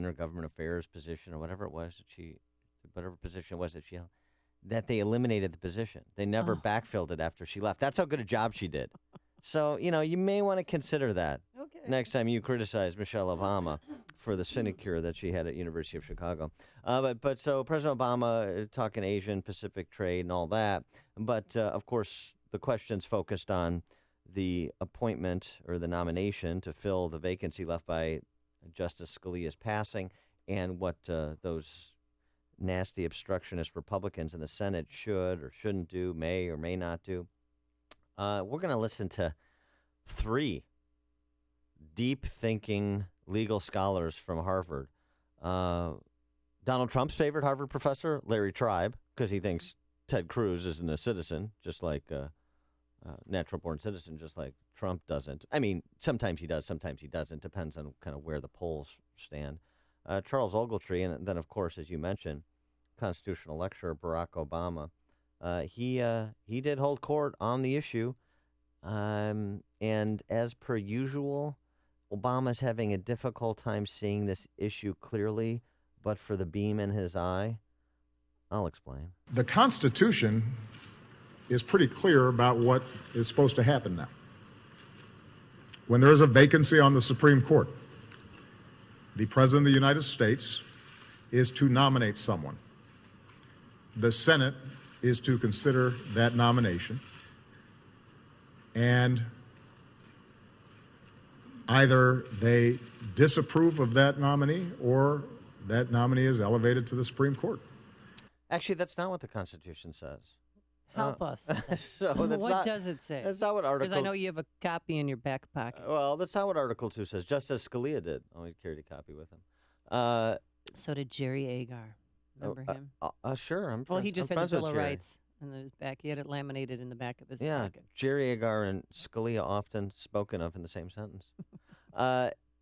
or government affairs position or whatever it was whatever position it was that she held, that they eliminated the position. They never backfilled it after she left. That's how good a job she did. So, you may want to consider that next time you criticize Michelle Obama for the sinecure that she had at University of Chicago. But so President Obama talking Asian Pacific trade and all that. But, of course, the question's focused on the appointment or the nomination to fill the vacancy left by Justice Scalia's passing and what those nasty obstructionist Republicans in the Senate should or shouldn't do, may or may not do. We're going to listen to 3 deep-thinking legal scholars from Harvard. Donald Trump's favorite Harvard professor, Larry Tribe, because he thinks Ted Cruz isn't a citizen, just like natural-born citizen, just like Trump doesn't. I mean, sometimes he does, sometimes he doesn't. Depends on kind of where the polls stand. Charles Ogletree, and then, of course, as you mentioned, constitutional lecturer Barack Obama. He did hold court on the issue, and as per usual, Obama's having a difficult time seeing this issue clearly, but for the beam in his eye, I'll explain. The Constitution is pretty clear about what is supposed to happen now. When there is a vacancy on the Supreme Court, the President of the United States is to nominate someone. The Senate is to consider that nomination, and either they disapprove of that nominee or that nominee is elevated to the Supreme Court. Actually, that's not what the Constitution says. Help us. So that's what not, does it say? That's not what Article... Because I know you have a copy in your back pocket. Well, that's not what Article 2 says. Justice Scalia did. Oh, he carried a copy with him. So did Jerry Agar. Remember him? Sure. Well, he just had the Bill of Rights in his back. He had it laminated in the back of his pocket. Jerry Agar and Scalia often spoken of in the same sentence.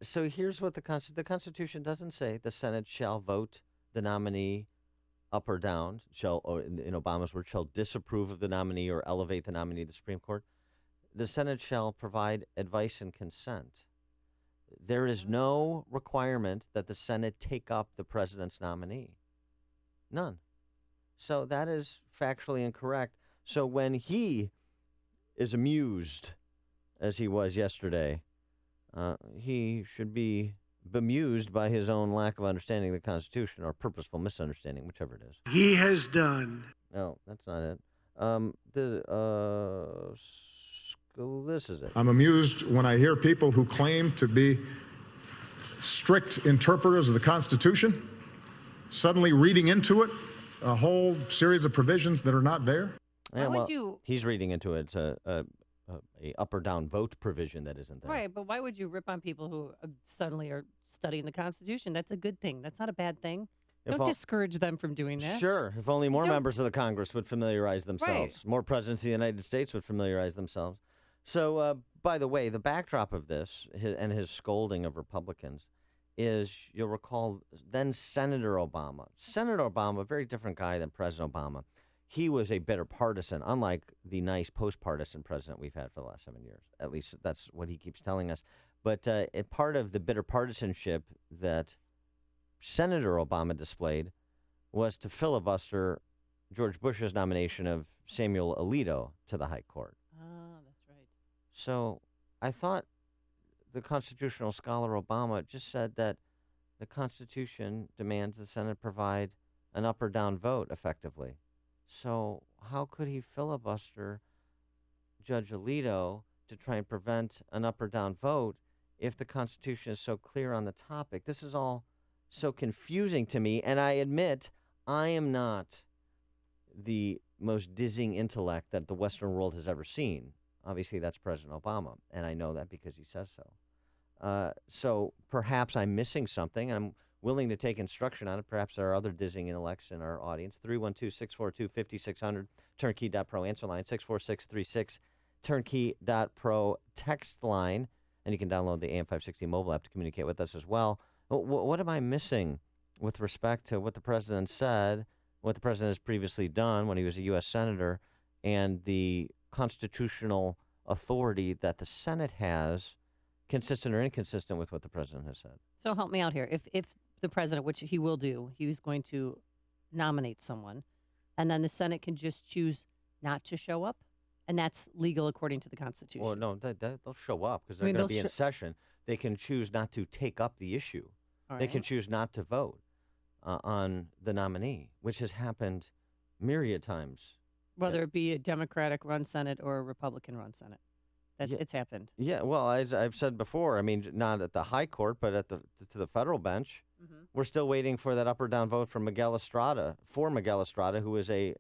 So here's what the Constitution doesn't say. The Senate shall vote the nominee up or down, or in Obama's words, shall disapprove of the nominee or elevate the nominee to the Supreme Court. The Senate shall provide advice and consent. There is no requirement that the Senate take up the president's nominee. None. So that is factually incorrect. So when he is amused, as he was yesterday, he should be bemused by his own lack of understanding of the Constitution or purposeful misunderstanding, whichever it is. He has done. No, that's not it. This is it. I'm amused when I hear people who claim to be strict interpreters of the Constitution suddenly reading into it a whole series of provisions that are not there. Yeah, he's reading into it a up or down vote provision that isn't there. Right, but why would you rip on people who suddenly are studying the Constitution? That's a good thing. That's not a bad thing. Don't discourage them from doing that. Sure. If only more members of the Congress would familiarize themselves. Right. More presidents of the United States would familiarize themselves. So, by the way, the backdrop of this and his scolding of Republicans is, you'll recall, then Senator Obama. Senator Obama, a very different guy than President Obama. He was a bitter partisan, unlike the nice post-partisan president we've had for the last 7 years. At least that's what he keeps telling us. But part of the bitter partisanship that Senator Obama displayed was to filibuster George Bush's nomination of Samuel Alito to the High Court. Oh, that's right. So I thought the constitutional scholar Obama just said that the Constitution demands the Senate provide an up or down vote effectively. So how could he filibuster Judge Alito to try and prevent an up or down vote if the Constitution is so clear on the topic? This is all so confusing to me, and I admit I am not the most dizzying intellect that the Western world has ever seen. Obviously, that's President Obama, and I know that because he says so. So perhaps I'm missing something, and I'm willing to take instruction on it. Perhaps there are other dizzying intellects in our audience. 312-642-5600, turnkey.pro answer line, 64636, turnkey.pro text line, and you can download the AM560 mobile app to communicate with us as well. What am I missing with respect to what the president said, what the president has previously done when he was a U.S. Senator, and the constitutional authority that the Senate has, consistent or inconsistent with what the president has said? So help me out here. If the president, which he will do, he was going to nominate someone, and then the Senate can just choose not to show up, and that's legal according to the Constitution. Well, no, they'll show up because I they're mean, going to they'll be in session. They can choose not to take up the issue. All They right. can choose not to vote on the nominee, which has happened myriad times. Whether it be a Democratic-run Senate or a Republican-run Senate. Yeah. It's happened. Yeah, well, as I've said before, I mean, not at the high court, but at to the federal bench. Mm-hmm. We're still waiting for that up or down vote from Miguel Estrada, who is a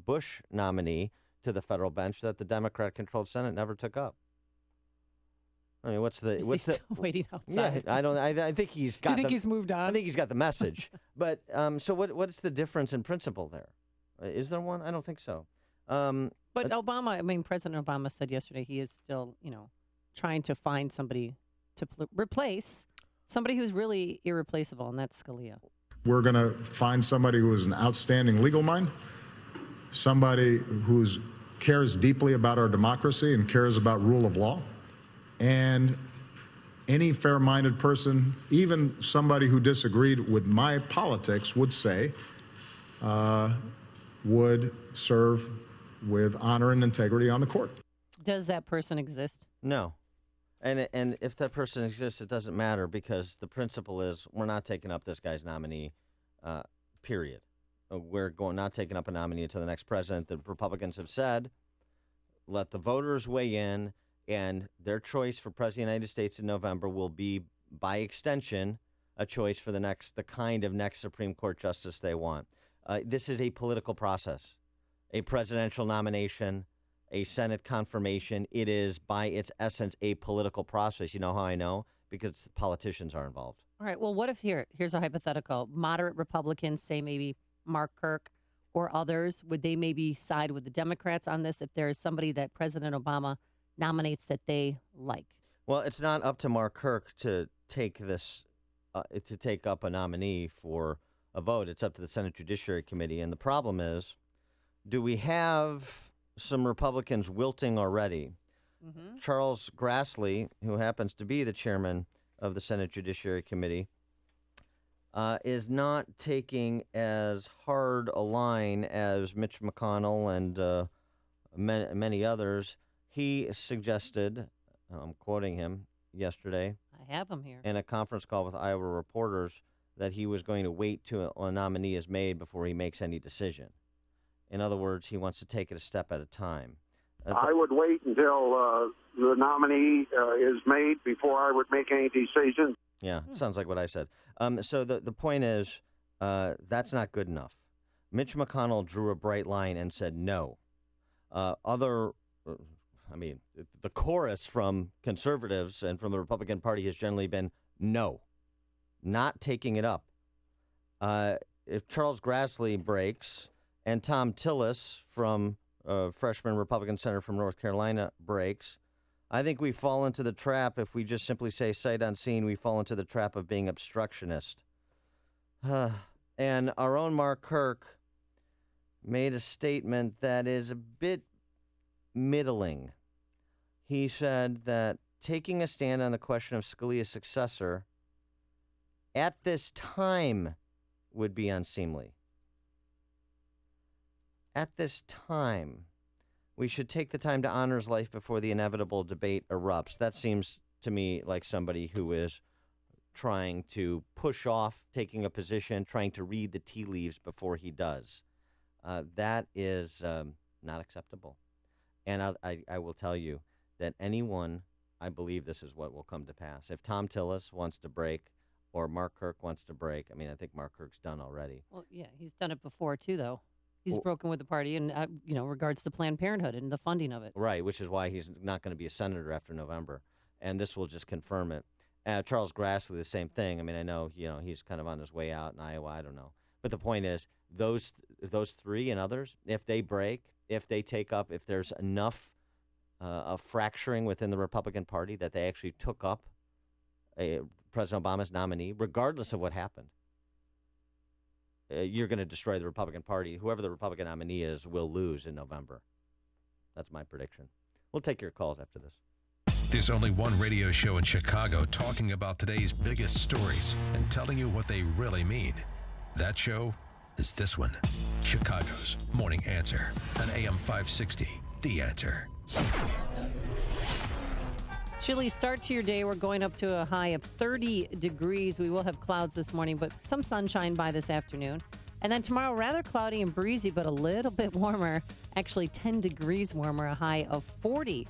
Bush nominee to the federal bench that the Democrat-controlled Senate never took up. I mean, what's the Still waiting yeah? outside? I don't. I think he's Do got. you think the, he's moved on? I think he's got the message. But so what's the difference in principle there? Is there one? I don't think so. But Obama, I mean, President Obama said yesterday he is still, trying to find somebody to replace somebody who's really irreplaceable, and that's Scalia. We're going to find somebody who is an outstanding legal mind, somebody who cares deeply about our democracy and cares about rule of law. And any fair-minded person, even somebody who disagreed with my politics, would say, would serve with honor and integrity on the court. Does that person exist? No. And if that person exists, it doesn't matter because the principle is we're not taking up this guy's nominee, period. We're not taking up a nominee until the next president. The Republicans have said, let the voters weigh in, and their choice for president of the United States in November will be, by extension, a choice for the kind of next Supreme Court justice they want. This is a political process, a presidential nomination, a Senate confirmation. It is, by its essence, a political process. You know how I know? Because politicians are involved. All right. Well, what if here's a hypothetical. Moderate Republicans, say maybe Mark Kirk or others, would they maybe side with the Democrats on this if there is somebody that President Obama nominates that they like? Well, it's not up to Mark Kirk to take this, to take up a nominee for a vote. It's up to the Senate Judiciary Committee. And the problem is, do we have some Republicans wilting already? Mm-hmm. Charles Grassley, who happens to be the chairman of the Senate Judiciary Committee, is not taking as hard a line as Mitch McConnell and many others. He suggested, I'm quoting him yesterday, I have him here. in a conference call with Iowa reporters, that he was going to wait till a nominee is made before he makes any decision. In other words, he wants to take it a step at a time. I would wait until the nominee is made before I would make any decision. Yeah, it sounds like what I said. So the point is, that's not good enough. Mitch McConnell drew a bright line and said no. The chorus from conservatives and from the Republican Party has generally been no, not taking it up. If Charles Grassley breaks and Tom Tillis from freshman Republican senator from North Carolina breaks, I think we fall into the trap, if we just simply say sight unseen, we fall into the trap of being obstructionist. And our own Mark Kirk made a statement that is a bit middling. He said that taking a stand on the question of Scalia's successor at this time would be unseemly. At this time, we should take the time to honor his life before the inevitable debate erupts. That seems to me like somebody who is trying to push off taking a position, trying to read the tea leaves before he does. That is not acceptable. And I will tell you that I believe this is what will come to pass. If Tom Tillis wants to break or Mark Kirk wants to break, I mean, I think Mark Kirk's done already. Well, yeah, he's done it before, too, though. He's broken with the party in, regards to Planned Parenthood and the funding of it. Right, which is why he's not going to be a senator after November. And this will just confirm it. Charles Grassley, the same thing. I mean, I know, he's kind of on his way out in Iowa. I don't know. But the point is, those three and others, if they break, if they take up, if there's enough of fracturing within the Republican Party that they actually took up President Obama's nominee, regardless of what happened, you're going to destroy the Republican Party. Whoever the Republican nominee is will lose in November. That's my prediction. We'll take your calls after this. There's only one radio show in Chicago talking about today's biggest stories and telling you what they really mean. That show is this one, Chicago's Morning Answer on AM 560, The Answer. Chilly start to your day. We're going up to a high of 30 degrees. We will have clouds this morning, but some sunshine by this afternoon. And then tomorrow, rather cloudy and breezy, but a little bit warmer. Actually, 10 degrees warmer, a high of 40.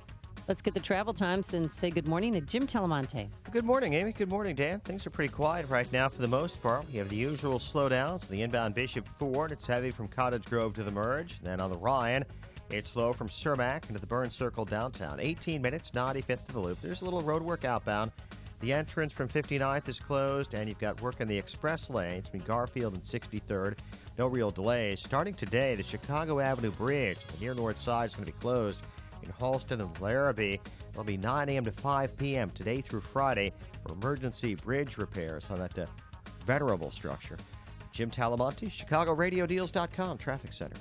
Let's get the travel times and say good morning to Jim Telemonte. Good morning, Amy. Good morning, Dan. Things are pretty quiet right now for the most part. We have the usual slowdowns. The inbound Bishop Ford, it's heavy from Cottage Grove to the Merge. And then on the Ryan, it's slow from Cermak into the Burn Circle downtown. 18 minutes, 95th to the Loop. There's a little road work outbound. The entrance from 59th is closed, and you've got work in the express lanes between Garfield and 63rd. No real delays. Starting today, the Chicago Avenue Bridge, the near north side, is going to be closed in Halston and Larrabee. It'll be 9 a.m. to 5 p.m. today through Friday for emergency bridge repairs on that venerable structure. Jim Talamonte, ChicagoRadioDeals.com, Traffic Center.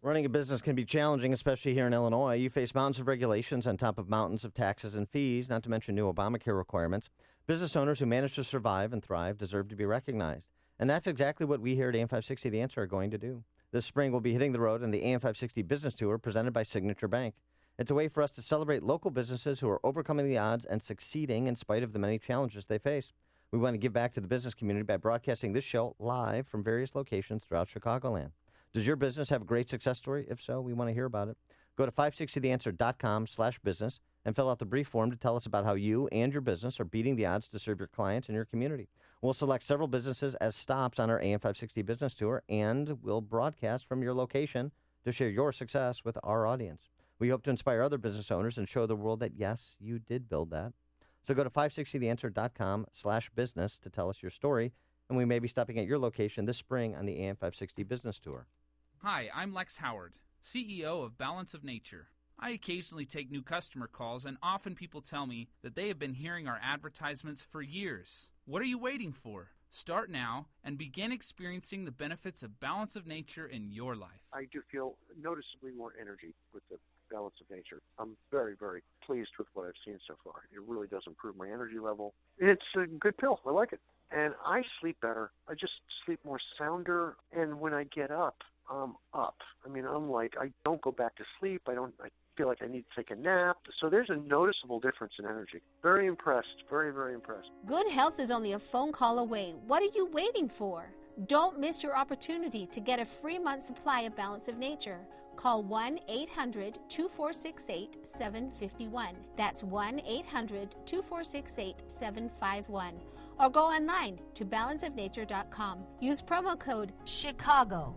Running a business can be challenging, especially here in Illinois. You face mountains of regulations on top of mountains of taxes and fees, not to mention new Obamacare requirements. Business owners who manage to survive and thrive deserve to be recognized. And that's exactly what we here at AM 560 The Answer are going to do. This spring, we'll be hitting the road on the AM 560 Business Tour presented by Signature Bank. It's a way for us to celebrate local businesses who are overcoming the odds and succeeding in spite of the many challenges they face. We want to give back to the business community by broadcasting this show live from various locations throughout Chicagoland. Does your business have a great success story? If so, we want to hear about it. Go to 560theanswer.com/business and fill out the brief form to tell us about how you and your business are beating the odds to serve your clients and your community. We'll select several businesses as stops on our AM 560 Business Tour, and we'll broadcast from your location to share your success with our audience. We hope to inspire other business owners and show the world that, yes, you did build that. So go to 560theanswer.com/business to tell us your story, and we may be stopping at your location this spring on the AM 560 Business Tour. Hi, I'm Lex Howard, CEO of Balance of Nature. I occasionally take new customer calls, and often people tell me that they have been hearing our advertisements for years. What are you waiting for? Start now and begin experiencing the benefits of Balance of Nature in your life. I do feel noticeably more energy with the Balance of Nature. I'm very, very pleased with what I've seen so far. It really does improve my energy level. It's a good pill. I like it. And I sleep better. I just sleep more sounder. And when I get up, I'm up. I mean, I don't go back to sleep. I feel like I need to take a nap. So there's a noticeable difference in energy. Very impressed. Very, very impressed. Good health is only a phone call away. What are you waiting for? Don't miss your opportunity to get a free month supply of Balance of Nature. Call 1-800-2468-751. That's 1-800-2468-751. Or go online to balanceofnature.com. Use promo code CHICAGO.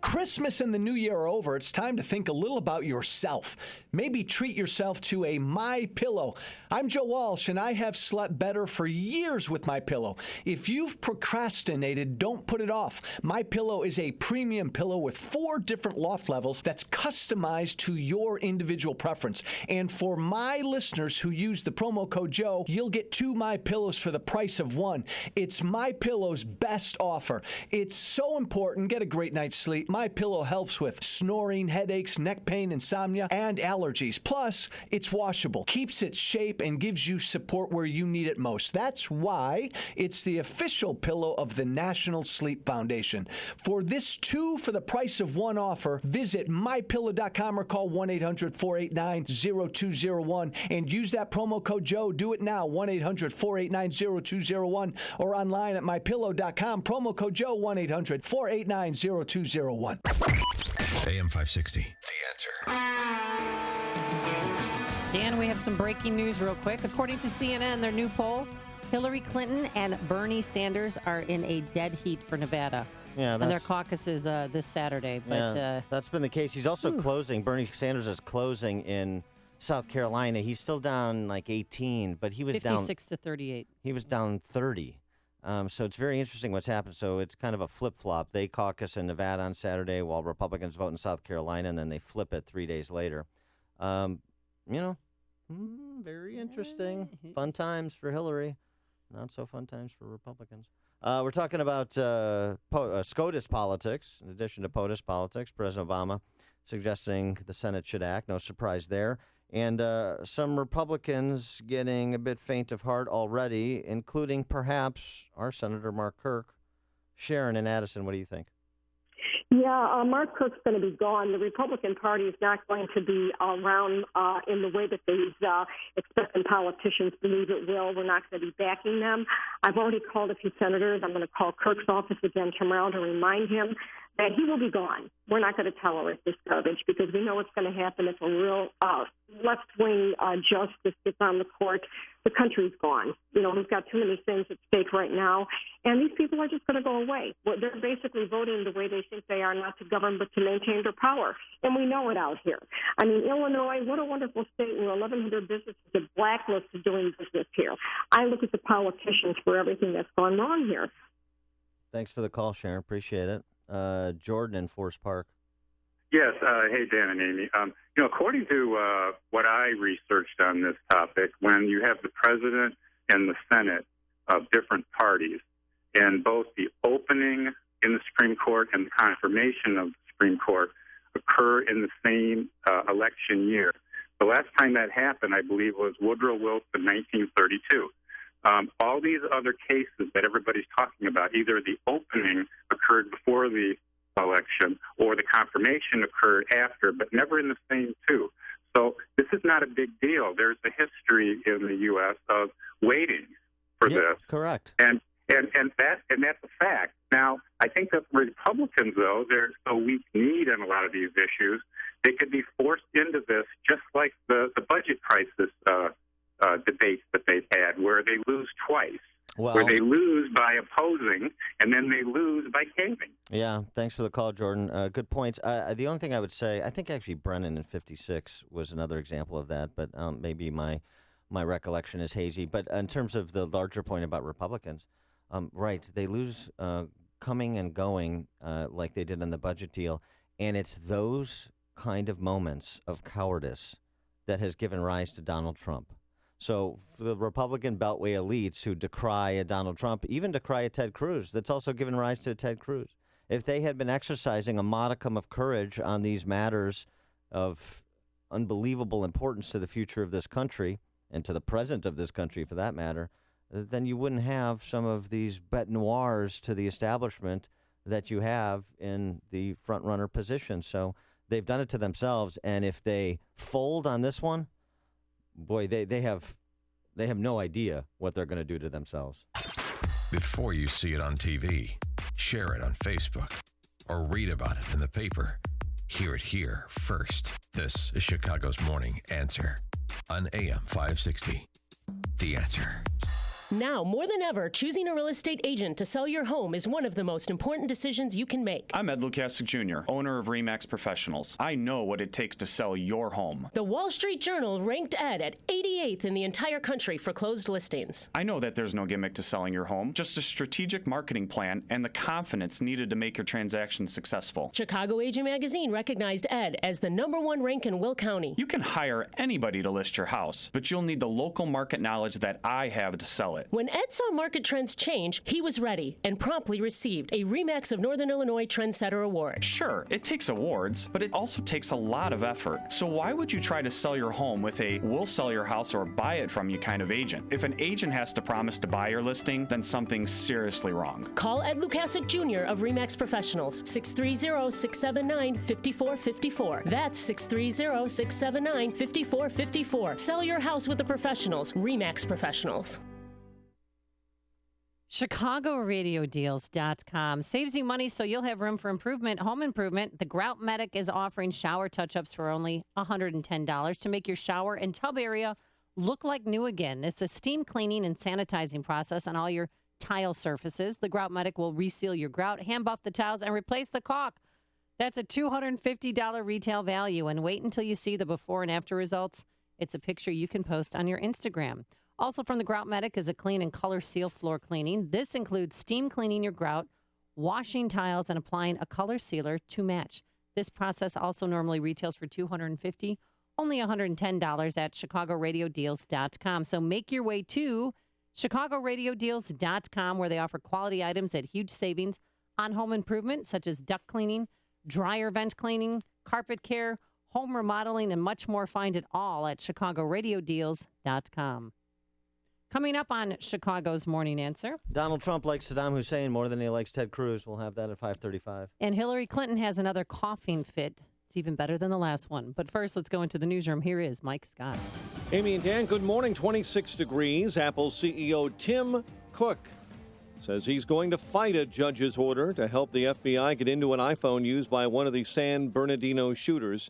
Christmas and the New Year are over. It's time to think a little about yourself. Maybe treat yourself to a MyPillow. I'm Joe Walsh, and I have slept better for years with MyPillow. If you've procrastinated, don't put it off. MyPillow is a premium pillow with 4 different loft levels that's customized to your individual preference. And for my listeners who use the promo code Joe, you'll get 2 MyPillows for the price of 1. It's MyPillow's best offer. It's so important. Get a great night's sleep. MyPillow helps with snoring, headaches, neck pain, insomnia, and allergies. Plus, it's washable, keeps its shape, and gives you support where you need it most. That's why it's the official pillow of the National Sleep Foundation. For this 2 for the price of 1 offer, visit MyPillow.com or call 1-800-489-0201 and use that promo code Joe. Do it now, 1-800-489-0201 or online at MyPillow.com. Promo code Joe, 1-800-489-0201. AM 560, The Answer. Dan, we have some breaking news real quick. According to CNN, their new poll, Hillary Clinton and Bernie Sanders are in a dead heat for Nevada. Yeah, and their caucus is this Saturday. But that's been the case. He's also closing. Bernie Sanders is closing in South Carolina. He's still down like 18, but he was 56 to 38. He was down 30. So it's very interesting what's happened. So it's kind of a flip-flop. They caucus in Nevada on Saturday while Republicans vote in South Carolina, and then they flip it 3 days later. Very interesting. Fun times for Hillary. Not so fun times for Republicans. We're talking about SCOTUS politics. In addition to POTUS politics, President Obama suggesting the Senate should act. No surprise there. And some Republicans getting a bit faint of heart already, including perhaps our Senator Mark Kirk. Sharon and Addison, what do you think? Yeah, Mark Kirk's going to be gone. The Republican Party is not going to be around in the way that these expectant politicians believe it will. We're not going to be backing them. I've already called a few senators. I'm going to call Kirk's office again tomorrow to remind him that he will be gone. We're not going to tolerate this garbage because we know what's going to happen if a real left-wing justice gets on the court. The country's gone. You know, we've got too many things at stake right now, and these people are just going to go away. Well, they're basically voting the way they think they are, not to govern but to maintain their power, and we know it out here. I mean, Illinois, what a wonderful state where 1,100 businesses are blacklisted doing business here. I look at the politicians for everything that's gone wrong here. Thanks for the call, Sharon. Appreciate it. Jordan in Forest Park. Yes. Hey, Dan and Amy. According to what I researched on this topic, when you have the president and the Senate of different parties, and both the opening in the Supreme Court and the confirmation of the Supreme Court occur in the same election year. The last time that happened, I believe, was Woodrow Wilson, 1932. All these other cases that everybody's talking about, either the opening occurred before the election or the confirmation occurred after, but never in the same two. So this is not a big deal. There's a history in the U.S. of waiting for this. Correct. And that's a fact. Now, I think that Republicans, though, they're so weak-kneed on a lot of these issues, they could be forced into this just like the budget crisis debates that they've had, where they lose twice. Where they lose by opposing, and then they lose by caving. Yeah, thanks for the call, Jordan. Good points. The only thing I would say, I think actually Brennan in 56 was another example of that, but maybe my recollection is hazy. But in terms of the larger point about Republicans, right, they lose coming and going like they did in the budget deal, and it's those kind of moments of cowardice that has given rise to Donald Trump. So for the Republican Beltway elites who decry a Donald Trump, even decry a Ted Cruz, that's also given rise to Ted Cruz. If they had been exercising a modicum of courage on these matters of unbelievable importance to the future of this country and to the present of this country, for that matter, then you wouldn't have some of these bête noirs to the establishment that you have in the front-runner position. So they've done it to themselves, and if they fold on this one, boy, they have no idea what they're going to do to themselves. Before you see it on TV, share it on Facebook, or read about it in the paper, hear it here first. This is Chicago's Morning Answer on AM 560. The Answer. Now, more than ever, choosing a real estate agent to sell your home is one of the most important decisions you can make. I'm Ed Lukasik Jr., owner of RE/MAX Professionals. I know what it takes to sell your home. The Wall Street Journal ranked Ed at 88th in the entire country for closed listings. I know that there's no gimmick to selling your home, just a strategic marketing plan and the confidence needed to make your transaction successful. Chicago Agent Magazine recognized Ed as the #1 rank in Will County. You can hire anybody to list your house, but you'll need the local market knowledge that I have to sell it. When Ed saw market trends change, he was ready and promptly received a RE/MAX of Northern Illinois Trendsetter Award. Sure, it takes awards, but it also takes a lot of effort. So why would you try to sell your home with a we'll sell your house or buy it from you kind of agent? If an agent has to promise to buy your listing, then something's seriously wrong. Call Ed Lukasik Jr. of RE/MAX Professionals, 630-679-5454. That's 630-679-5454. Sell your house with the professionals, RE/MAX Professionals. ChicagoRadioDeals.com saves you money so you'll have room for improvement, home improvement. The Grout Medic is offering shower touch-ups for only $110 to make your shower and tub area look like new again. It's a steam cleaning and sanitizing process on all your tile surfaces. The Grout Medic will reseal your grout, hand buff the tiles, and replace the caulk. That's a $250 retail value. And wait until you see the before and after results. It's a picture you can post on your Instagram. Also from the Grout Medic is a clean and color seal floor cleaning. This includes steam cleaning your grout, washing tiles, and applying a color sealer to match. This process also normally retails for $250, only $110 at ChicagoRadioDeals.com. So make your way to ChicagoRadioDeals.com, where they offer quality items at huge savings on home improvement, such as duct cleaning, dryer vent cleaning, carpet care, home remodeling, and much more. Find it all at chicagoradiodeals.com. Coming up on Chicago's Morning Answer. Donald Trump likes Saddam Hussein more than he likes Ted Cruz. We'll have that at 5:35. And Hillary Clinton has another coughing fit. It's even better than the last one. But first, let's go into the newsroom. Here is Mike Scott. Amy and Dan, good morning. 26 degrees. Apple CEO Tim Cook says he's going to fight a judge's order to help the FBI get into an iPhone used by one of the San Bernardino shooters.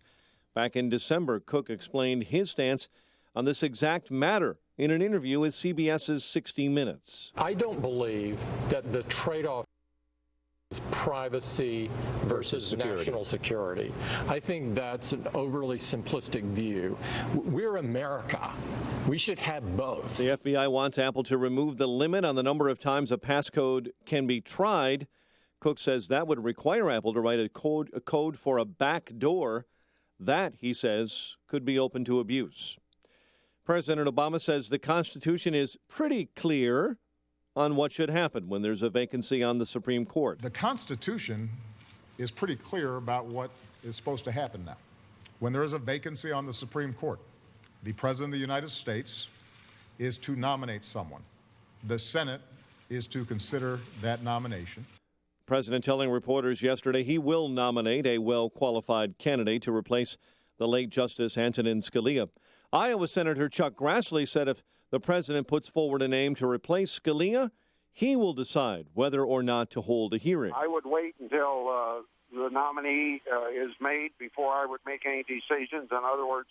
Back in December, Cook explained his stance on this exact matter in an interview with CBS's 60 Minutes. I don't believe that the trade-off is privacy versus national security. I think that's an overly simplistic view. We're America. We should have both. The FBI wants Apple to remove the limit on the number of times a passcode can be tried. Cook says that would require Apple to write a code for a back door. That, he says, could be open to abuse. President Obama says the Constitution is pretty clear on what should happen when there's a vacancy on the Supreme Court. The Constitution is pretty clear about what is supposed to happen now. When there is a vacancy on the Supreme Court, the President of the United States is to nominate someone. The Senate is to consider that nomination. The president telling reporters yesterday he will nominate a well-qualified candidate to replace the late Justice Antonin Scalia. Iowa Senator Chuck Grassley said if the president puts forward a name to replace Scalia, he will decide whether or not to hold a hearing. I would wait until the nominee is made before I would make any decisions. In other words,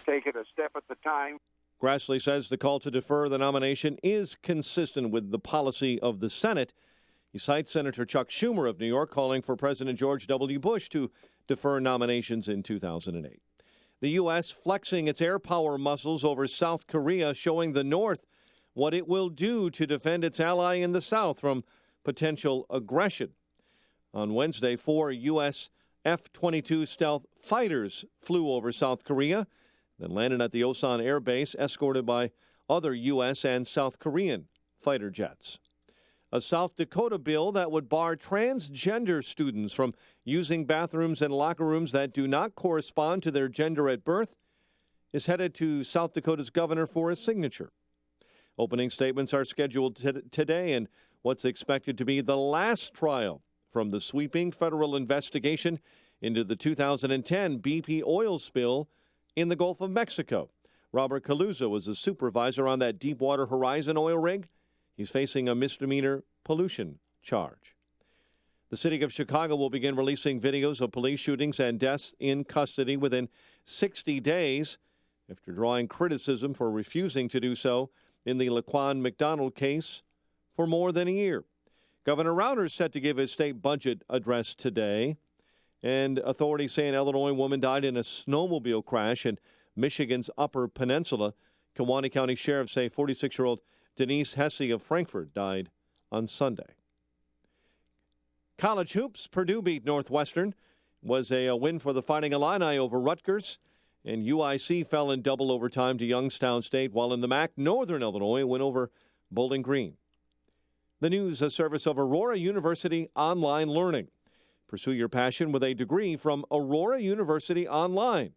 take it a step at a time. Grassley says the call to defer the nomination is consistent with the policy of the Senate. He cites Senator Chuck Schumer of New York calling for President George W. Bush to defer nominations in 2008. The U.S. flexing its air power muscles over South Korea, showing the North what it will do to defend its ally in the South from potential aggression. On Wednesday, 4 U.S. F-22 stealth fighters flew over South Korea, then landed at the Osan Air Base, escorted by other U.S. and South Korean fighter jets. A South Dakota bill that would bar transgender students from using bathrooms and locker rooms that do not correspond to their gender at birth is headed to South Dakota's governor for a signature. Opening statements are scheduled today in what's expected to be the last trial from the sweeping federal investigation into the 2010 BP oil spill in the Gulf of Mexico. Robert Calusa was a supervisor on that Deepwater Horizon oil rig. He's facing a misdemeanor pollution charge. The city of Chicago will begin releasing videos of police shootings and deaths in custody within 60 days after drawing criticism for refusing to do so in the Laquan McDonald case for more than a year. Governor Rauner is set to give his state budget address today, and authorities say an Illinois woman died in a snowmobile crash in Michigan's Upper Peninsula. Kewaunee County sheriffs say 46-year-old Denise Hesse of Frankfort died on Sunday. College hoops, Purdue beat Northwestern. Was a win for the Fighting Illini over Rutgers. And UIC fell in double overtime to Youngstown State, while in the MAC, Northern Illinois went over Bowling Green. The news, a service of Aurora University Online Learning. Pursue your passion with a degree from Aurora University Online.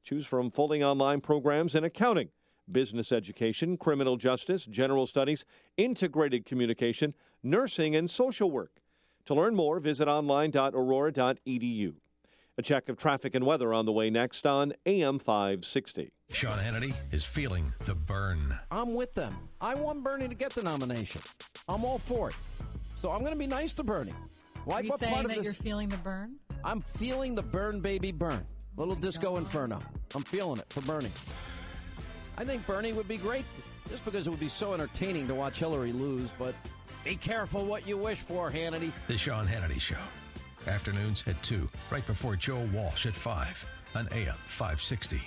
Choose from fully online programs in accounting, business education, criminal justice, general studies, integrated communication, nursing, and social work. To learn more, visit online.aurora.edu. A check of traffic and weather on the way next on AM 560. Sean Hannity is feeling the burn. I'm with them. I want Bernie to get the nomination. I'm all for it. So I'm going to be nice to Bernie. Are you saying that you're feeling the burn? I'm feeling the burn, baby, burn. Little disco inferno. I'm feeling it for Bernie. I think Bernie would be great just because it would be so entertaining to watch Hillary lose, but be careful what you wish for, Hannity. The Sean Hannity Show. Afternoons at 2, right before Joe Walsh at 5 on AM 560.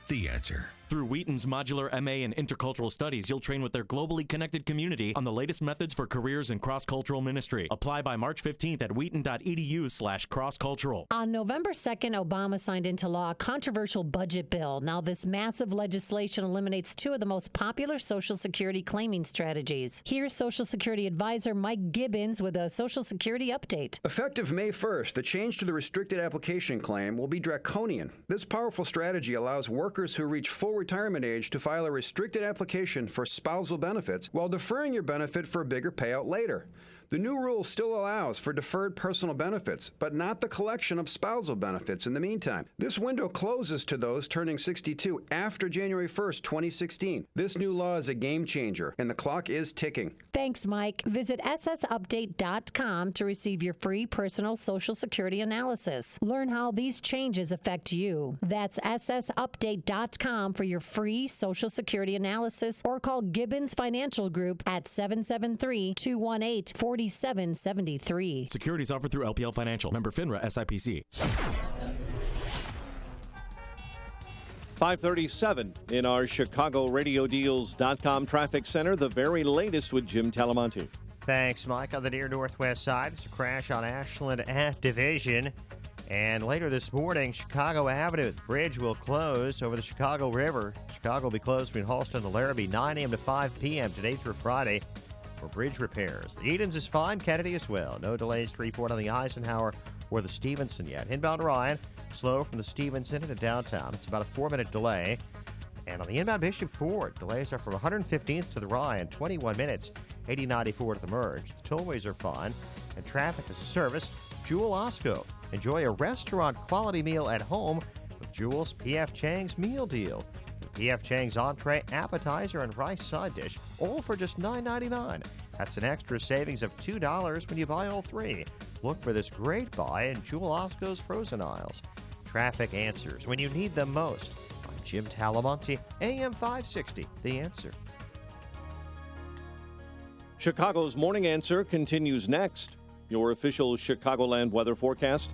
The Answer. Through Wheaton's modular MA in intercultural studies, you'll train with their globally connected community on the latest methods for careers in cross-cultural ministry. Apply by March 15th at wheaton.edu/crosscultural. On November 2nd, Obama signed into law a controversial budget bill. Now, this massive legislation eliminates two of the most popular Social Security claiming strategies. Here's Social Security advisor Mike Gibbons with a Social Security update. Effective May 1st, the change to the restricted application claim will be draconian. This powerful strategy allows workers who reach full retirement age to file a restricted application for spousal benefits while deferring your benefit for a bigger payout later. The new rule still allows for deferred personal benefits, but not the collection of spousal benefits in the meantime. This window closes to those turning 62 after January 1st, 2016. This new law is a game changer, and the clock is ticking. Thanks, Mike. Visit ssupdate.com to receive your free personal Social Security analysis. Learn how these changes affect you. That's ssupdate.com for your free Social Security analysis, or call Gibbons Financial Group at 773-218-4773. Securities offered through LPL Financial. Member FINRA SIPC. 537 in our ChicagoRadioDeals.com traffic center. The very latest with Jim Talamonte. Thanks, Mike. On the near northwest side, it's a crash on Ashland at Division. And later this morning, Chicago Avenue bridge will close over the Chicago River. Chicago will be closed between Halston and Larrabee 9 a.m. to 5 p.m. today through Friday for bridge repairs. The Edens is fine, Kennedy as well. No delays to report on the Eisenhower or the Stevenson yet. Inbound Ryan, slow from the Stevenson into downtown. It's about a 4-minute delay. And on the inbound Bishop Ford, delays are from 115th to the Ryan, 21 minutes, 8094 to the Merge. The tollways are fine, and traffic is a service. Jewel Osco. Enjoy a restaurant quality meal at home with Jewel's P.F. Chang's meal deal. P.F. Chang's entree, appetizer, and rice side dish, all for just $9.99. That's an extra savings of $2 when you buy all three. Look for this great buy in Jewel Osco's frozen aisles. Traffic answers when you need them most. I'm Jim Talamonte, AM 560, The Answer. Chicago's Morning Answer continues next. Your official Chicagoland weather forecast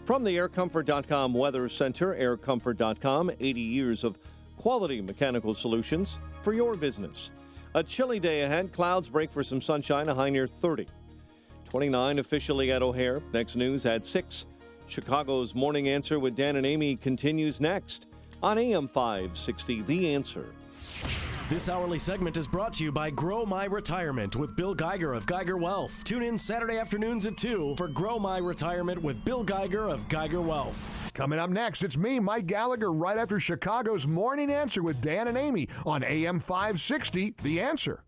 from the AirComfort.com Weather Center. AirComfort.com, 80 years of quality mechanical solutions for your business. A chilly day ahead. Clouds break for some sunshine, a high near 30. 29 officially at O'Hare. Next news at 6. Chicago's Morning Answer with Dan and Amy continues next on AM 560, The Answer. This hourly segment is brought to you by Grow My Retirement with Bill Geiger of Geiger Wealth. Tune in Saturday afternoons at 2 for Grow My Retirement with Bill Geiger of Geiger Wealth. Coming up next, it's me, Mike Gallagher, right after Chicago's Morning Answer with Dan and Amy on AM 560, The Answer.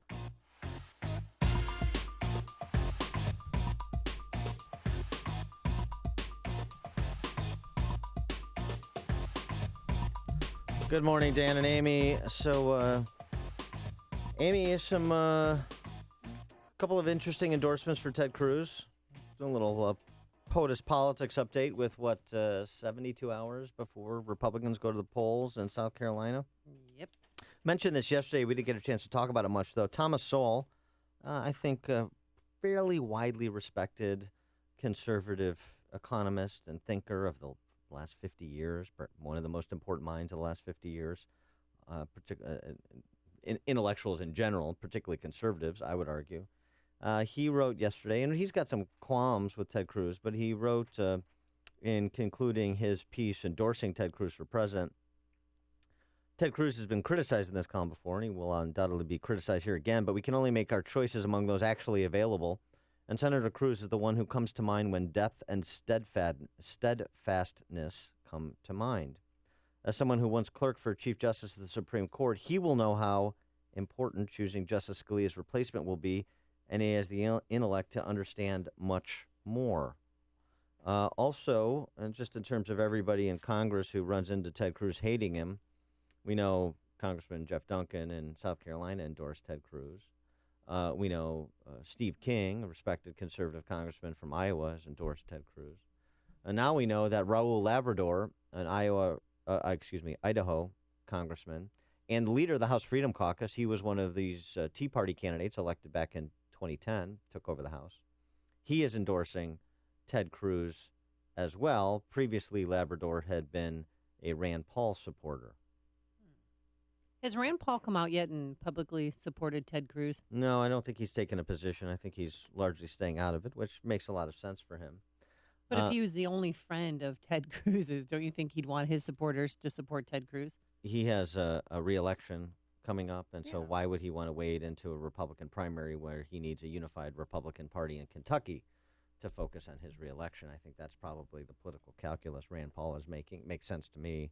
Good morning, Dan and Amy. So, Amy, some couple of interesting endorsements for Ted Cruz. A little POTUS politics update with 72 hours before Republicans go to the polls in South Carolina. Yep. Mentioned this yesterday. We didn't get a chance to talk about it much, though. Thomas Sowell, I think fairly widely respected conservative economist and thinker of the last 50 years, one of the most important minds of the last 50 years, intellectuals in general, particularly conservatives, I would argue. He wrote yesterday, and he's got some qualms with Ted Cruz, but he wrote in concluding his piece endorsing Ted Cruz for president. Ted Cruz has been criticized in this column before, and he will undoubtedly be criticized here again, but we can only make our choices among those actually available. And Senator Cruz is the one who comes to mind when depth and steadfastness come to mind. As someone who once clerked for Chief Justice of the Supreme Court, he will know how important choosing Justice Scalia's replacement will be, and he has the intellect to understand much more. Also, and just in terms of everybody in Congress who runs into Ted Cruz hating him, we know Congressman Jeff Duncan in South Carolina endorsed Ted Cruz. We know Steve King, a respected conservative congressman from Iowa, has endorsed Ted Cruz. And now we know that Raul Labrador, an Idaho congressman, and the leader of the House Freedom Caucus, he was one of these Tea Party candidates elected back in 2010, took over the House. He is endorsing Ted Cruz as well. Previously, Labrador had been a Rand Paul supporter. Has Rand Paul come out yet and publicly supported Ted Cruz? No, I don't think he's taken a position. I think he's largely staying out of it, which makes a lot of sense for him. But if he was the only friend of Ted Cruz's, don't you think he'd want his supporters to support Ted Cruz? He has a re-election coming up, and so why would he want to wade into a Republican primary where he needs a unified Republican Party in Kentucky to focus on his re-election? I think that's probably the political calculus Rand Paul is making. Makes sense to me.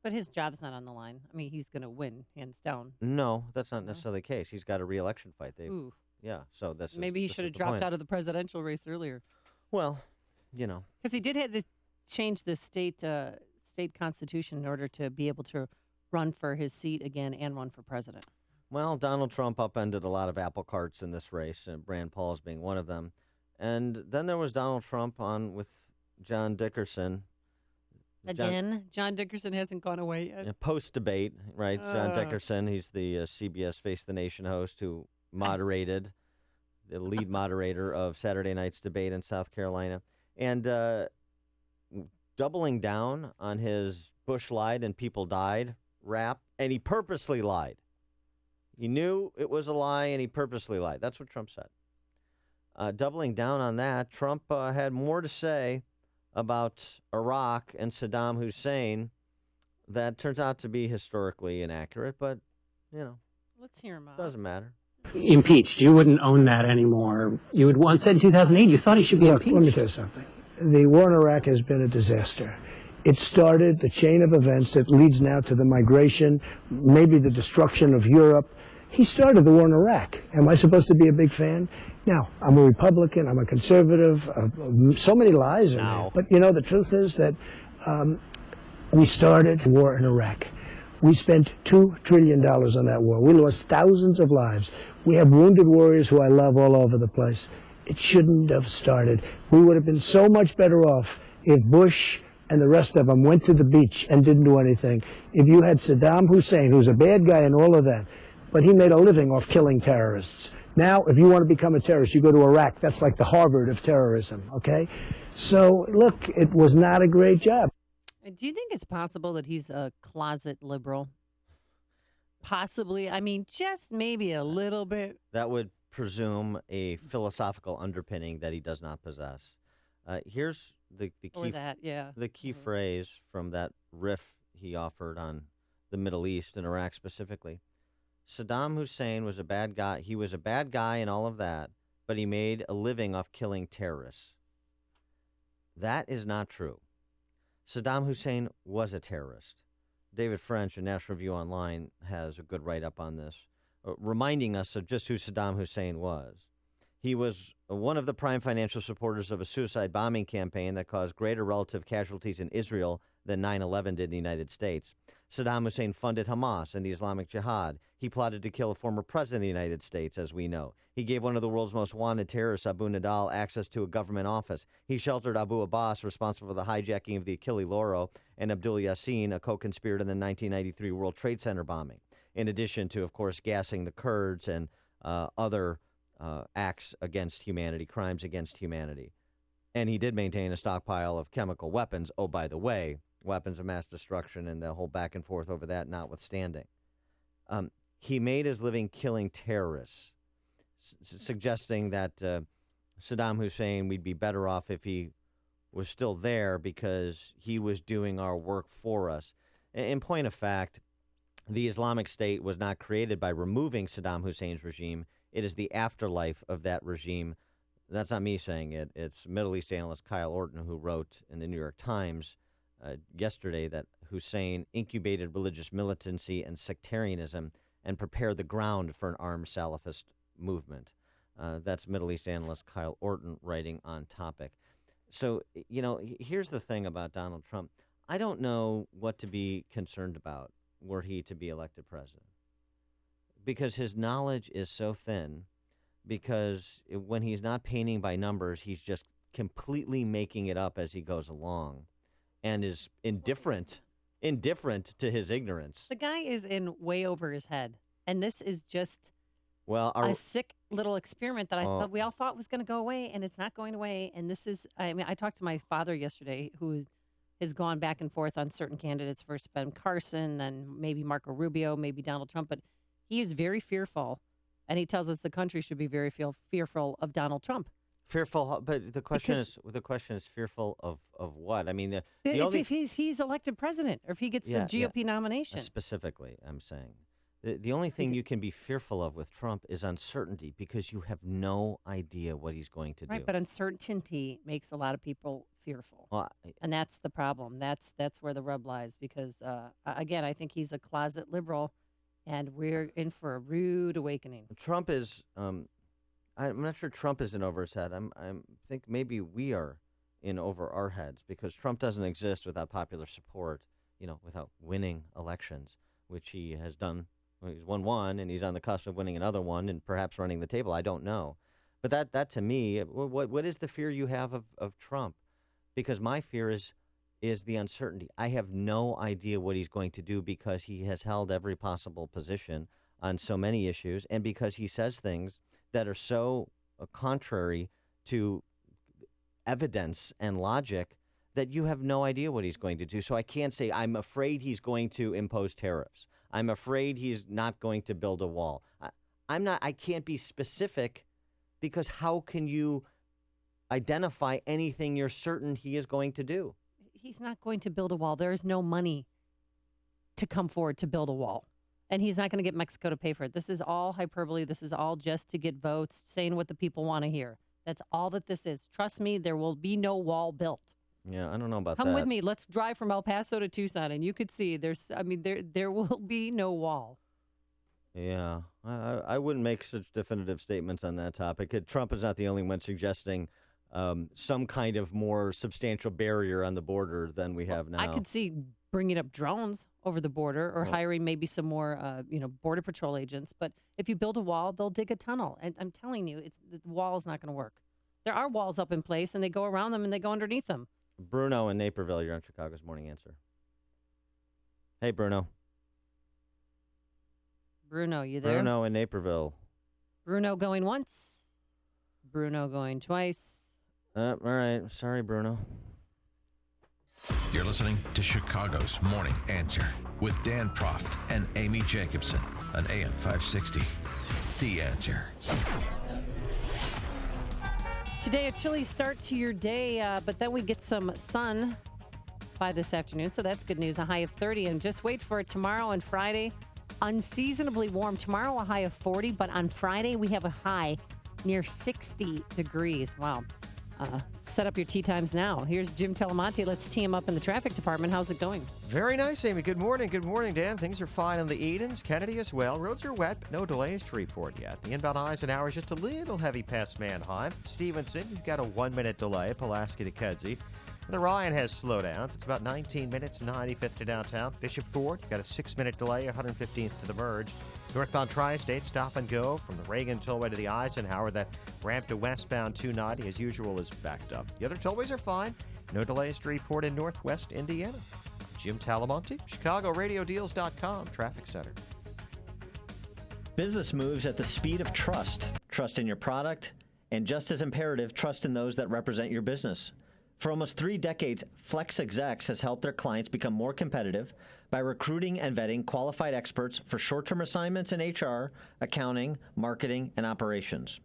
But his job's not on the line. I mean, he's going to win, hands down. No, that's not necessarily the case. He's got a re-election fight. Ooh. Yeah, so this Maybe he this should is have the dropped point. out of the presidential race earlier. Well, you know. Because he did have to change the state constitution in order to be able to run for his seat again and run for president. Well, Donald Trump upended a lot of apple carts in this race, and Rand Paul is being one of them. And then there was Donald Trump on with John Dickerson. Again, John Dickerson hasn't gone away yet. Post-debate, right? John Dickerson, he's the CBS Face the Nation host who moderated, the lead moderator of Saturday night's debate in South Carolina. And doubling down on his Bush lied and people died rap, and he purposely lied. He knew it was a lie, and he purposely lied. That's what Trump said. Doubling down on that, Trump had more to say about Iraq and Saddam Hussein that turns out to be historically inaccurate, but, you know. Let's hear him out. Doesn't matter. Impeached. You wouldn't own that anymore. You had once said in 2008 you thought he should be impeached. Let me tell you something. The war in Iraq has been a disaster. It started the chain of events that leads now to the migration, maybe the destruction of Europe. He started the war in Iraq. Am I supposed to be a big fan? Now, I'm a Republican, I'm a conservative, so many lies in there. But, you know, the truth is that we started the war in Iraq. We spent $2 trillion on that war. We lost thousands of lives. We have wounded warriors who I love all over the place. It shouldn't have started. We would have been so much better off if Bush and the rest of them went to the beach and didn't do anything. If you had Saddam Hussein, who's a bad guy and all of that, but he made a living off killing terrorists. Now, if you want to become a terrorist, you go to Iraq. That's like the Harvard of terrorism, okay? So, look, it was not a great job. Do you think it's possible that he's a closet liberal? Possibly. I mean, just maybe a little bit. That would presume a philosophical underpinning that he does not possess. Here's the key. Or that, yeah. The key phrase from that riff he offered on the Middle East and Iraq specifically. Saddam Hussein was a bad guy. He was a bad guy and all of that, but he made a living off killing terrorists. That is not true. Saddam Hussein was a terrorist. David French of National Review Online has a good write-up on this, reminding us of just who Saddam Hussein was. He was one of the prime financial supporters of a suicide bombing campaign that caused greater relative casualties in Israel than 9/11 did in the United States. Saddam Hussein funded Hamas and the Islamic Jihad. He plotted to kill a former president of the United States, as we know. He gave one of the world's most wanted terrorists, Abu Nidal, access to a government office. He sheltered Abu Abbas, responsible for the hijacking of the Achille Lauro, and Abdul Yassin, a co-conspirator in the 1993 World Trade Center bombing, in addition to, of course, gassing the Kurds and other acts against humanity, crimes against humanity. And he did maintain a stockpile of chemical weapons, oh, by the way, weapons of mass destruction and the whole back and forth over that notwithstanding. He made his living killing terrorists, suggesting that Saddam Hussein, we'd be better off if he was still there because he was doing our work for us. In point of fact, the Islamic State was not created by removing Saddam Hussein's regime. It is the afterlife of that regime. That's not me saying it. It's Middle East analyst Kyle Orton who wrote in the New York Times yesterday that Hussein incubated religious militancy and sectarianism and prepared the ground for an armed Salafist movement. That's Middle East analyst Kyle Orton writing on topic. So, you know, here's the thing about Donald Trump. I don't know what to be concerned about were he to be elected president, because his knowledge is so thin, because when he's not painting by numbers, he's just completely making it up as he goes along and is indifferent to his ignorance. The guy is in way over his head, and this is just a sick little experiment that I thought we all thought was going to go away, and it's not going away. And this is, I mean, I talked to my father yesterday, who has gone back and forth on certain candidates. First Ben Carson, then maybe Marco Rubio, maybe Donald Trump. But he is very fearful, and he tells us the country should be very fearful of Donald Trump. Fearful, but the question is fearful of what? I mean, the only if he's elected president, or if he gets the GOP nomination. Specifically, I'm saying the only thing you can be fearful of with Trump is uncertainty, because you have no idea what he's going to do. Right, but uncertainty makes a lot of people fearful, and that's the problem. That's where the rub lies. Because again, I think he's a closet liberal, and we're in for a rude awakening. Trump is. I'm not sure Trump is in over his head. I think maybe we are in over our heads, because Trump doesn't exist without popular support, without winning elections, which he has done. Well, he's won one, and he's on the cusp of winning another one, and perhaps running the table. I don't know. But that to me, what is the fear you have of Trump? Because my fear is the uncertainty. I have no idea what he's going to do, because he has held every possible position on so many issues, and because he says things that are so contrary to evidence and logic that you have no idea what he's going to do. So I can't say, I'm afraid he's going to impose tariffs. I'm afraid he's not going to build a wall. I can't be specific, because how can you identify anything you're certain he is going to do? He's not going to build a wall. There is no money to come forward to build a wall. And he's not going to get Mexico to pay for it. This is all hyperbole. This is all just to get votes, saying what the people want to hear. That's all that this is. Trust me, there will be no wall built. Yeah, I don't know about that. Come with me. Let's drive from El Paso to Tucson, and you could see there will be no wall. Yeah, I wouldn't make such definitive statements on that topic. Trump is not the only one suggesting some kind of more substantial barrier on the border than we have now. I could see bringing up drones over the border, or hiring maybe some more, Border Patrol agents. But if you build a wall, they'll dig a tunnel. And I'm telling you, the wall is not going to work. There are walls up in place, and they go around them, and they go underneath them. Bruno in Naperville, you're on Chicago's Morning Answer. Hey, Bruno. Bruno, you there? Bruno in Naperville. Bruno going once. Bruno going twice. All right. Sorry, Bruno. You're listening to Chicago's Morning Answer with Dan Proft and Amy Jacobson on AM 560. The Answer. Today, a chilly start to your day, but then we get some sun by this afternoon, so that's good news. A high of 30, and just wait for it tomorrow and Friday. Unseasonably warm. Tomorrow, a high of 40, but on Friday, we have a high near 60 degrees. Wow. Set up your tea times now. Here's Jim Telemonte. Let's tee him up in the traffic department. How's it going? Very nice, Amy. Good morning. Good morning, Dan. Things are fine on the Edens, Kennedy as well. Roads are wet, but no delays to report yet. The inbound Eisenhower is just a little heavy past Manheim. Stevenson, you've got a 1-minute delay, Pulaski to Kedzie. And the Ryan has slowdowns. It's about 19 minutes, 95th to downtown. Bishop Ford, you've got a 6-minute delay, 115th to the merge. Northbound Tri-State, stop and go from the Reagan Tollway to the Eisenhower. That ramp to westbound 290, as usual, is backed up. The other tollways are fine. No delays to report in Northwest Indiana. Jim Talamonte, ChicagoRadioDeals.com, Traffic Center. Business moves at the speed of trust. Trust in your product, and just as imperative, trust in those that represent your business. For almost 3 decades, Flex Execs has helped their clients become more competitive by recruiting and vetting qualified experts for short-term assignments in HR, accounting, marketing, and operations.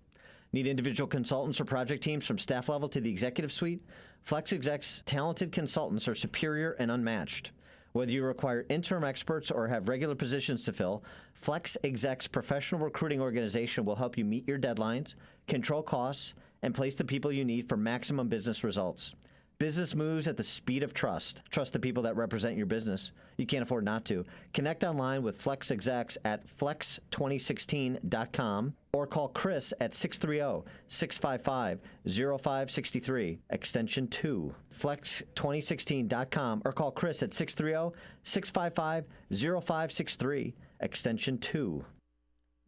Need individual consultants or project teams from staff level to the executive suite? Flex Execs' talented consultants are superior and unmatched. Whether you require interim experts or have regular positions to fill, Flex Execs' professional recruiting organization will help you meet your deadlines, control costs, and place the people you need for maximum business results. Business moves at the speed of trust. Trust the people that represent your business. You can't afford not to. Connect online with Flex Execs at flex2016.com or call Chris at 630-655-0563, extension 2. Flex2016.com or call Chris at 630-655-0563, extension 2.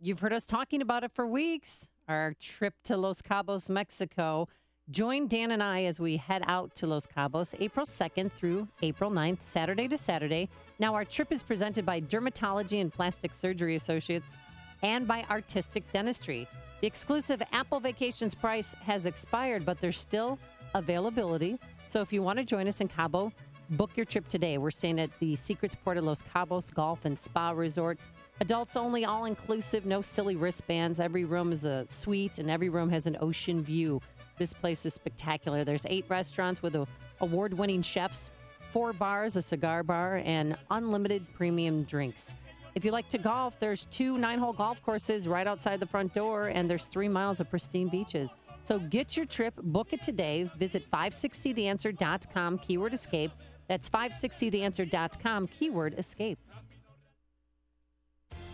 You've heard us talking about it for weeks. Our trip to Los Cabos, Mexico. Join Dan and I as we head out to Los Cabos April 2nd through April 9th, Saturday to Saturday. Now, our trip is presented by Dermatology and Plastic Surgery Associates and by Artistic Dentistry. The exclusive Apple Vacations price has expired, but there's still availability. So if you want to join us in Cabo, Book your trip today. We're staying at the Secrets Port of Los Cabos Golf and Spa Resort. Adults only, all-inclusive, no silly wristbands. Every room is a suite, and every room has an ocean view. This place is spectacular. There's 8 restaurants with award-winning chefs, 4 bars, a cigar bar, and unlimited premium drinks. If you like to golf, there's 2 9-hole golf courses right outside the front door, and there's 3 miles of pristine beaches. So get your trip, book it today. Visit 560theanswer.com, keyword escape. That's 560theanswer.com, keyword escape.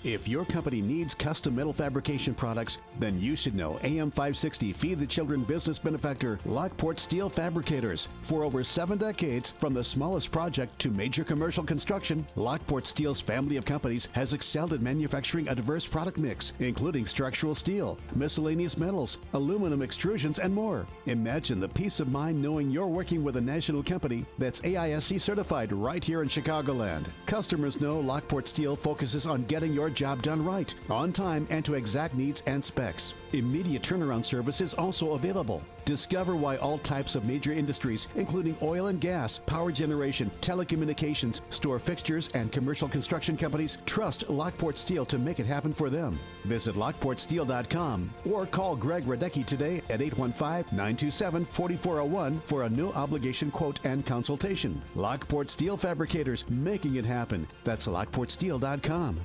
If your company needs custom metal fabrication products, then you should know AM 560 Feed the Children business benefactor Lockport Steel Fabricators. For over 7 decades, from the smallest project to major commercial construction, Lockport Steel's family of companies has excelled at manufacturing a diverse product mix, including structural steel, miscellaneous metals, aluminum extrusions, and more. Imagine the peace of mind knowing you're working with a national company that's AISC certified right here in Chicagoland. Customers know Lockport Steel focuses on getting your job done right, on time, and to exact needs and specs. Immediate turnaround service is also available. Discover why all types of major industries, including oil and gas, power generation, telecommunications, store fixtures, and commercial construction companies, trust Lockport Steel to make it happen for them. Visit lockportsteel.com or call Greg Radecki today at 815-927-4401 for a no obligation quote and consultation. Lockport Steel Fabricators, making it happen. That's lockportsteel.com.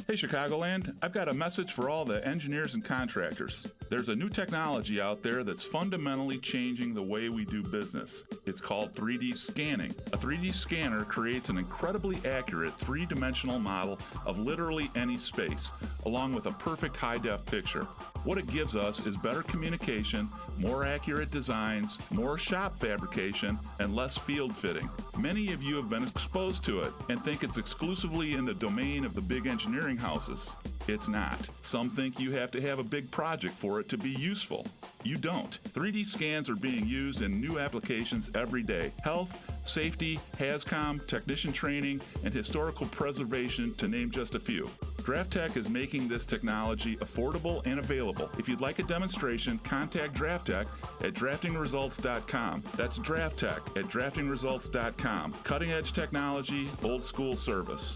Hey Chicagoland, I've got a message for all the engineers and contractors. There's a new technology out there that's fundamentally changing the way we do business. It's called 3D scanning. A 3D scanner creates an incredibly accurate 3-dimensional model of literally any space, along with a perfect high-def picture. What it gives us is better communication, more accurate designs, more shop fabrication, and less field fitting. Many of you have been exposed to it and think it's exclusively in the domain of the big engineering houses. It's not. Some think you have to have a big project for it to be useful. You don't. 3D scans are being used in new applications every day. Health, safety, HAZCOM, technician training, and historical preservation, to name just a few. DraftTech is making this technology affordable and available. If you'd like a demonstration, contact DraftTech at draftingresults.com. That's DraftTech at draftingresults.com. Cutting edge technology, old school service.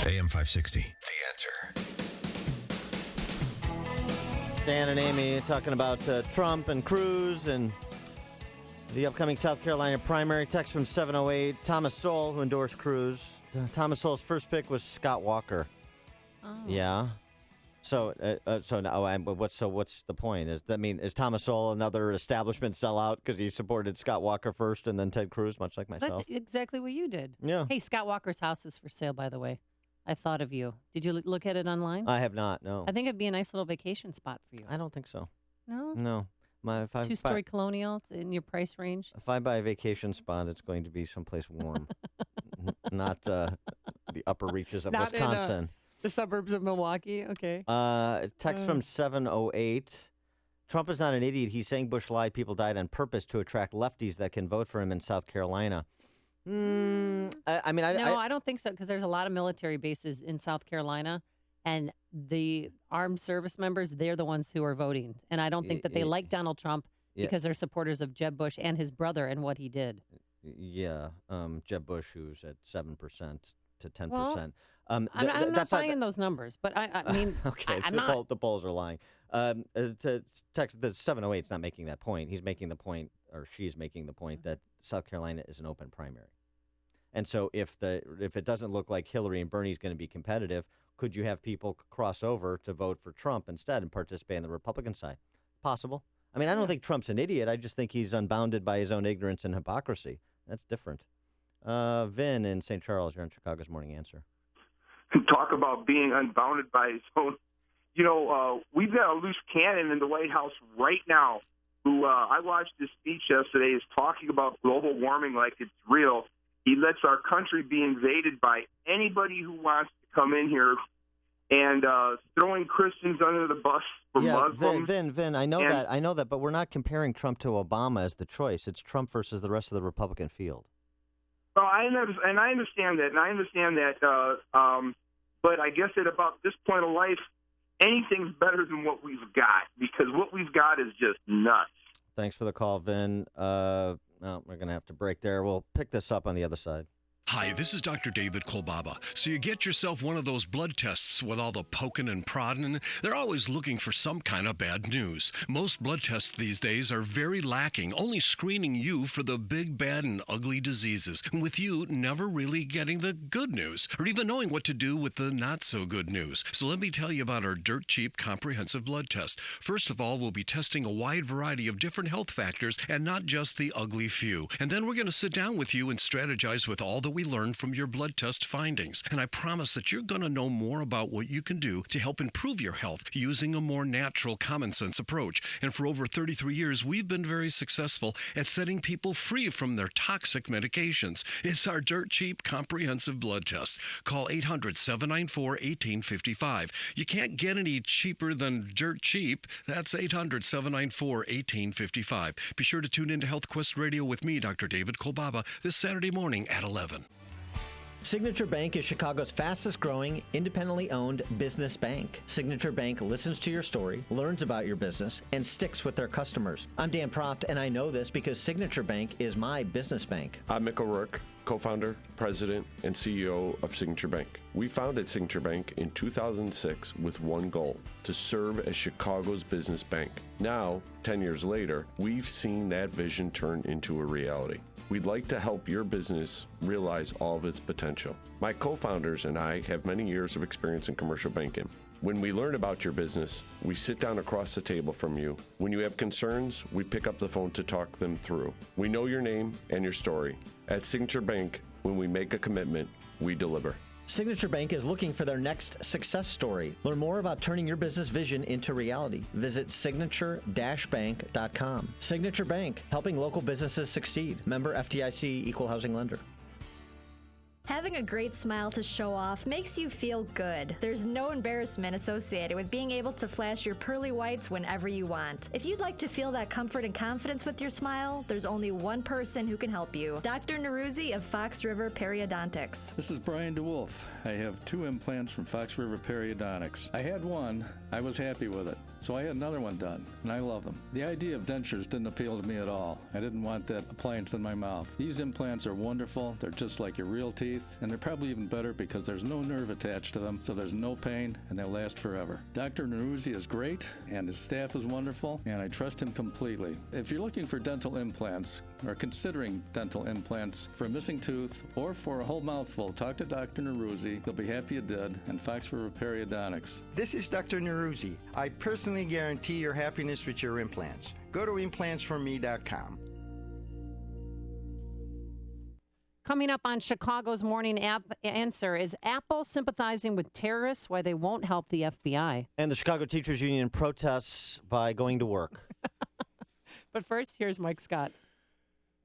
AM 560, The Answer. Dan and Amy talking about Trump and Cruz and the upcoming South Carolina primary. Text from 708. Thomas Sowell, who endorsed Cruz. Thomas Sowell's first pick was Scott Walker. Oh. Yeah. So now, what's the point? Is Thomas Sowell another establishment sellout because he supported Scott Walker first and then Ted Cruz, much like myself? That's exactly what you did. Yeah. Hey, Scott Walker's house is for sale, by the way. I thought of you. Did you look at it online? I have not, no. I think it'd be a nice little vacation spot for you. I don't think so. No? No. Two-story colonial in your price range? If I buy a vacation spot, it's going to be someplace warm, not the upper reaches of Not Wisconsin. in the suburbs of Milwaukee? Okay. Text from 708. Trump is not an idiot. He's saying Bush lied. People died on purpose to attract lefties that can vote for him in South Carolina. I don't think so, because there's a lot of military bases in South Carolina, and the armed service members, they're the ones who are voting. And I don't think that they like Donald Trump because they're supporters of Jeb Bush and his brother and what he did. Yeah, Jeb Bush, who's at 7% to 10%. Well, I'm not buying those numbers, but I mean, okay, I'm not. The polls are lying. Text the 708 is not making that point. He's making the point, or she's making the point, that South Carolina is an open primary. And so if it doesn't look like Hillary and Bernie's going to be competitive, could you have people cross over to vote for Trump instead and participate on the Republican side? Possible. I mean, I don't think Trump's an idiot. I just think he's unbounded by his own ignorance and hypocrisy. That's different. Vin in St. Charles, you're on Chicago's Morning Answer. Talk about being unbounded by his own. We've got a loose cannon in the White House right now who I watched his speech yesterday, is talking about global warming like it's real. He lets our country be invaded by anybody who wants to come in here, and throwing Christians under the bus for Muslims. Vin, I know that, but we're not comparing Trump to Obama as the choice. It's Trump versus the rest of the Republican field. Well, I understand that, but I guess at about this point of life, anything's better than what we've got, because what we've got is just nuts. Thanks for the call, Vin. No, we're going to have to break there. We'll pick this up on the other side. Hi, this is Dr. David Kolbaba. So you get yourself one of those blood tests with all the poking and prodding. They're always looking for some kind of bad news. Most blood tests these days are very lacking, only screening you for the big, bad, and ugly diseases, and with you never really getting the good news, or even knowing what to do with the not-so-good news. So let me tell you about our dirt cheap comprehensive blood test. First of all, we'll be testing a wide variety of different health factors, and not just the ugly few. And then we're going to sit down with you and strategize with all the we learned from your blood test findings. And I promise that you're going to know more about what you can do to help improve your health using a more natural, common sense approach. And for over 33 years, we've been very successful at setting people free from their toxic medications. It's our dirt cheap comprehensive blood test. Call 800-794-1855. You can't get any cheaper than dirt cheap. That's 800-794-1855. Be sure to tune in to Health Quest Radio with me, Dr. David Kolbaba, this Saturday morning at 11. Signature Bank is Chicago's fastest growing, independently owned business bank. Signature Bank listens to your story, learns about your business, and sticks with their customers. I'm Dan Proft, and I know this because Signature Bank is my business bank. I'm Mick O'Rourke, co-founder, president, and CEO of Signature Bank. We founded Signature Bank in 2006 with one goal: to serve as Chicago's business bank. Now, 10 years later, we've seen that vision turn into a reality. We'd like to help your business realize all of its potential. My co-founders and I have many years of experience in commercial banking. When we learn about your business, we sit down across the table from you. When you have concerns, we pick up the phone to talk them through. We know your name and your story. At Signature Bank, when we make a commitment, we deliver. Signature Bank is looking for their next success story. Learn more about turning your business vision into reality. Visit signature-bank.com. Signature Bank, helping local businesses succeed. Member FDIC, Equal Housing Lender. Having a great smile to show off makes you feel good. There's no embarrassment associated with being able to flash your pearly whites whenever you want. If you'd like to feel that comfort and confidence with your smile, there's only one person who can help you. Dr. Neruzzi of Fox River Periodontics. This is Brian DeWolf. I have 2 implants from Fox River Periodontics. I had one. I was happy with it. So I had another one done, and I love them. The idea of dentures didn't appeal to me at all. I didn't want that appliance in my mouth. These implants are wonderful. They're just like your real teeth, and they're probably even better because there's no nerve attached to them, so there's no pain, and they last forever. Dr. Neruzzi is great, and his staff is wonderful, and I trust him completely. If you're looking for dental implants, or considering dental implants for a missing tooth or for a whole mouthful, talk to Dr. Neruzzi. He'll be happy you did, and Fox River Periodontics. This is Dr. Neruzzi. I personally guarantee your happiness with your implants. Go to implantsforme.com. Coming up on Chicago's Morning Answer, is Apple sympathizing with terrorists? Why they won't help the FBI? And the Chicago Teachers Union protests by going to work. But first, here's Mike Scott.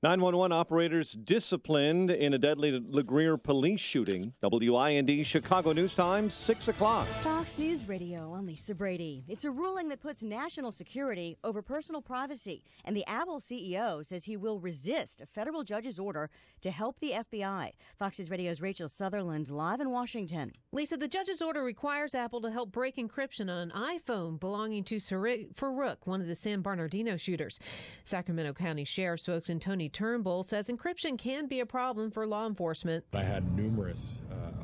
911 operators disciplined in a deadly LeGrier police shooting. WIND Chicago News Time, 6 o'clock. Fox News Radio, I'm Lisa Brady. It's a ruling that puts national security over personal privacy, and the Apple CEO says he will resist a federal judge's order to help the FBI. Fox News Radio's Rachel Sutherland live in Washington. Lisa, the judge's order requires Apple to help break encryption on an iPhone belonging to Farouk, one of the San Bernardino shooters. Sacramento County Sheriff spokesman Tony Turnbull says encryption can be a problem for law enforcement. I had numerous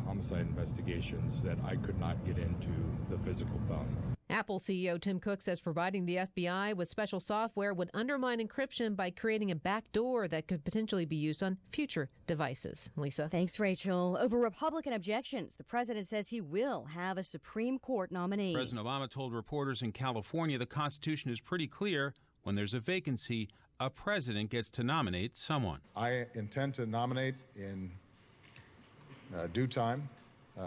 homicide investigations that I could not get into the physical phone. Apple CEO Tim Cook says providing the FBI with special software would undermine encryption by creating a backdoor that could potentially be used on future devices. Lisa. Thanks, Rachel. Over Republican objections, the president says he will have a Supreme Court nominee. President Obama told reporters in California the Constitution is pretty clear. When there's a vacancy, a president gets to nominate someone. I intend to nominate in due time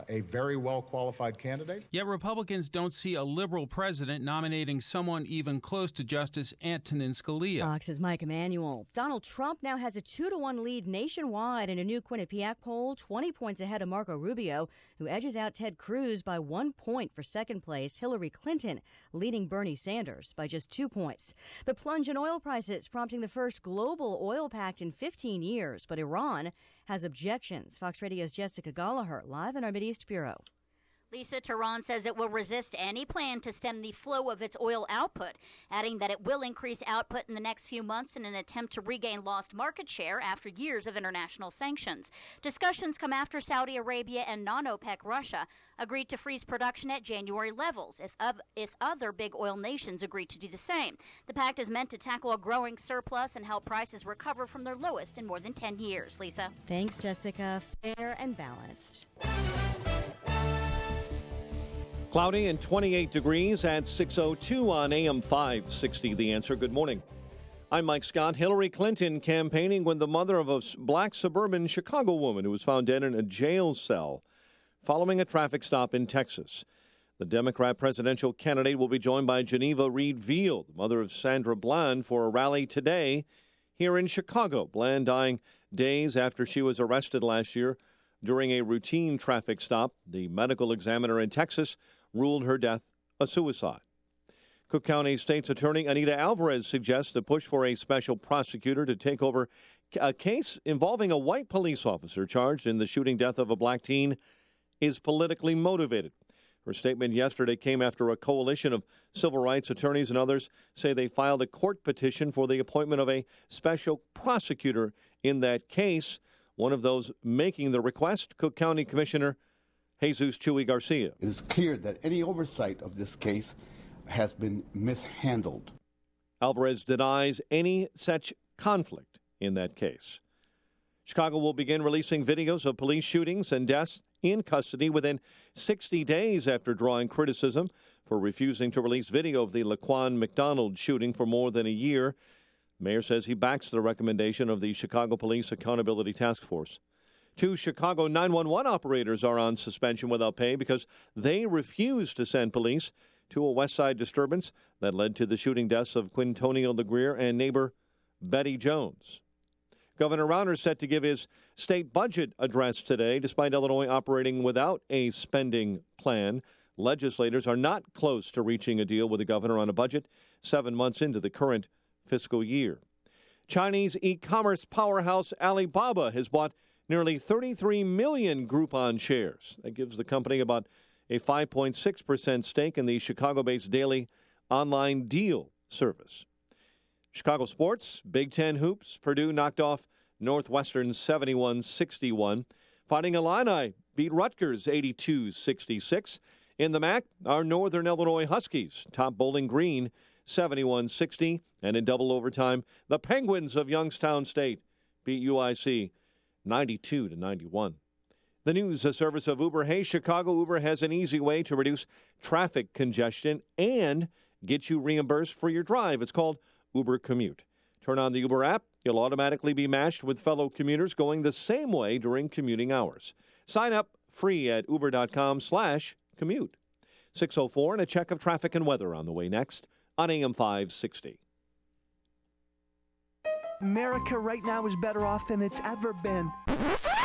a very well-qualified candidate. Yet Republicans don't see a liberal president nominating someone even close to Justice Antonin Scalia. Fox's Mike Emanuel. Donald Trump now has a 2-1 lead nationwide in a new Quinnipiac poll, 20 points ahead of Marco Rubio, who edges out Ted Cruz by 1 point for second place. Hillary Clinton leading Bernie Sanders by just 2 points. The plunge in oil prices prompting the first global oil pact in 15 years, but Iran has objections. Fox Radio's Jessica Gallagher live in our Mideast Bureau. Lisa, Tehran says it will resist any plan to stem the flow of its oil output, adding that it will increase output in the next few months in an attempt to regain lost market share after years of international sanctions. Discussions come after Saudi Arabia and non-OPEC Russia agreed to freeze production at January levels if other big oil nations agreed to do the same. The pact is meant to tackle a growing surplus and help prices recover from their lowest in more than 10 years. Lisa. Thanks, Jessica. Fair and balanced. Cloudy and 28 degrees at 6:02 on AM 560. The Answer. Good morning. I'm Mike Scott. Hillary Clinton campaigning with the mother of a black suburban Chicago woman who was found dead in a jail cell following a traffic stop in Texas. The Democrat presidential candidate will be joined by Geneva Reed Veal, the mother of Sandra Bland, for a rally today here in Chicago. Bland dying days after she was arrested last year during a routine traffic stop. The medical examiner in Texas ruled her death a suicide. Cook County State's Attorney Anita Alvarez suggests a push for a special prosecutor to take over a case involving a white police officer charged in the shooting death of a black teen is politically motivated. Her statement yesterday came after a coalition of civil rights attorneys and others say they filed a court petition for the appointment of a special prosecutor in that case. One of those making the request, Cook County Commissioner Jesus Chuy Garcia. It is clear that any oversight of this case has been mishandled. Alvarez denies any such conflict in that case. Chicago will begin releasing videos of police shootings and deaths in custody within 60 days after drawing criticism for refusing to release video of the Laquan McDonald shooting for more than a year. The mayor says he backs the recommendation of the Chicago Police Accountability Task Force. 2 Chicago 911 operators are on suspension without pay because they refused to send police to a West Side disturbance that led to the shooting deaths of Quintonio LeGrier and neighbor Betty Jones. Governor Rauner set to give his state budget address today. Despite Illinois operating without a spending plan, legislators are not close to reaching a deal with the governor on a budget 7 months into the current fiscal year. Chinese e-commerce powerhouse Alibaba has bought nearly 33 million Groupon shares. That gives the company about a 5.6% stake in the Chicago-based daily online deal service. Chicago sports, Big Ten hoops. Purdue knocked off Northwestern 71-61. Fighting Illini beat Rutgers 82-66. In the MAC, our Northern Illinois Huskies top Bowling Green 71-60. And in double overtime, the Penguins of Youngstown State beat UIC 92-91. The news, a service of Uber. Hey, Chicago, Uber has an easy way to reduce traffic congestion and get you reimbursed for your drive. It's called Uber Commute. Turn on the Uber app. You'll automatically be matched with fellow commuters going the same way during commuting hours. Sign up free at uber.com/commute. 6:04 and a check of traffic and weather on the way next on AM 560. America right now is better off than it's ever been.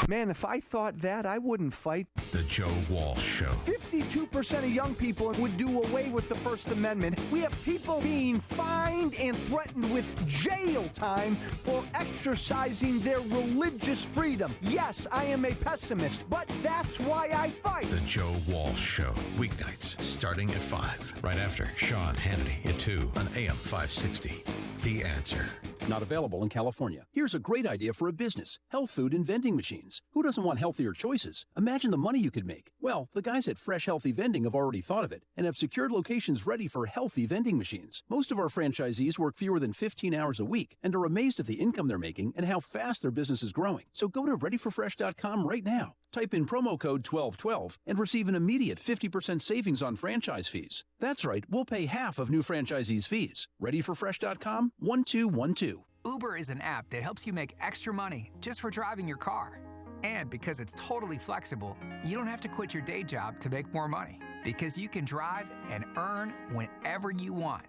Man, if I thought that, I wouldn't fight. The Joe Walsh Show. 52% of young people would do away with the First Amendment. We have people being fined and threatened with jail time for exercising their religious freedom. Yes, I am a pessimist, but that's why I fight. The Joe Walsh Show. Weeknights starting at 5. Right after Sean Hannity at 2 on AM 560. The Answer. Not available in California. Here's a great idea for a business. Health food and vending machines. Who doesn't want healthier choices? Imagine the money you could make. Well, the guys at Fresh Healthy Vending have already thought of it and have secured locations ready for healthy vending machines. Most of our franchisees work fewer than 15 hours a week and are amazed at the income they're making and how fast their business is growing. So go to readyforfresh.com right now. Type in promo code 1212 and receive an immediate 50% savings on franchise fees. That's right, we'll pay half of new franchisees' fees. Readyforfresh.com 1212. Uber is an app that helps you make extra money just for driving your car. And because it's totally flexible, you don't have to quit your day job to make more money because you can drive and earn whenever you want.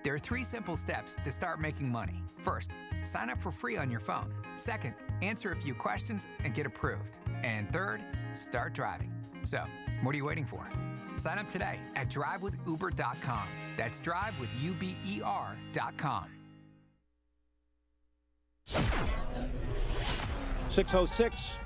There are 3 simple steps to start making money. First, sign up for free on your phone. Second, answer a few questions and get approved. And third, start driving. So, what are you waiting for? Sign up today at drivewithuber.com. That's drivewithuber.com. 6:06.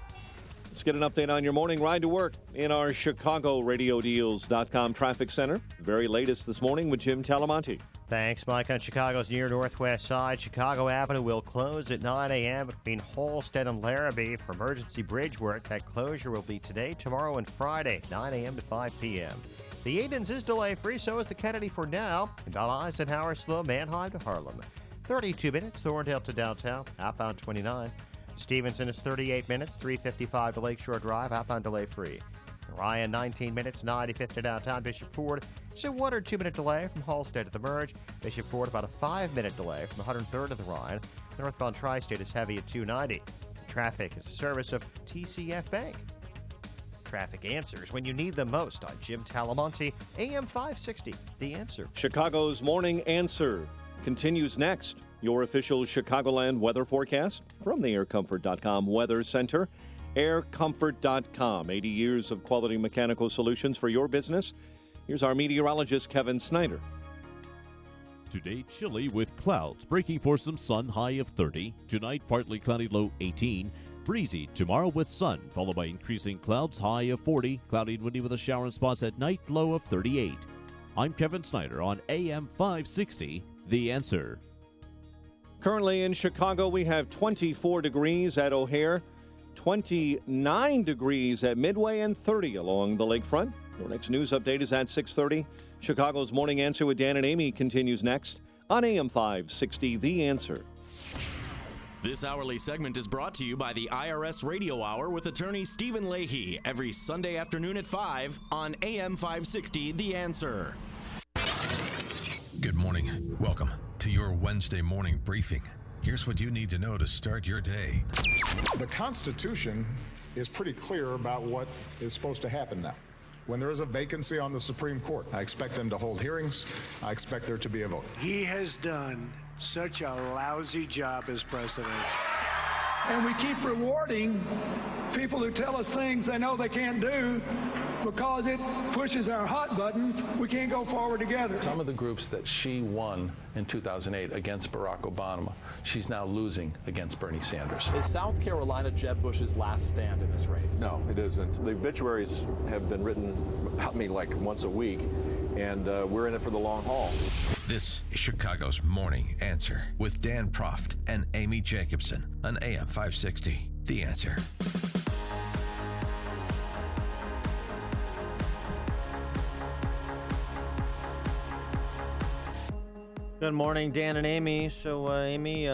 Let's get an update on your morning ride to work in our ChicagoRadioDeals.com traffic center. The very latest this morning with Jim Talamonte. Thanks, Mike. On Chicago's near northwest side, Chicago Avenue will close at 9 a.m. between Halsted and Larrabee for emergency bridge work. That closure will be today, tomorrow, and Friday, 9 a.m. to 5 p.m. The Edens is delay-free, so is the Kennedy for now. And on Eisenhower, slow Manheim to Harlem. 32 minutes, Thorndale to downtown, outbound 29. Stevenson is 38 minutes, 355 to Lakeshore Drive, outbound delay-free. Ryan, 19 minutes, 95th to downtown. Bishop Ford, it's a 1 or 2 minute delay from Halsted to the Merge. Bishop Ford, about a 5-minute delay from 103rd to the Rhine. The northbound Tri-State is heavy at 290. Traffic is a service of TCF Bank. Traffic answers when you need them most. I'm Jim Talamonte, AM 560, The Answer. Chicago's Morning Answer continues next. Your official Chicagoland weather forecast from the aircomfort.com Weather Center. aircomfort.com. 80 years of quality mechanical solutions for your business. Here's our meteorologist, Kevin Snyder. Today, chilly with clouds, breaking for some sun, high of 30. Tonight, partly cloudy, low 18. Breezy tomorrow with sun, followed by increasing clouds, high of 40. Cloudy and windy with a shower in spots at night, low of 38. I'm Kevin Snyder on AM 560, The Answer. Currently in Chicago, we have 24 degrees at O'Hare, 29 degrees at Midway, and 30 along the lakefront. Your next news update is at 6:30. Chicago's Morning Answer with Dan and Amy continues next on AM 560, The Answer. This hourly segment is brought to you by the IRS Radio Hour with attorney Stephen Leahy every Sunday afternoon at 5 on AM 560, The Answer. Good morning. Welcome to your Wednesday morning briefing. Here's what you need to know to start your day. The Constitution is pretty clear about what is supposed to happen now. When there is a vacancy on the Supreme Court, I expect them to hold hearings. I expect there to be a vote. He has done such a lousy job as president. And we keep rewarding people who tell us things they know they can't do because it pushes our hot buttons. We can't go forward together. Some of the groups that she won in 2008 against Barack Obama, she's now losing against Bernie Sanders. Is South Carolina Jeb Bush's last stand in this race? No, it isn't. The obituaries have been written about me like once a week, and we're in it for the long haul. This is Chicago's Morning Answer with Dan Proft and Amy Jacobson on AM 560, The Answer. Good morning, Dan and Amy. So, Amy,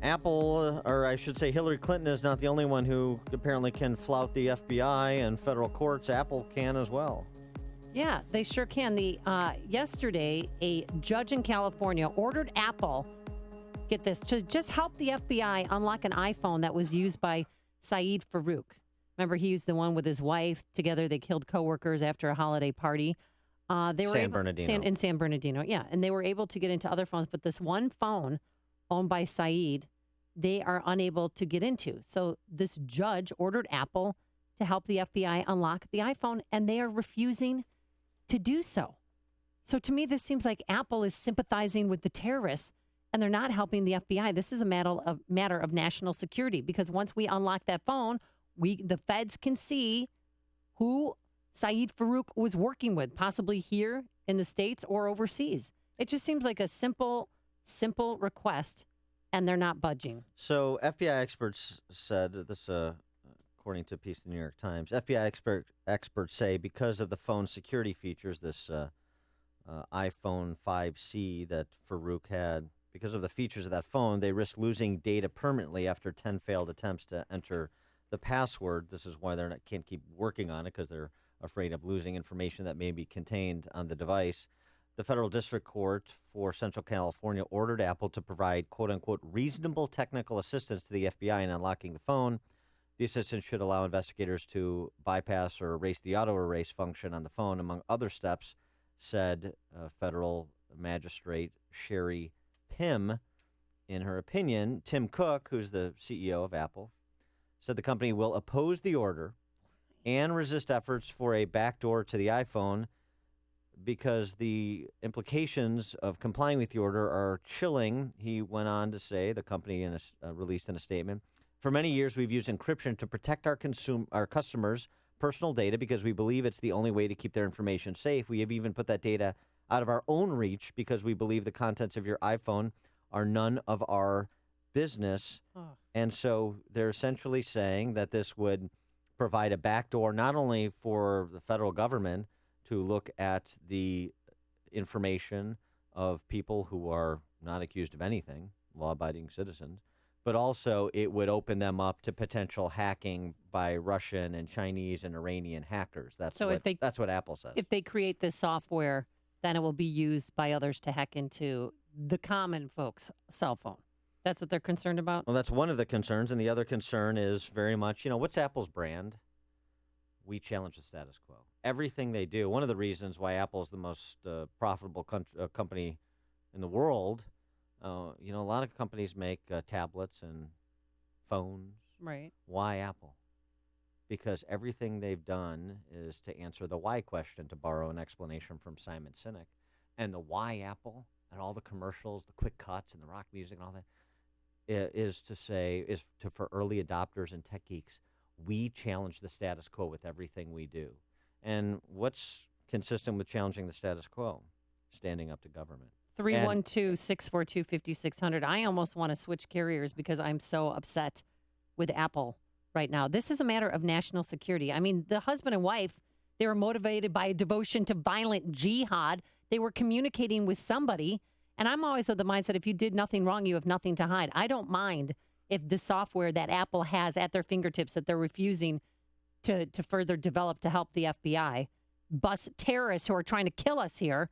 Apple, or I should say Hillary Clinton, is not the only one who apparently can flout the FBI and federal courts. Apple can as well. Yeah, they sure can. Yesterday, a judge in California ordered Apple, get this, to just help the FBI unlock an iPhone that was used by Saeed Farouk. Remember, he was the one with his wife. Together, they killed coworkers after a holiday party. They were San Bernardino. In San Bernardino, yeah. And they were able to get into other phones, but this one phone owned by Saeed, they are unable to get into. So this judge ordered Apple to help the FBI unlock the iPhone, and they are refusing to do so. So to me, this seems like Apple is sympathizing with the terrorists, and they're not helping the FBI. This is a matter of national security, because once we unlock that phone, the feds can see who Saeed Farouk was working with, possibly here in the States or overseas. It just seems like a simple request, and they're not budging. So FBI experts said this, according to a piece in the New York Times, FBI experts say because of the phone's security features, this iPhone 5C that Farouk had, because of the features of that phone, they risk losing data permanently after 10 failed attempts to enter the password. This is why can't keep working on it, because they're afraid of losing information that may be contained on the device. The Federal District Court for Central California ordered Apple to provide, quote-unquote, reasonable technical assistance to the FBI in unlocking the phone. The assistance should allow investigators to bypass or erase the auto-erase function on the phone, among other steps, said federal magistrate Sherry Pym. In her opinion, Tim Cook, who's the CEO of Apple, said the company will oppose the order and resist efforts for a backdoor to the iPhone because the implications of complying with the order are chilling. He went on to say, the company released in a statement, For many years, we've used encryption to protect our customers' personal data because we believe it's the only way to keep their information safe. We have even put that data out of our own reach because we believe the contents of your iPhone are none of our business. And so they're essentially saying that this would provide a backdoor not only for the federal government to look at the information of people who are not accused of anything, law-abiding citizens, but also it would open them up to potential hacking by Russian and Chinese and Iranian hackers. That's what Apple says. If they create this software, then it will be used by others to hack into the common folks' cell phone. That's what they're concerned about? Well, that's one of the concerns, and the other concern is very much, what's Apple's brand? We challenge the status quo. Everything they do, one of the reasons why Apple is the most profitable company in the world, a lot of companies make tablets and phones. Right. Why Apple? Because everything they've done is to answer the why question, to borrow an explanation from Simon Sinek. And the why Apple and all the commercials, the quick cuts and the rock music and all that, for early adopters and tech geeks, we challenge the status quo with everything we do. And what's consistent with challenging the status quo? Standing up to government. 312-642-5600. I almost want to switch carriers because I'm so upset with Apple right now. This is a matter of national security. I mean, the husband and wife, they were motivated by a devotion to violent jihad. They were communicating with somebody. And I'm always of the mindset, if you did nothing wrong, you have nothing to hide. I don't mind if the software that Apple has at their fingertips that they're refusing to further develop to help the FBI bust terrorists who are trying to kill us here.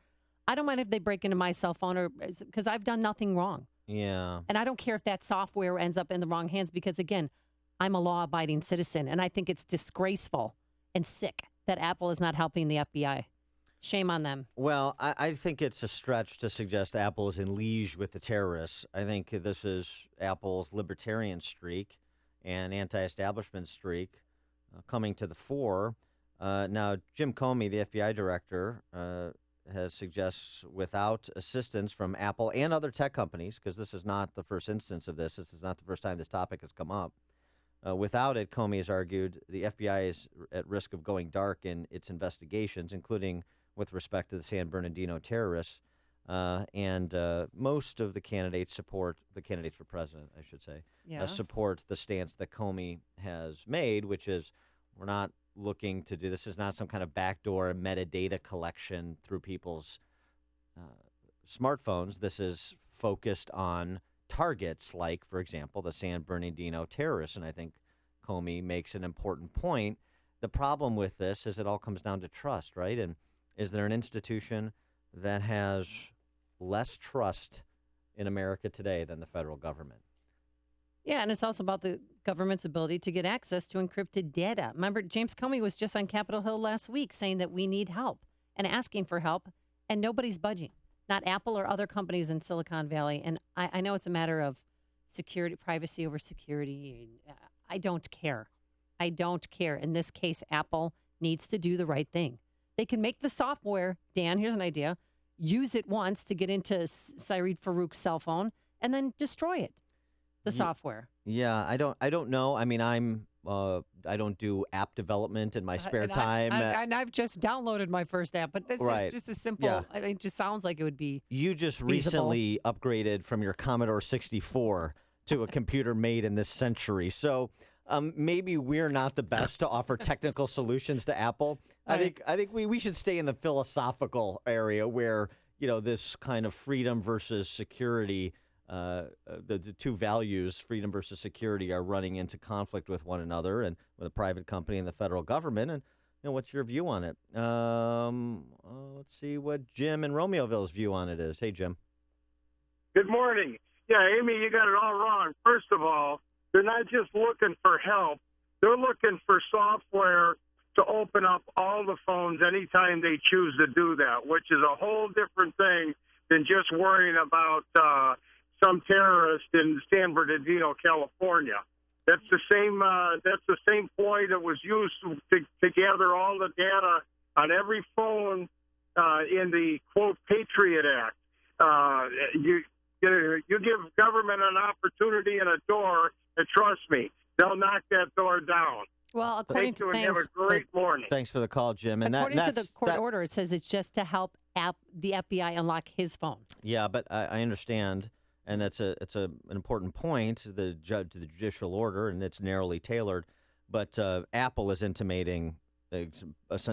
I don't mind if they break into my cell phone because I've done nothing wrong. Yeah. And I don't care if that software ends up in the wrong hands because, again, I'm a law-abiding citizen, and I think it's disgraceful and sick that Apple is not helping the FBI. Shame on them. Well, I think it's a stretch to suggest Apple is in liege with the terrorists. I think this is Apple's libertarian streak and anti-establishment streak coming to the fore. Now, Jim Comey, the FBI director, has suggests without assistance from Apple and other tech companies, because this is not the first instance of this. This is not the first time this topic has come up. Without it, Comey has argued, the FBI is at risk of going dark in its investigations, including with respect to the San Bernardino terrorists. And most of the candidates for president, I should say, support the stance that Comey has made, which is we're not looking to do this. Is not some kind of backdoor metadata collection through people's smartphones. This is focused on targets like, for example, the San Bernardino terrorists. And I think Comey makes an important point. The problem with this is it all comes down to trust, right? And is there an institution that has less trust in America today than the federal government? Yeah, and it's also about the government's ability to get access to encrypted data. Remember, James Comey was just on Capitol Hill last week saying that we need help and asking for help, and nobody's budging, not Apple or other companies in Silicon Valley. And I know it's a matter of security, privacy over security. I don't care. I don't care. In this case, Apple needs to do the right thing. They can make the software, Dan, here's an idea, use it once to get into Syed Farouk's cell phone, and then destroy it. The software. Yeah, I don't know. I mean, I don't do app development in my spare time. And I've just downloaded my first app, but this is just a simple. Yeah. I mean, it just sounds like it would be. You just feasible. recently upgraded from your Commodore 64 to a computer made in this century, so maybe we're not the best to offer technical solutions to Apple. I think we should stay in the philosophical area where this kind of freedom versus security. The two values, freedom versus security, are running into conflict with one another, and with a private company and the federal government. And what's your view on it? Let's see what Jim in Romeoville's view on it is. Hey, Jim. Good morning. Yeah, Amy, you got it all wrong. First of all, they're not just looking for help. They're looking for software to open up all the phones anytime they choose to do that, which is a whole different thing than just worrying about some terrorist in San Bernardino, California. That's the same. That's the same ploy that was used to gather all the data on every phone in the quote Patriot Act. You give government an opportunity and a door, to trust me. They'll knock that door down. Well, according Thank you to and have a great morning. Thanks for the call, Jim. And according to the court that, order, it says it's just to help the FBI unlock his phone. Yeah, but I understand, and it's an important point. The judicial order, and it's narrowly tailored. But Apple is intimating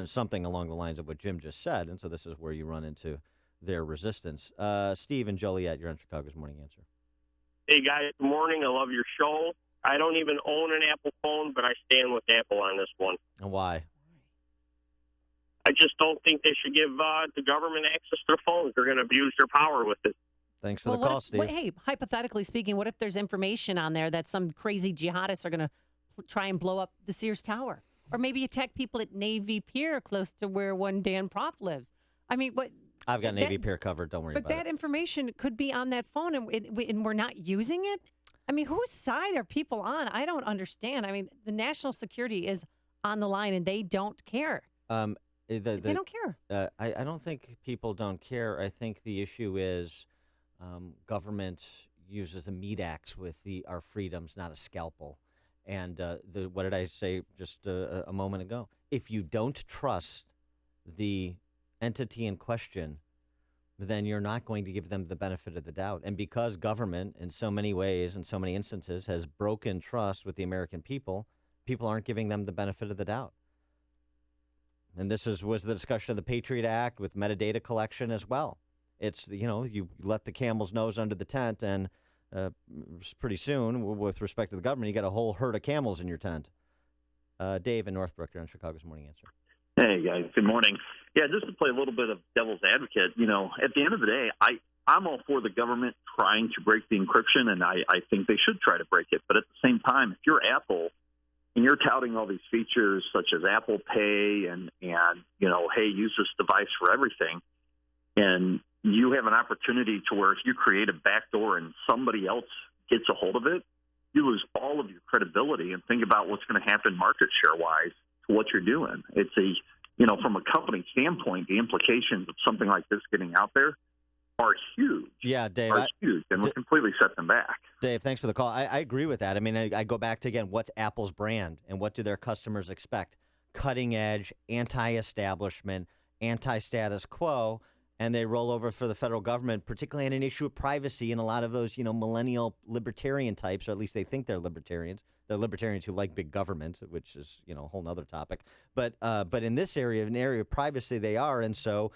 something along the lines of what Jim just said, and so this is where you run into their resistance. Steve and Joliet, you're on Chicago's Morning Answer. Hey, guys, good morning. I love your show. I don't even own an Apple phone, but I stand with Apple on this one. And why? I just don't think they should give the government access to their phones. They're going to abuse their power with it. Thanks for the call, Steve. Hey, hypothetically speaking, what if there's information on there that some crazy jihadists are going to try and blow up the Sears Tower? Or maybe attack people at Navy Pier close to where one Dan Proft lives? I mean, what? I've got Navy Pier covered. Don't worry but about it. But that information could be on that phone, and we're not using it? I mean, whose side are people on? I don't understand. I mean, the national security is on the line, and they don't care. They don't care. I don't think people don't care. I think the issue is government uses a meat axe with our freedoms, not a scalpel. And what did I say just a moment ago? If you don't trust the entity in question, then you're not going to give them the benefit of the doubt. And because government, in so many ways, in so many instances, has broken trust with the American people, people aren't giving them the benefit of the doubt. And this was the discussion of the Patriot Act with metadata collection as well. It's, you let the camel's nose under the tent, and pretty soon, with respect to the government, you got a whole herd of camels in your tent. Dave in Northbrook, you're on Chicago's Morning Answer. Hey, guys. Good morning. Yeah, just to play a little bit of devil's advocate, at the end of the day, I'm all for the government trying to break the encryption, and I think they should try to break it. But at the same time, if you're Apple and you're touting all these features such as Apple Pay and hey, use this device for everything, and you have an opportunity to where if you create a backdoor and somebody else gets a hold of it, you lose all of your credibility. And think about what's going to happen market share-wise to what you're doing. It's from a company standpoint, the implications of something like this getting out there are huge. Yeah, Dave. Huge, and will completely set them back. Dave, thanks for the call. I agree with that. I mean, I go back to, again, what's Apple's brand and what do their customers expect? Cutting edge, anti-establishment, anti-status quo, and they roll over for the federal government, particularly on an issue of privacy, and a lot of those, millennial libertarian types, or at least they think they're libertarians. They're libertarians who like big government, which is, a whole nother topic. But in this area, an area of privacy, they are. And so,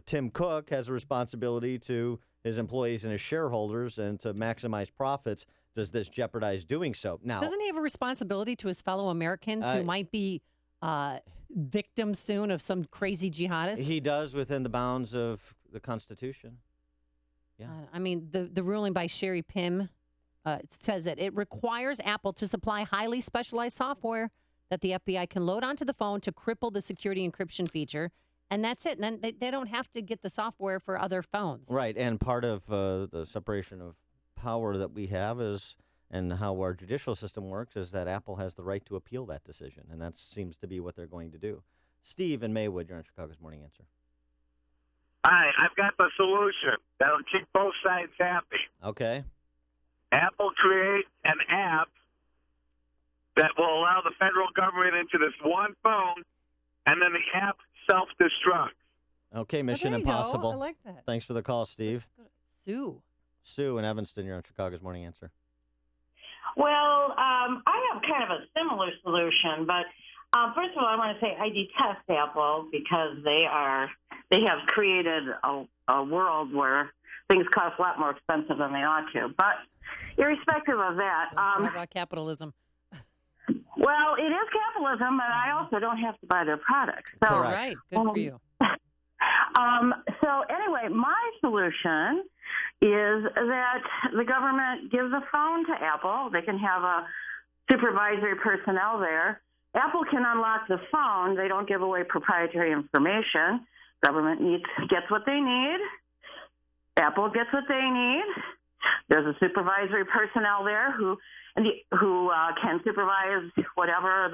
Tim Cook has a responsibility to his employees and his shareholders and to maximize profits. Does this jeopardize doing so? Now, doesn't he have a responsibility to his fellow Americans who might be victims soon of some crazy jihadist? He does within the bounds of the Constitution. Yeah. I mean, the ruling by Sherry Pym says that it requires Apple to supply highly specialized software that the FBI can load onto the phone to cripple the security encryption feature. And that's it. And then they don't have to get the software for other phones. Right. And part of the separation of power that we have is, and how our judicial system works, is that Apple has the right to appeal that decision. And that seems to be what they're going to do. Steve in Maywood, you're on Chicago's Morning Answer. Hi, I've got the solution that'll keep both sides happy. Okay. Apple create an app that will allow the federal government into this one phone, and then the app self-destructs. Okay, Mission there you go. Impossible. I like that. Thanks for the call, Steve. Sue. Sue in Evanston, you're on Chicago's Morning Answer. Well, I have kind of a similar solution, but first of all, I want to say I detest Apple because they have created a world where things cost a lot more expensive than they ought to. But irrespective of that, what about capitalism? Well, it is capitalism, but I also don't have to buy their products. So, all right, good for you. So anyway, my solution is that the government gives a phone to Apple. They can have a supervisory personnel there. Apple can unlock the phone. They don't give away proprietary information. Government gets what they need. Apple gets what they need. There's a supervisory personnel there who can supervise whatever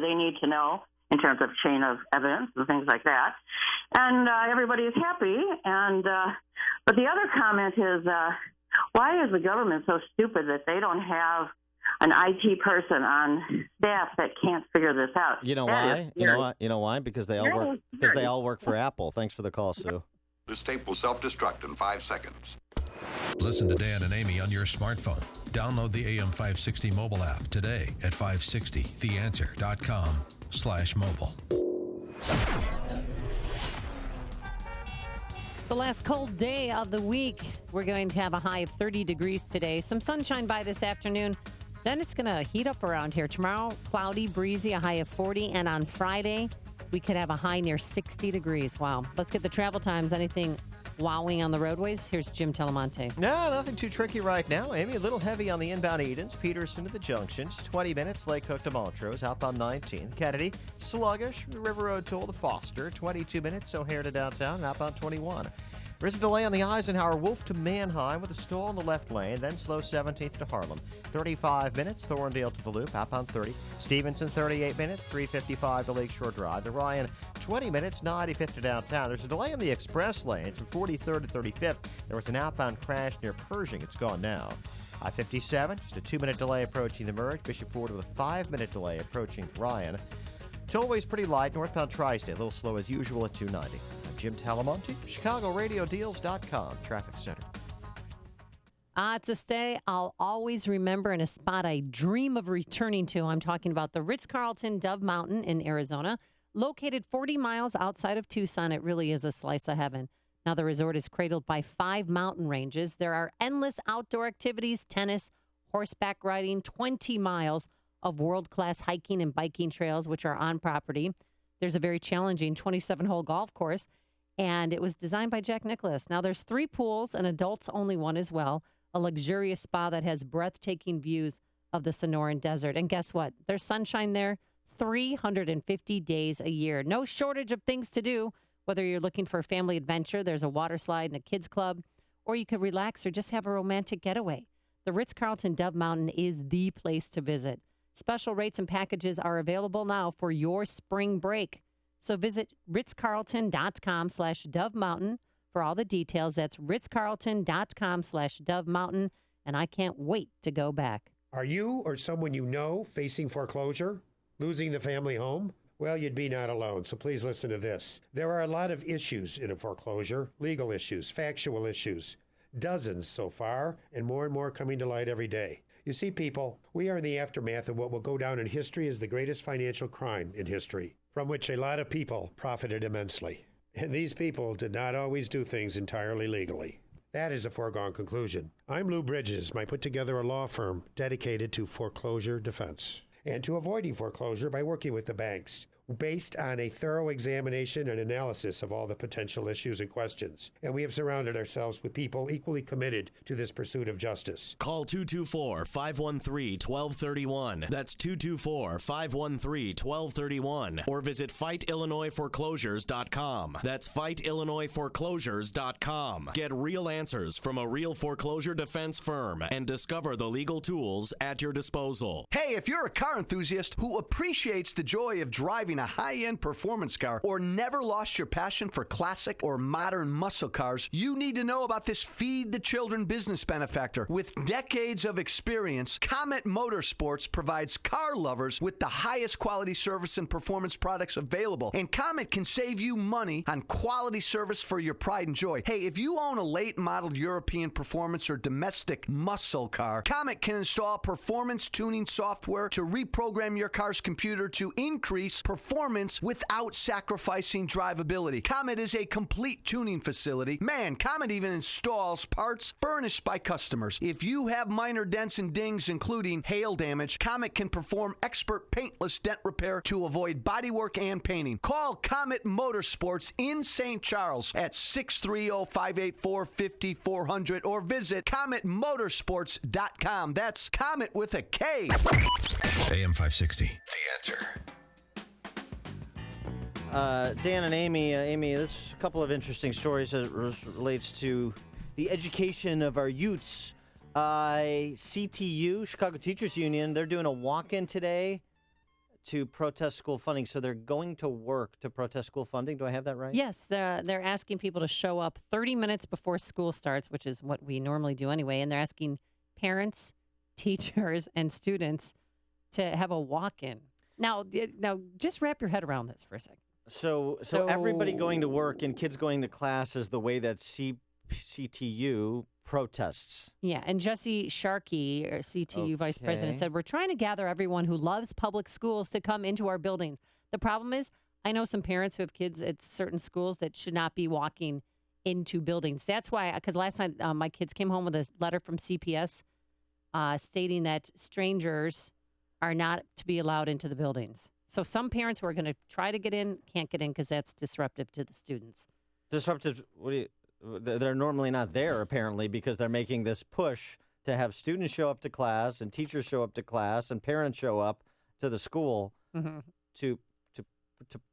they need to know in terms of chain of evidence and things like that. And everybody is happy. And but the other comment is, Why is the government so stupid that they don't have an IT person on staff that can't figure this out? You know That why? is You know scary. why? You know why? Because they all Very work. Because they scary. all work for Apple. Thanks for the call, Sue. This tape will self-destruct in 5 seconds. Listen to Dan and Amy on your smartphone. Download the AM560 mobile app today at 560theanswer.com/mobile. The last cold day of the week. We're going to have a high of 30 degrees today. Some sunshine by this afternoon. Then it's going to heat up around here. Tomorrow, cloudy, breezy, a high of 40. And on Friday, we could have a high near 60 degrees. Wow. Let's get the travel times. Anything wowing on the roadways? Here's Jim Telemonte. No, nothing too tricky right now, Amy. A little heavy on the inbound Edens, Peterson to the junctions, 20 minutes, Lake Hook to Montrose, outbound 19. Kennedy, sluggish, River Road Toll to Foster, 22 minutes, O'Hare to downtown, outbound 21. There's a delay on the Eisenhower Wolf to Manheim with a stall in the left lane, then slow 17th to Harlem. 35 minutes, Thorndale to the Loop, outbound 30. Stevenson, 38 minutes, 355 to Lakeshore Drive. The Ryan, 20 minutes, 95th to downtown. There's a delay on the express lane from 43rd to 35th. There was an outbound crash near Pershing. It's gone now. I-57, just a 2-minute delay approaching the merge. Bishop Ford with a 5-minute delay approaching Ryan. Tollway's pretty light. Northbound Tri-State, a little slow as usual at 290. I'm Jim Talamonte, ChicagoRadioDeals.com, Traffic Center. To stay, I'll always remember in a spot I dream of returning to. I'm talking about the Ritz-Carlton Dove Mountain in Arizona. Located 40 miles outside of Tucson, it really is a slice of heaven. Now, the resort is cradled by 5 mountain ranges. There are endless outdoor activities, tennis, horseback riding, 20 miles of world-class hiking and biking trails, which are on property. There's a very challenging 27-hole golf course, and it was designed by Jack Nicklaus. Now, there's 3 pools, and adults only one as well, a luxurious spa that has breathtaking views of the Sonoran Desert. And guess what? There's sunshine there 350 days a year. No shortage of things to do. Whether you're looking for a family adventure, there's a water slide and a kids club, or you could relax or just have a romantic getaway. The Ritz-Carlton Dove Mountain is the place to visit. Special rates and packages are available now for your spring break. So visit ritzcarlton.com/Dove Mountain for all the details. That's ritzcarlton.com/Dove Mountain. And I can't wait to go back. Are you or someone you know facing foreclosure? Losing the family home? Well, you'd be not alone, so please listen to this. There are a lot of issues in a foreclosure, legal issues, factual issues. Dozens so far, and more coming to light every day. You see, people, we are in the aftermath of what will go down in history as the greatest financial crime in history, from which a lot of people profited immensely. And these people did not always do things entirely legally. That is a foregone conclusion. I'm Lou Bridges. I put together a law firm dedicated to foreclosure defense and to avoiding foreclosure by working with the banks, based on a thorough examination and analysis of all the potential issues and questions. And we have surrounded ourselves with people equally committed to this pursuit of justice. Call 224-513-1231. That's 224-513-1231. Or visit FightIllinoisForeclosures.com. That's FightIllinoisForeclosures.com. Get real answers from a real foreclosure defense firm and discover the legal tools at your disposal. Hey, if you're a car enthusiast who appreciates the joy of driving a high-end performance car or never lost your passion for classic or modern muscle cars, you need to know about this Feed the Children business benefactor. With decades of experience, Comet Motorsports provides car lovers with the highest quality service and performance products available. And Comet can save you money on quality service for your pride and joy. Hey, if you own a late-model European performance or domestic muscle car, Comet can install performance tuning software to reprogram your car's computer to increase performance without sacrificing drivability. Comet is a complete tuning facility. Man, Comet even installs parts furnished by customers. If you have minor dents and dings, including hail damage, Comet can perform expert paintless dent repair to avoid bodywork and painting. Call Comet Motorsports in St. Charles at 630-584-5400 or visit CometMotorsports.com. That's Comet with a K. AM 560, The Answer. Dan and Amy, there's a couple of interesting stories as it relates to the education of our youths. CTU, Chicago Teachers Union, they're doing a walk-in today to protest school funding. So they're going to work to protest school funding. Do I have that right? Yes, they're asking people to show up 30 minutes before school starts, which is what we normally do anyway. And they're asking parents, teachers, and students to have a walk-in. Now, just wrap your head around this for a second. So everybody going to work and kids going to class is the way that CTU protests. Yeah, and Jesse Sharkey, our CTU vice president, said, we're trying to gather everyone who loves public schools to come into our buildings. The problem is, I know some parents who have kids at certain schools that should not be walking into buildings. That's why, because last night my kids came home with a letter from CPS stating that strangers are not to be allowed into the buildings. So some parents who are going to try to get in can't get in because that's disruptive to the students. Disruptive? They're normally not there, apparently, because they're making this push to have students show up to class and teachers show up to class and parents show up to the school to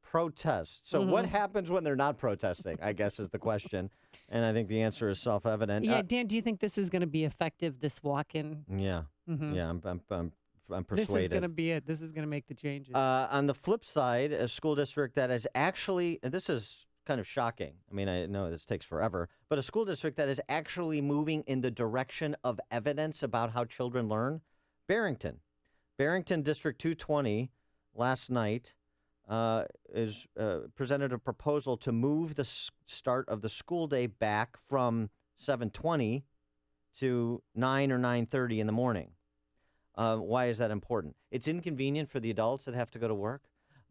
protest. So what happens when they're not protesting, I guess, is the question. And I think the answer is self-evident. Yeah, Dan, do you think this is going to be effective, this walk-in? Yeah. Yeah, I'm persuaded. This is going to be it. This is going to make the changes. On the flip side, a school district that is actually, and this is kind of shocking. I mean, I know this takes forever, but a school district that is actually moving in the direction of evidence about how children learn, Barrington District 220 last night presented a proposal to move the start of the school day back from 7:20 to 9 or 9:30 in the morning. Why is that important? It's inconvenient for the adults that have to go to work,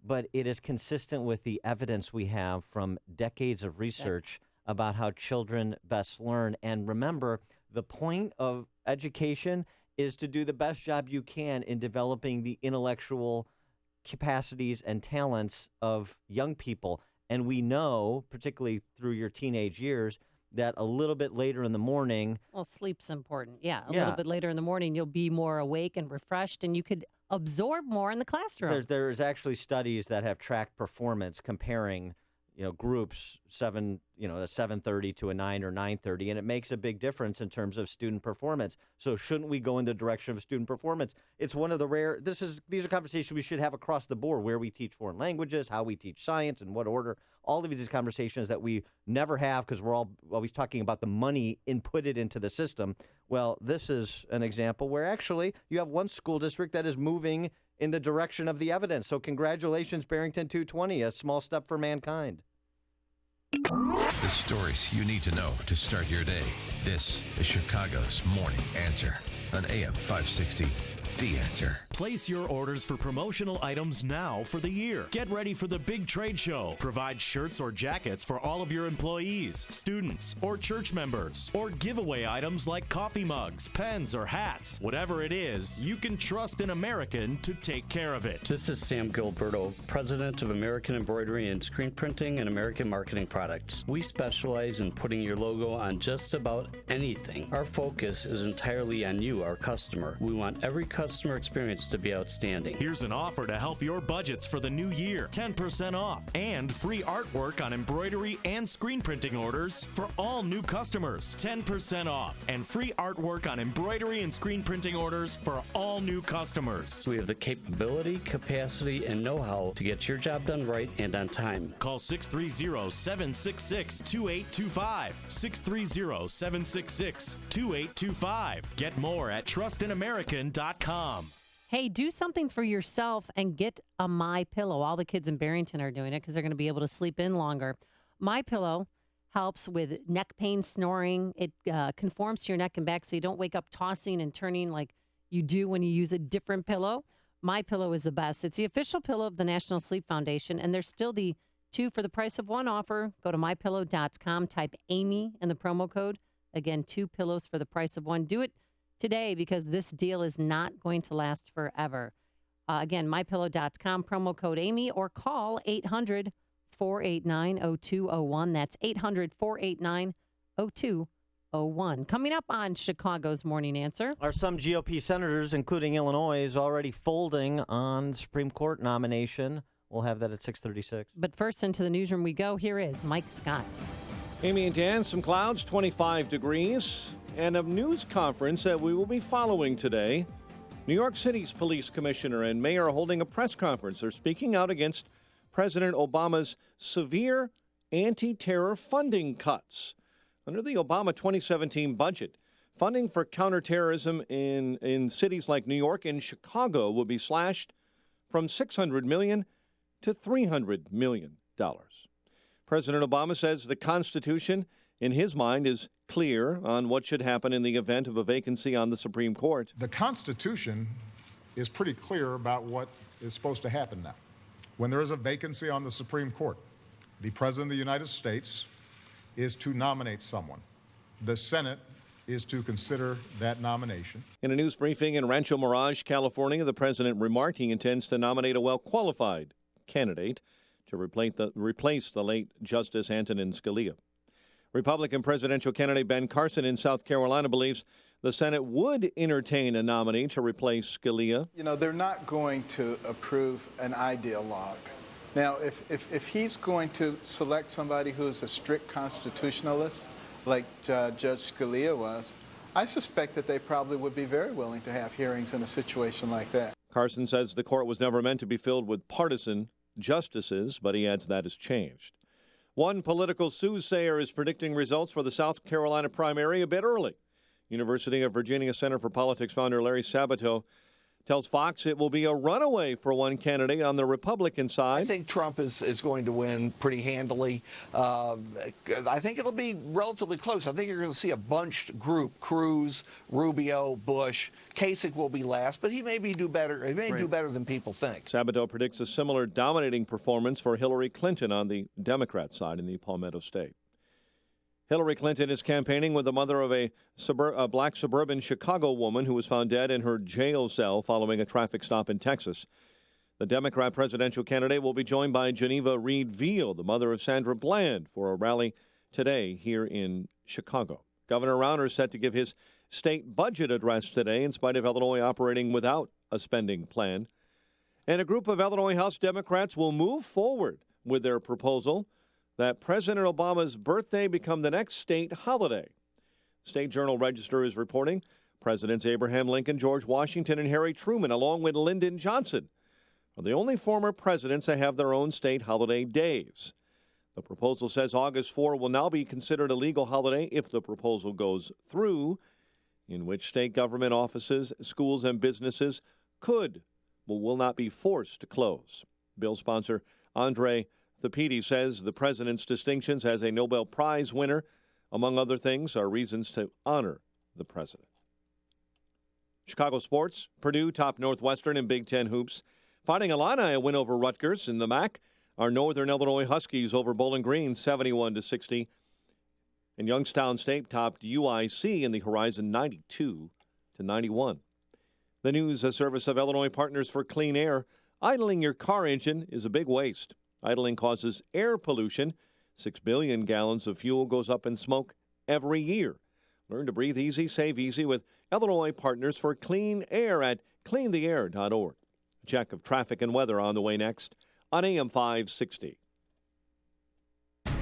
but it is consistent with the evidence we have from decades of research about how children best learn. And remember, the point of education is to do the best job you can in developing the intellectual capacities and talents of young people. And we know, particularly through your teenage years, that a little bit later in the morning. Well, sleep's important. Yeah. A little bit later in the morning, you'll be more awake and refreshed, and you could absorb more in the classroom. There's actually studies that have tracked performance comparing, groups a 7:30 to a 9 or 9:30, and it makes a big difference in terms of student performance. So shouldn't we go in the direction of student performance? It's one of the rare. These are conversations we should have across the board, where we teach foreign languages, how we teach science, in what order. All of these conversations that we never have because we're all always talking about the money inputted into the system. Well, this is an example where actually you have one school district that is moving in the direction of the evidence. So congratulations, Barrington 220, a small step for mankind. The stories you need to know to start your day. This is Chicago's Morning Answer on AM 560. The Answer. Place your orders for promotional items now for the year. Get ready for the big trade show. Provide shirts or jackets for all of your employees, students, or church members. Or giveaway items like coffee mugs, pens, or hats. Whatever it is, you can trust an American to take care of it. This is Sam Gilberto, president of American Embroidery and Screen Printing and American Marketing Products. We specialize in putting your logo on just about anything. Our focus is entirely on you, our customer. We want every customer experience to be outstanding. Here's an offer to help your budgets for the new year. 10% off and free artwork on embroidery and screen printing orders for all new customers. 10% off and free artwork on embroidery and screen printing orders for all new customers. We have the capability, capacity, and know-how to get your job done right and on time. Call 630-766-2825. 630-766-2825. Get more at trustinamerican.com. Hey, do something for yourself and get a MyPillow. All the kids in Barrington are doing it because they're going to be able to sleep in longer. MyPillow helps with neck pain, snoring. It conforms to your neck and back so you don't wake up tossing and turning like you do when you use a different pillow. MyPillow is the best. It's the official pillow of the National Sleep Foundation, and there's still the 2 for the price of 1 offer. Go to mypillow.com, type Amy in the promo code. Again, 2 pillows for the price of 1. Do it today because this deal is not going to last forever. Again, mypillow.com, promo code Amy, or call 800-489-0201. That's 800-489-0201. Coming up on Chicago's Morning Answer. Are some GOP senators, including Illinois, already folding on the Supreme Court nomination? We'll have that at 6:36. But first, into the newsroom we go. Here is Mike Scott. Amy and Dan, some clouds, 25 degrees, and a news conference that we will be following today. New York City's police commissioner and mayor are holding a press conference. They're speaking out against President Obama's severe anti-terror funding cuts. Under the Obama 2017 budget, funding for counterterrorism in cities like New York and Chicago will be slashed from $600 million to $300 million. President Obama says the Constitution, in his mind, is clear on what should happen in the event of a vacancy on the Supreme Court. The Constitution is pretty clear about what is supposed to happen now. When there is a vacancy on the Supreme Court, the President of the United States is to nominate someone. The Senate is to consider that nomination. In a news briefing in Rancho Mirage, California, the president remarked he intends to nominate a well-qualified candidate to replace the late Justice Antonin Scalia. Republican presidential candidate Ben Carson in South Carolina believes the Senate would entertain a nominee to replace Scalia. You know, they're not going to approve an ideologue. Now, if he's going to select somebody who's a strict constitutionalist, like Judge Scalia was, I suspect that they probably would be very willing to have hearings in a situation like that. Carson says the court was never meant to be filled with partisan justices, but he adds that has changed. One political soothsayer is predicting results for the South Carolina primary a bit early. University of Virginia Center for Politics founder Larry Sabato tells Fox it will be a runaway for one candidate on the Republican side. I think Trump is going to win pretty handily. I think it'll be relatively close. I think you're going to see a bunched group: Cruz, Rubio, Bush. Kasich will be last, but he may do better. He may do better than people think. Sabato predicts a similar dominating performance for Hillary Clinton on the Democrat side in the Palmetto State. Hillary Clinton is campaigning with the mother of a black suburban Chicago woman who was found dead in her jail cell following a traffic stop in Texas. The Democrat presidential candidate will be joined by Geneva Reed Veal, the mother of Sandra Bland, for a rally today here in Chicago. Governor Rauner is set to give his state budget address today in spite of Illinois operating without a spending plan. And a group of Illinois House Democrats will move forward with their proposal that President Obama's birthday become the next state holiday. State Journal Register is reporting Presidents Abraham Lincoln, George Washington, and Harry Truman, along with Lyndon Johnson, are the only former presidents that have their own state holiday days. The proposal says August 4 will now be considered a legal holiday if the proposal goes through, in which state government offices, schools, and businesses could but will not be forced to close. Bill sponsor Andre Thapidi says the president's distinctions as a Nobel Prize winner, among other things, are reasons to honor the president. Chicago sports: Purdue topped Northwestern in Big Ten hoops. Fighting Illini a win over Rutgers in the MAC. Our Northern Illinois Huskies over Bowling Green 71-60. And Youngstown State topped UIC in the Horizon 92-91. The news service of Illinois Partners for Clean Air: idling your car engine is a big waste. Idling causes air pollution. 6 billion gallons of fuel goes up in smoke every year. Learn to breathe easy, save easy with Illinois Partners for Clean Air at cleantheair.org. A check of traffic and weather on the way next on AM 560.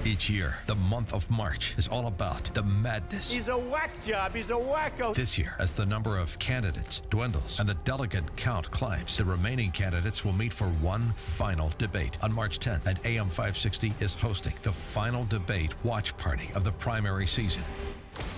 Each year, the month of March is all about the madness. He's a whack job. He's a wacko. This year, as the number of candidates dwindles and the delegate count climbs, the remaining candidates will meet for one final debate. On March 10th, and AM 560 is hosting the final debate watch party of the primary season.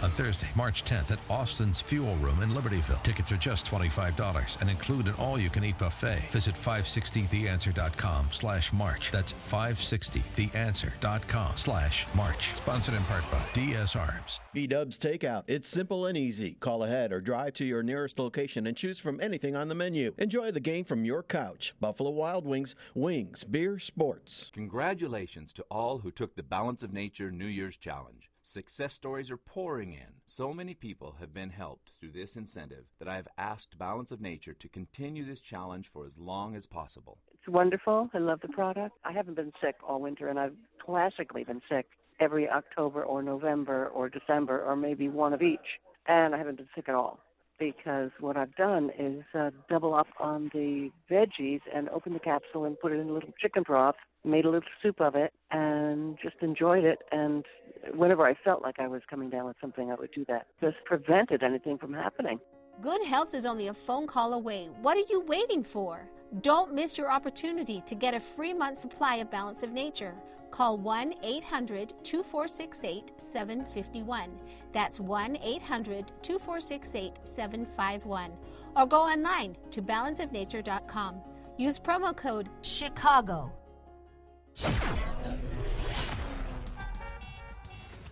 On Thursday, March 10th at Austin's Fuel Room in Libertyville. Tickets are just $25 and include an all-you-can-eat buffet. Visit 560theanswer.com/March. That's 560theanswer.com/March. Sponsored in part by DS Arms. B-Dubs Takeout. It's simple and easy. Call ahead or drive to your nearest location and choose from anything on the menu. Enjoy the game from your couch. Buffalo Wild Wings, wings, beer, sports. Congratulations to all who took the Balance of Nature New Year's Challenge. Success stories are pouring in. So many people have been helped through this incentive that I have asked Balance of Nature to continue this challenge for as long as possible. It's wonderful. I love the product. I haven't been sick all winter, and I've classically been sick every October or November or December or maybe one of each. And I haven't been sick at all because what I've done is double up on the veggies and open the capsule and put it in a little chicken broth, made a little soup of it, and just enjoyed it. And whenever I felt like I was coming down with something, I would do that. Just prevented anything from happening. Good health is only a phone call away. What are you waiting for? Don't miss your opportunity to get a free month supply of Balance of Nature. Call 1-800-2468-751. That's 1-800-2468-751. Or go online to balanceofnature.com. Use promo code CHICAGO.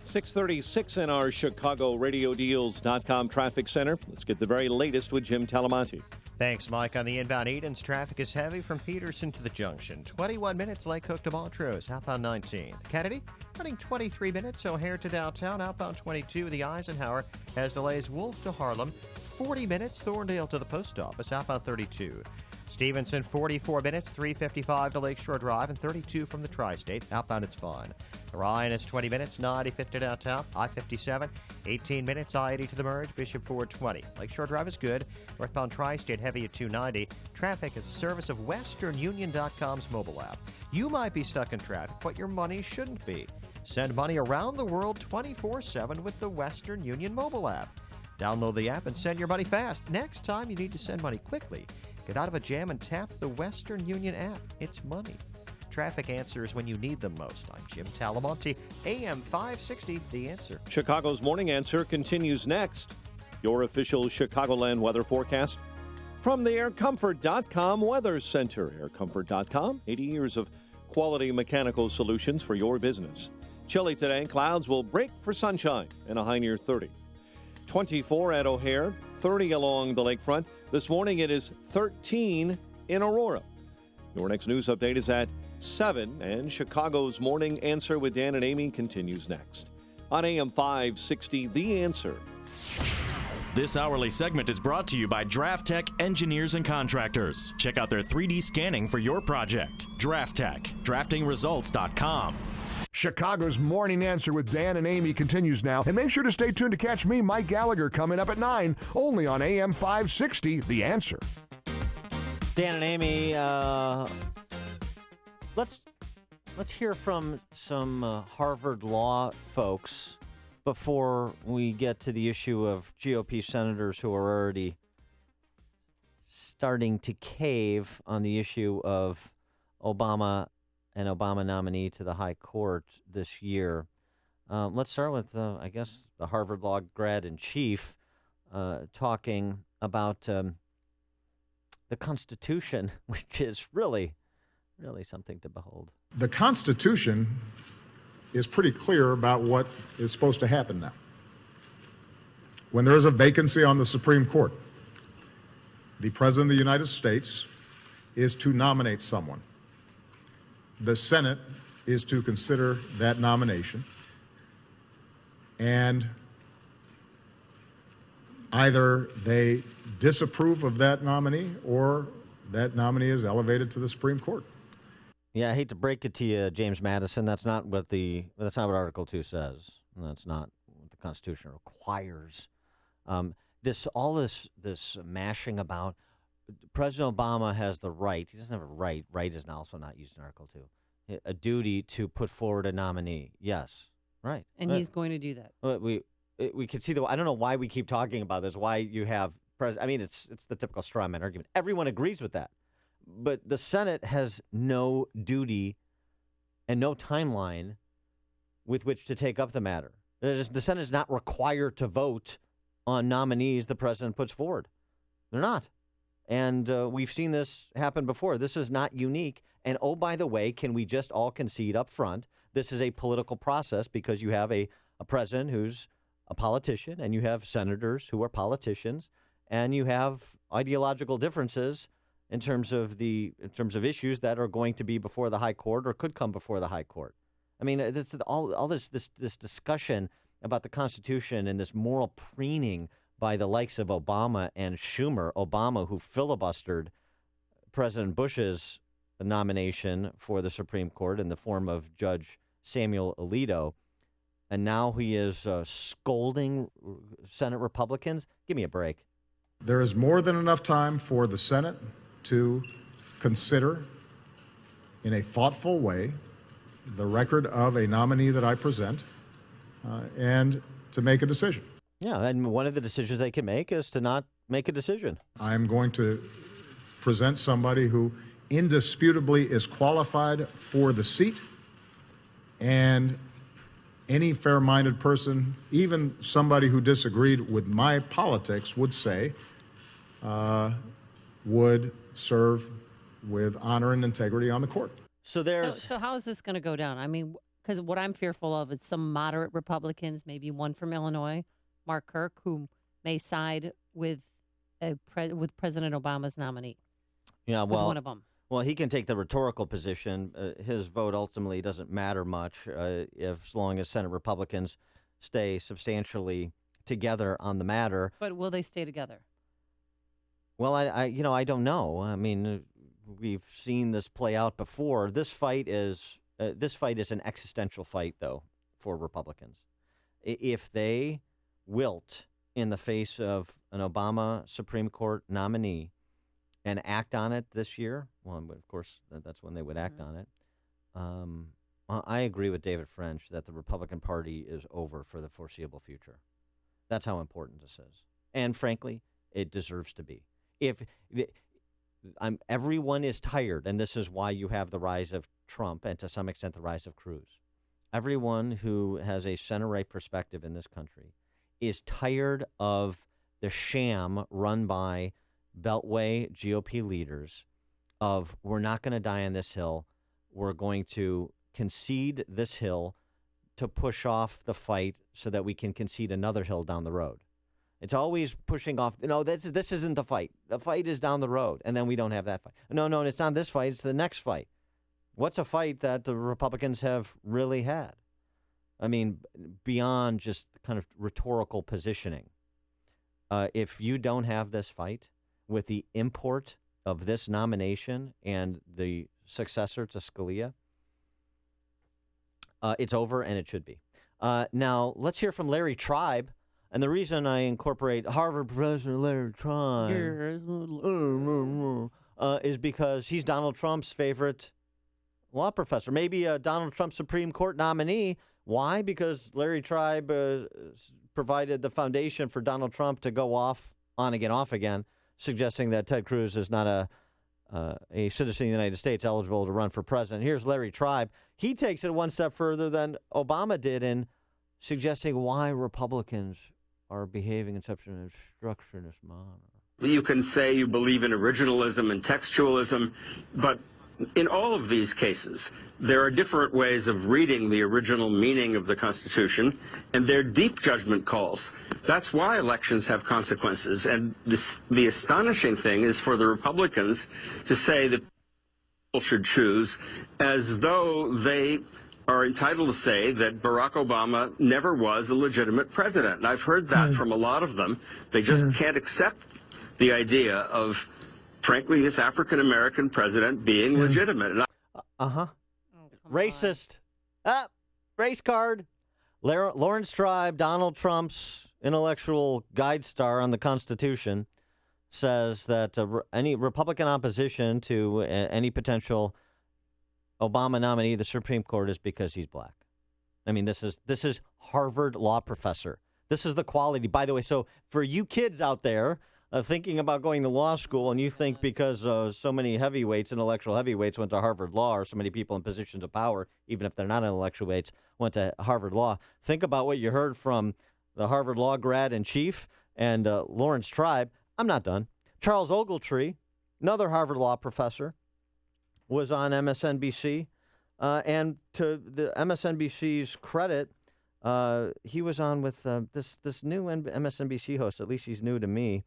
6:36 in our ChicagoRadioDeals.com traffic center. Let's get the very latest with Jim Talamonte. Thanks, Mike. On the inbound Edens, traffic is heavy from Peterson to the junction. 21 minutes, Lake Cook to Montrose, outbound 19. Kennedy, running 23 minutes, O'Hare to downtown, outbound 22. The Eisenhower has delays, Wolf to Harlem. 40 minutes, Thorndale to the post office, outbound 32. Stevenson, 44 minutes, 3:55 to Lakeshore Drive, and 32 from the Tri-State. Outbound, it's fine. Orion is 20 minutes, 95 to downtown, I-57, 18 minutes, I-80 to the merge, Bishop Ford 20. Lakeshore Drive is good. Northbound Tri-State heavy at 290. Traffic is a service of WesternUnion.com's mobile app. You might be stuck in traffic, but your money shouldn't be. Send money around the world 24/7 with the Western Union mobile app. Download the app and send your money fast. Next time you need to send money quickly, get out of a jam and tap the Western Union app. It's money. Traffic answers when you need them most. I'm Jim Talamonte, AM 560, The Answer. Chicago's Morning Answer continues next. Your official Chicagoland weather forecast from the AirComfort.com Weather Center. AirComfort.com, 80 years of quality mechanical solutions for your business. Chilly today, clouds will break for sunshine and a high near 30. 24 at O'Hare, 30 along the lakefront. This morning it is 13 in Aurora. Your next news update is at 7, and Chicago's Morning Answer with Dan and Amy continues next. On AM 560, The Answer. This hourly segment is brought to you by Draft Tech Engineers and Contractors. Check out their 3D scanning for your project. Draft Tech, draftingresults.com. Chicago's Morning Answer with Dan and Amy continues now. And make sure to stay tuned to catch me, Mike Gallagher, coming up at 9, only on AM 560, The Answer. Dan and Amy, let's hear from some Harvard Law folks before we get to the issue of GOP senators who are already starting to cave on the issue of Obama and Obama nominee to the High Court this year. Let's start with, I guess, the Harvard Law grad in chief talking about the Constitution, which is really something to behold. The Constitution is pretty clear about what is supposed to happen now. When there is a vacancy on the Supreme Court, the President of the United States is to nominate someone. The Senate is to consider that nomination, and either they disapprove of that nominee or that nominee is elevated to the Supreme Court. Yeah, I hate to break it to you, James Madison. That's not what Article 2 says. That's not what the Constitution requires. This mashing about President Obama has the right. He doesn't have a right. Right is also not used in Article 2. A duty to put forward a nominee. Yes, right. And he's going to do that. We can see I don't know why we keep talking about this. Why you have it's the typical straw man argument. Everyone agrees with that. But the Senate has no duty and no timeline with which to take up the matter. The Senate is not required to vote on nominees the president puts forward. They're not. And we've seen this happen before. This is not unique. And, oh, by the way, can we just all concede up front, this is a political process because you have a president who's a politician and you have senators who are politicians and you have ideological differences in terms of issues that are going to be before the High Court or could come before the High Court. I mean, all this discussion about the Constitution and this moral preening by the likes of Obama and Schumer. Obama, who filibustered President Bush's nomination for the Supreme Court in the form of Judge Samuel Alito, and now he is scolding Senate Republicans. Give me a break. There is more than enough time for the Senate to consider in a thoughtful way the record of a nominee that I present and to make a decision. Yeah, and one of the decisions they can make is to not make a decision. I'm going to present somebody who indisputably is qualified for the seat, and any fair-minded person, even somebody who disagreed with my politics, would say would serve with honor and integrity on the court. So there's So how is this going to go down? I mean, because what I'm fearful of is some moderate Republicans, maybe one from Illinois, Mark Kirk, who may side with with President Obama's nominee. Yeah, with well, one of them. Well, he can take the rhetorical position. His vote ultimately doesn't matter much as long as Senate Republicans stay substantially together on the matter. But will they stay together? Well, I don't know. I mean, we've seen this play out before. This fight is an existential fight, though, for Republicans. If they wilt in the face of an Obama Supreme Court nominee and act on it this year, well, of course, that's when they would act on it. I agree with David French that the Republican Party is over for the foreseeable future. That's how important this is. And frankly, it deserves to be. Everyone is tired, and this is why you have the rise of Trump and to some extent the rise of Cruz. Everyone who has a center-right perspective in this country is tired of the sham run by Beltway GOP leaders of we're not going to die on this hill. We're going to concede this hill to push off the fight so that we can concede another hill down the road. It's always pushing off. No, this isn't the fight. The fight is down the road, and then we don't have that fight. No, it's not this fight. It's the next fight. What's a fight that the Republicans have really had? I mean, beyond just kind of rhetorical positioning. If you don't have this fight with the import of this nomination and the successor to Scalia, it's over, and it should be. Now, let's hear from Larry Tribe. And the reason I incorporate Harvard professor Larry Tribe is because he's Donald Trump's favorite law professor, maybe a Donald Trump Supreme Court nominee. Why? Because Larry Tribe provided the foundation for Donald Trump to go off again, suggesting that Ted Cruz is not a citizen of the United States eligible to run for president. Here's Larry Tribe. He takes it one step further than Obama did in suggesting why Republicans are behaving in such an obstructionist manner. You can say you believe in originalism and textualism, but in all of these cases, there are different ways of reading the original meaning of the Constitution, and they're deep judgment calls. That's why elections have consequences. And the astonishing thing is for the Republicans to say that people should choose as though they are entitled to say that Barack Obama never was a legitimate president. And I've heard that from a lot of them. They just can't accept the idea of, frankly, this African-American president being legitimate. Racist. Race card. Lawrence Tribe, Donald Trump's intellectual guide star on the Constitution, says that any Republican opposition to any potential Obama nominee to the Supreme Court is because he's black. I mean, this is Harvard law professor. This is the quality. By the way, so for you kids out there thinking about going to law school, and you think because so many heavyweights, intellectual heavyweights, went to Harvard Law, or so many people in positions of power, even if they're not intellectual weights, went to Harvard Law, think about what you heard from the Harvard Law grad in chief and Lawrence Tribe. I'm not done. Charles Ogletree, another Harvard Law professor, was on MSNBC, and to the MSNBC's credit, he was on with this new MSNBC host. At least he's new to me.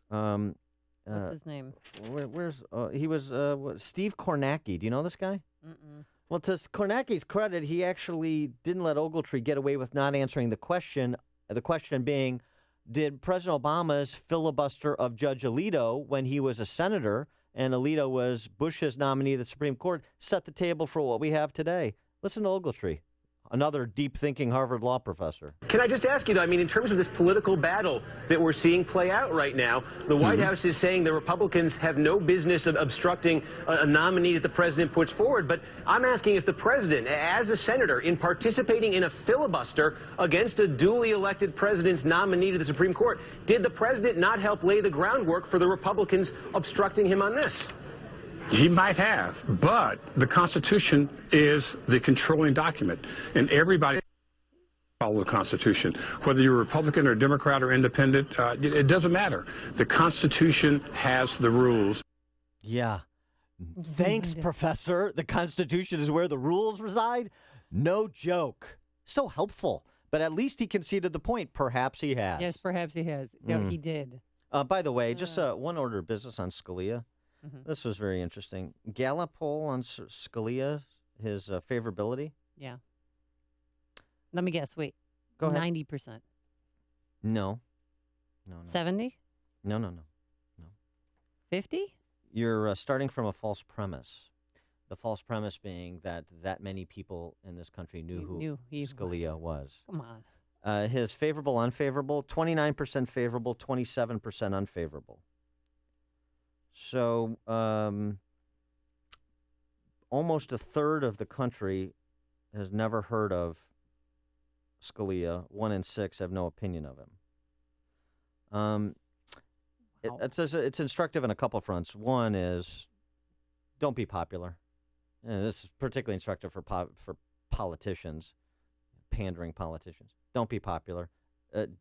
What's his name? He was Steve Kornacki. Do you know this guy? Mm-mm. Well, to Kornacki's credit, he actually didn't let Ogletree get away with not answering the question. The question being, did President Obama's filibuster of Judge Alito when he was a senator and Alito was Bush's nominee to the Supreme Court set the table for what we have today? Listen to Ogletree. another deep-thinking Harvard law professor. Can I just ask you, though, I mean, in terms of this political battle that we're seeing play out right now, the White House is saying the Republicans have no business of obstructing a nominee that the president puts forward. But I'm asking if the president, as a senator, in participating in a filibuster against a duly elected president's nominee to the Supreme Court, did the president not help lay the groundwork for the Republicans obstructing him on this? He might have, but the Constitution is the controlling document, and everybody follow the Constitution. Whether you're Republican or Democrat or Independent, it doesn't matter. The Constitution has the rules. Yeah. Thanks, Professor. The Constitution is where the rules reside? No joke. So helpful. But at least he conceded the point. Perhaps he has. Yes, perhaps he has. No, he did. By the way, just one order of business on Scalia. This was very interesting. Gallup poll on Scalia, his favorability. Yeah. Let me guess. Wait. Go ahead. 90%. No. 70? No. 50? You're starting from a false premise. The false premise being that many people in this country knew who Scalia was. Come on. His favorable, unfavorable, 29% favorable, 27% unfavorable. So almost a third of the country has never heard of Scalia. 1 in 6 have no opinion of him. It's instructive on a couple fronts. One is, don't be popular. And this is particularly instructive for politicians, pandering politicians. Don't be popular.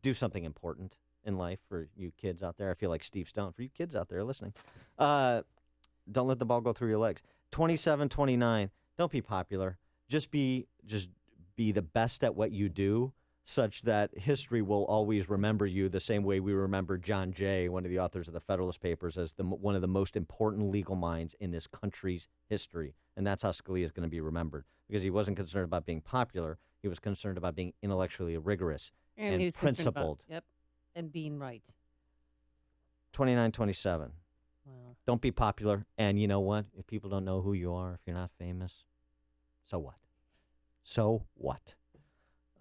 Do something important in life for you kids out there. I feel like Steve Stone. For you kids out there listening, don't let the ball go through your legs. 27, 29, don't be popular. Just be the best at what you do, such that history will always remember you the same way we remember John Jay, one of the authors of the Federalist Papers, as one of the most important legal minds in this country's history. And that's how Scalia is going to be remembered, because he wasn't concerned about being popular. He was concerned about being intellectually rigorous and he was principled. Yep. And being right. 29, 27. Wow. Don't be popular. And you know what? If people don't know who you are, if you're not famous, so what? So what?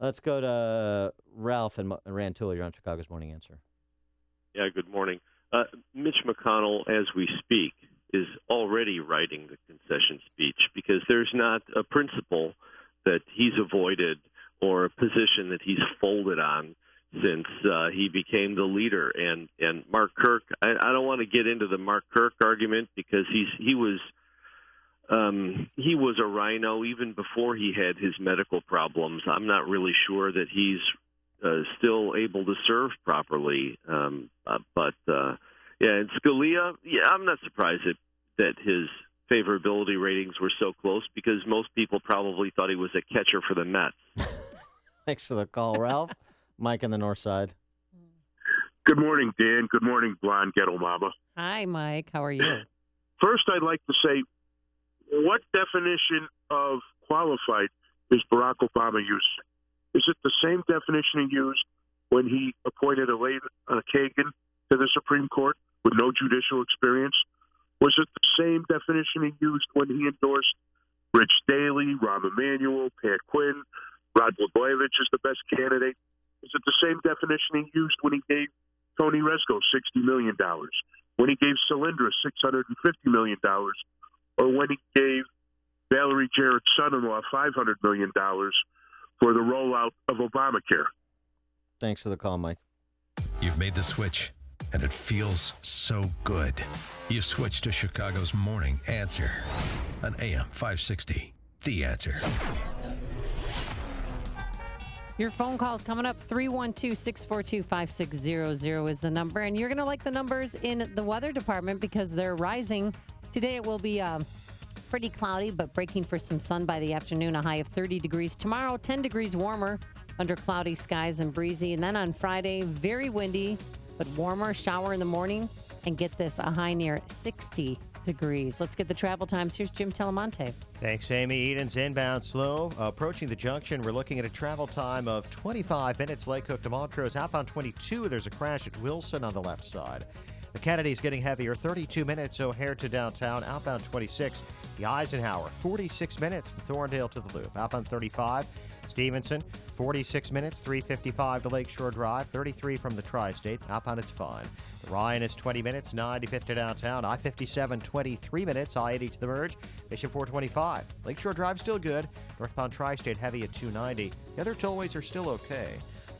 Let's go to Ralph and Rantoul. You're on Chicago's Morning Answer. Yeah, good morning. Mitch McConnell, as we speak, is already writing the concession speech, because there's not a principle that he's avoided or a position that he's folded on since he became the leader. And Mark Kirk, I don't want to get into the Mark Kirk argument, because he was a rhino even before he had his medical problems. I'm not really sure that he's still able to serve properly. But and Scalia, I'm not surprised that his favorability ratings were so close, because most people probably thought he was a catcher for the Mets. Thanks for the call, Ralph. Mike on the north side. Good morning, Dan. Good morning, Blonde Ghetto Mama. Hi, Mike. How are you? First, I'd like to say, what definition of qualified is Barack Obama using? Is it the same definition he used when he appointed Elaine Kagan to the Supreme Court with no judicial experience? Was it the same definition he used when he endorsed Rich Daley, Rahm Emanuel, Pat Quinn, Rod Blagojevich is the best candidate? Is it the same definition he used when he gave Tony Rezko $60 million, when he gave Solyndra $650 million, or when he gave Valerie Jarrett's son-in-law $500 million for the rollout of Obamacare? Thanks for the call, Mike. You've made the switch, and it feels so good. You've switched to Chicago's Morning Answer on AM 560. The Answer. Your phone call's coming up. 312-642-5600 is the number. And you're going to like the numbers in the weather department, because they're rising. Today it will be pretty cloudy, but breaking for some sun by the afternoon, a high of 30 degrees. Tomorrow, 10 degrees warmer under cloudy skies and breezy. And then on Friday, very windy, but warmer, shower in the morning. And get this, a high near 60 degrees. Let's get the travel times. Here's Jim Telemonte. Thanks, Amy. Eden's inbound slow. Approaching the junction, we're looking at a travel time of 25 minutes. Lake Cook to Montrose. Outbound 22, there's a crash at Wilson on the left side. The Kennedy's getting heavier, 32 minutes, O'Hare to downtown. Outbound 26, the Eisenhower, 46 minutes from Thorndale to the Loop. Outbound 35, Stevenson, 46 minutes, 3:55 to Lakeshore Drive, 33 from the Tri-State. Outbound, it's fine. Ryan is 20 minutes, 95 to downtown. I-57, 23 minutes, I-80 to the Verge. Bishop 425. Lakeshore Drive still good. Northbound Tri-State heavy at 290. The other tollways are still okay.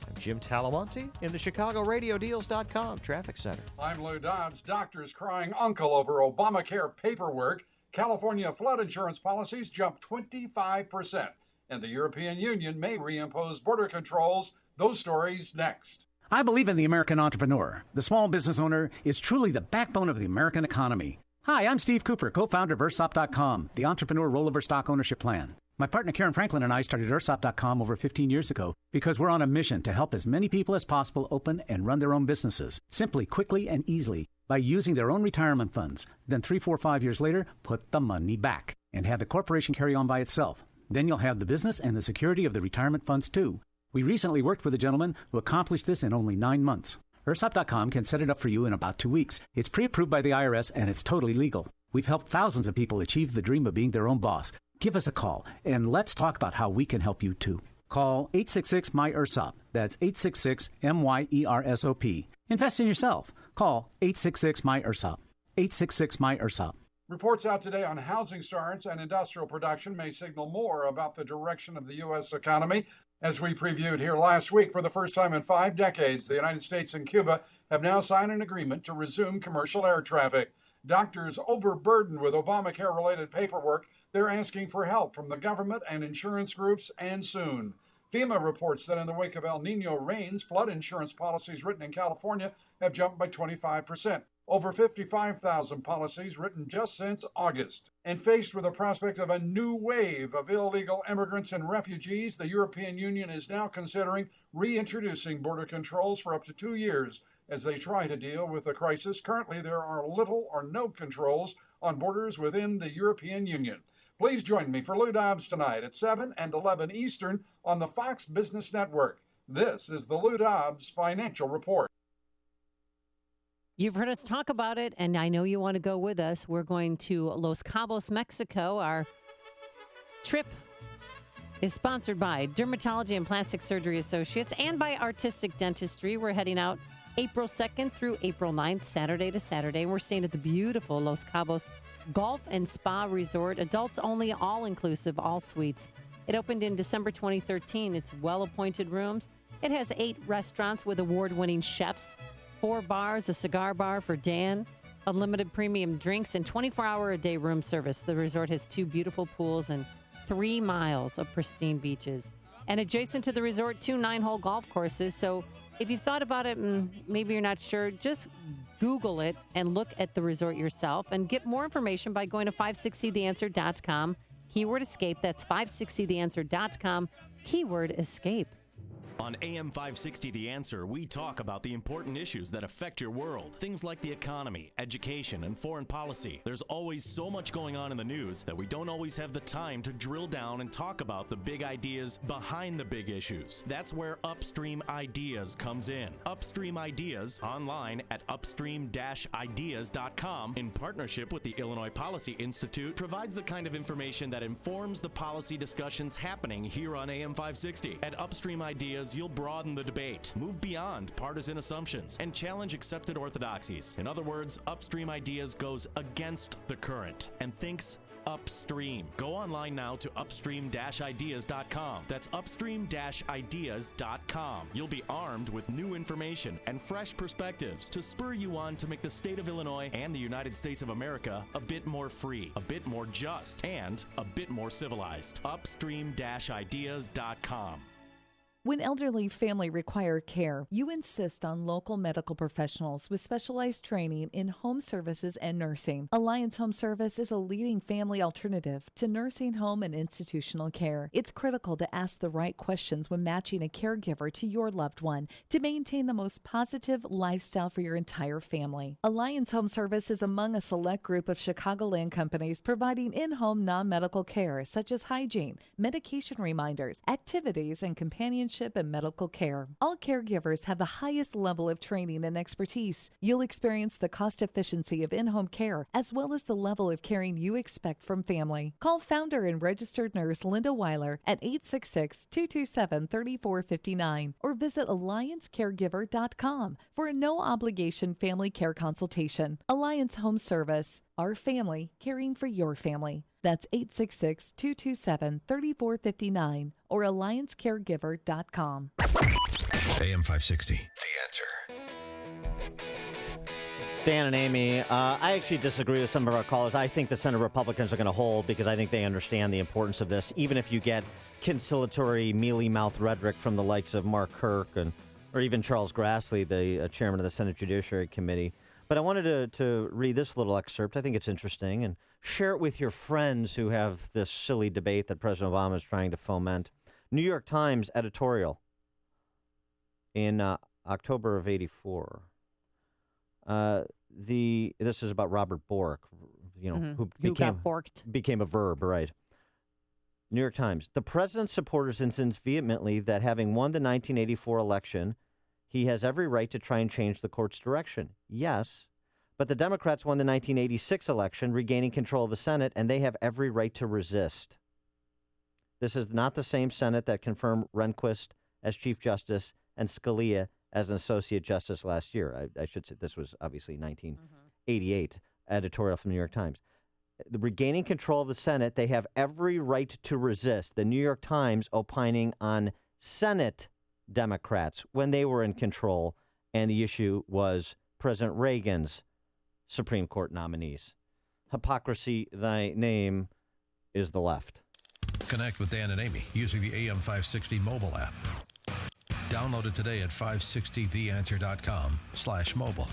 I'm Jim Talamonte in the ChicagoRadioDeals.com Traffic Center. I'm Lou Dobbs. Doctors crying uncle over Obamacare paperwork. California flood insurance policies jump 25%. And the European Union may reimpose border controls. Those stories next. I believe in the American entrepreneur. The small business owner is truly the backbone of the American economy. Hi, I'm Steve Cooper, co-founder of EarthSop.com, the entrepreneur rollover stock ownership plan. My partner Karen Franklin and I started EarthSop.com over 15 years ago because we're on a mission to help as many people as possible open and run their own businesses, simply, quickly, and easily by using their own retirement funds. Then 3, 4, 5 years later, put the money back and have the corporation carry on by itself. Then you'll have the business and the security of the retirement funds too. We recently worked with a gentleman who accomplished this in only 9 months. EarthSop.com can set it up for you in about 2 weeks. It's pre-approved by the IRS and it's totally legal. We've helped thousands of people achieve the dream of being their own boss. Give us a call and let's talk about how we can help you too. Call 866-MY-ERSOP. That's 866-MYERSOP. Invest in yourself. Call 866-MY-ERSOP. 866-MY-ERSOP. Reports out today on housing starts and industrial production may signal more about the direction of the U.S. economy. As we previewed here last week, for the first time in 5 decades, the United States and Cuba have now signed an agreement to resume commercial air traffic. Doctors overburdened with Obamacare-related paperwork, they're asking for help from the government and insurance groups, and soon. FEMA reports that in the wake of El Nino rains, flood insurance policies written in California have jumped by 25%. Over 55,000 policies written just since August. And faced with the prospect of a new wave of illegal immigrants and refugees, the European Union is now considering reintroducing border controls for up to 2 years as they try to deal with the crisis. Currently, there are little or no controls on borders within the European Union. Please join me for Lou Dobbs tonight at 7 and 11 Eastern on the Fox Business Network. This is the Lou Dobbs Financial Report. You've heard us talk about it, and I know you want to go with us. We're going to Los Cabos, Mexico. Our trip is sponsored by Dermatology and Plastic Surgery Associates and by Artistic Dentistry. We're heading out April 2nd through April 9th, Saturday to Saturday. We're staying at the beautiful Los Cabos Golf and Spa Resort. Adults only, all-inclusive, all suites. It opened in December 2013. It's well-appointed rooms. It has 8 restaurants with award-winning chefs, 4 bars, a cigar bar for Dan, unlimited premium drinks, and 24-hour-a-day room service. The resort has 2 beautiful pools and 3 miles of pristine beaches. And adjacent to the resort, 2 9-hole golf courses. So if you've thought about it and maybe you're not sure, just Google it and look at the resort yourself and get more information by going to 560theanswer.com, keyword escape. That's 560theanswer.com, keyword escape. On AM 560 The Answer, we talk about the important issues that affect your world. Things like the economy, education, and foreign policy. There's always so much going on in the news that we don't always have the time to drill down and talk about the big ideas behind the big issues. That's where Upstream Ideas comes in. Upstream Ideas, online at upstream-ideas.com, in partnership with the Illinois Policy Institute, provides the kind of information that informs the policy discussions happening here on AM 560. At Upstream Ideas, you'll broaden the debate, move beyond partisan assumptions, and challenge accepted orthodoxies. In other words, Upstream Ideas goes against the current and thinks upstream. Go online now to upstream-ideas.com. That's upstream-ideas.com. You'll be armed with new information and fresh perspectives to spur you on to make the state of Illinois and the United States of America a bit more free, a bit more just, and a bit more civilized. Upstream-ideas.com. When elderly family require care, you insist on local medical professionals with specialized training in home services and nursing. Alliance Home Service is a leading family alternative to nursing home and institutional care. It's critical to ask the right questions when matching a caregiver to your loved one to maintain the most positive lifestyle for your entire family. Alliance Home Service is among a select group of Chicagoland companies providing in-home non-medical care such as hygiene, medication reminders, activities, and companionship guardianship, and medical care. All caregivers have the highest level of training and expertise. You'll experience the cost efficiency of in-home care as well as the level of caring you expect from family. Call founder and registered nurse Linda Weiler at 866-227-3459 or visit alliancecaregiver.com for a no-obligation family care consultation. Alliance Home Service. Our family caring for your family. That's 866-227-3459 or alliancecaregiver.com. AM 560, The Answer. Dan and Amy, I actually disagree with some of our callers. I think the Senate Republicans are going to hold because I think they understand the importance of this, even if you get conciliatory, mealy-mouthed rhetoric from the likes of Mark Kirk or even Charles Grassley, the chairman of the Senate Judiciary Committee. But I wanted to read this little excerpt. I think it's interesting, and share it with your friends who have this silly debate that President Obama is trying to foment. New York Times editorial in October of '84. This is about Robert Bork, who became a verb, right? New York Times. The president's supporters insist vehemently that having won the 1984 election, he has every right to try and change the court's direction. Yes, but the Democrats won the 1986 election, regaining control of the Senate, and they have every right to resist. This is not the same Senate that confirmed Rehnquist as Chief Justice and Scalia as an Associate Justice last year. I should say this was obviously 1988 editorial from the New York Times. The regaining control of the Senate, they have every right to resist. The New York Times opining on Senate Democrats when they were in control, and the issue was President Reagan's Supreme Court nominees. Hypocrisy, thy name is the left. Connect with Dan and Amy using the AM 560 mobile app. Download it today at 560theanswer.com/mobile.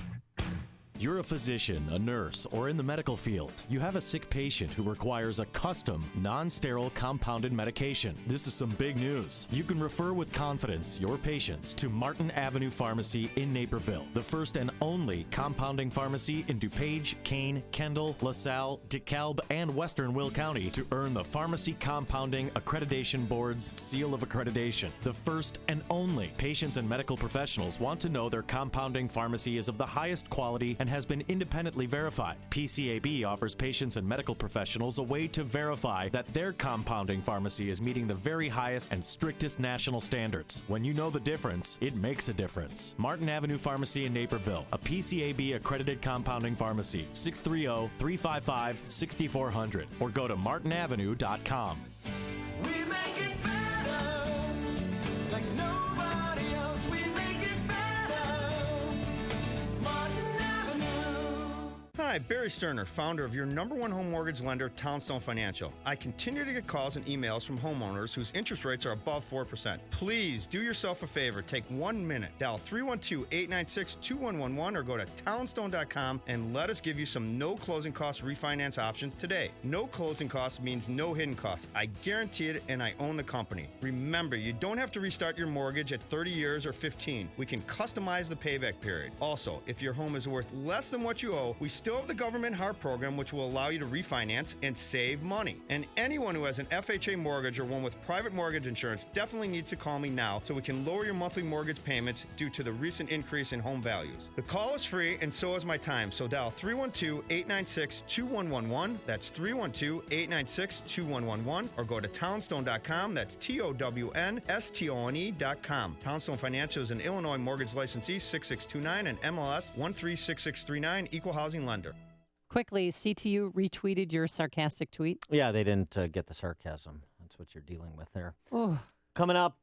You're a physician, a nurse, or in the medical field. You have a sick patient who requires a custom, non-sterile compounded medication. This is some big news. You can refer with confidence your patients to Martin Avenue Pharmacy in Naperville, the first and only compounding pharmacy in DuPage, Kane, Kendall, LaSalle, DeKalb, and Western Will County to earn the Pharmacy Compounding Accreditation Board's seal of accreditation. The first and only. Patients and medical professionals want to know their compounding pharmacy is of the highest quality and has been independently verified. PCAB offers patients and medical professionals a way to verify that their compounding pharmacy is meeting the very highest and strictest national standards. When you know the difference, it makes a difference. Martin Avenue Pharmacy in Naperville, a PCAB accredited compounding pharmacy, 630-355-6400, or go to martinavenue.com. We make it better, like nobody else. We make it better. Martin Avenue. Hi, Barry Sterner, founder of your #1 home mortgage lender, Townstone Financial. I continue to get calls and emails from homeowners whose interest rates are above 4%. Please do yourself a favor. Take 1 minute. Dial 312-896-2111 or go to townstone.com and let us give you some no closing cost refinance options today. No closing costs means no hidden costs. I guarantee it, and I own the company. Remember, you don't have to restart your mortgage at 30 years or 15. We can customize the payback period. Also, if your home is worth less than what you owe, we still have the Government HARP program, which will allow you to refinance and save money. And anyone who has an FHA mortgage or one with private mortgage insurance definitely needs to call me now so we can lower your monthly mortgage payments due to the recent increase in home values. The call is free and so is my time, so dial 312-896-2111. That's 312-896-2111 or go to townstone.com. That's TOWNSTONE.com. Townstone Financial is an Illinois mortgage licensee 6629 and MLS 136639, equal housing lender. Quickly, CTU retweeted your sarcastic tweet. Yeah, they didn't get the sarcasm. That's what you're dealing with there. Oh. Coming up,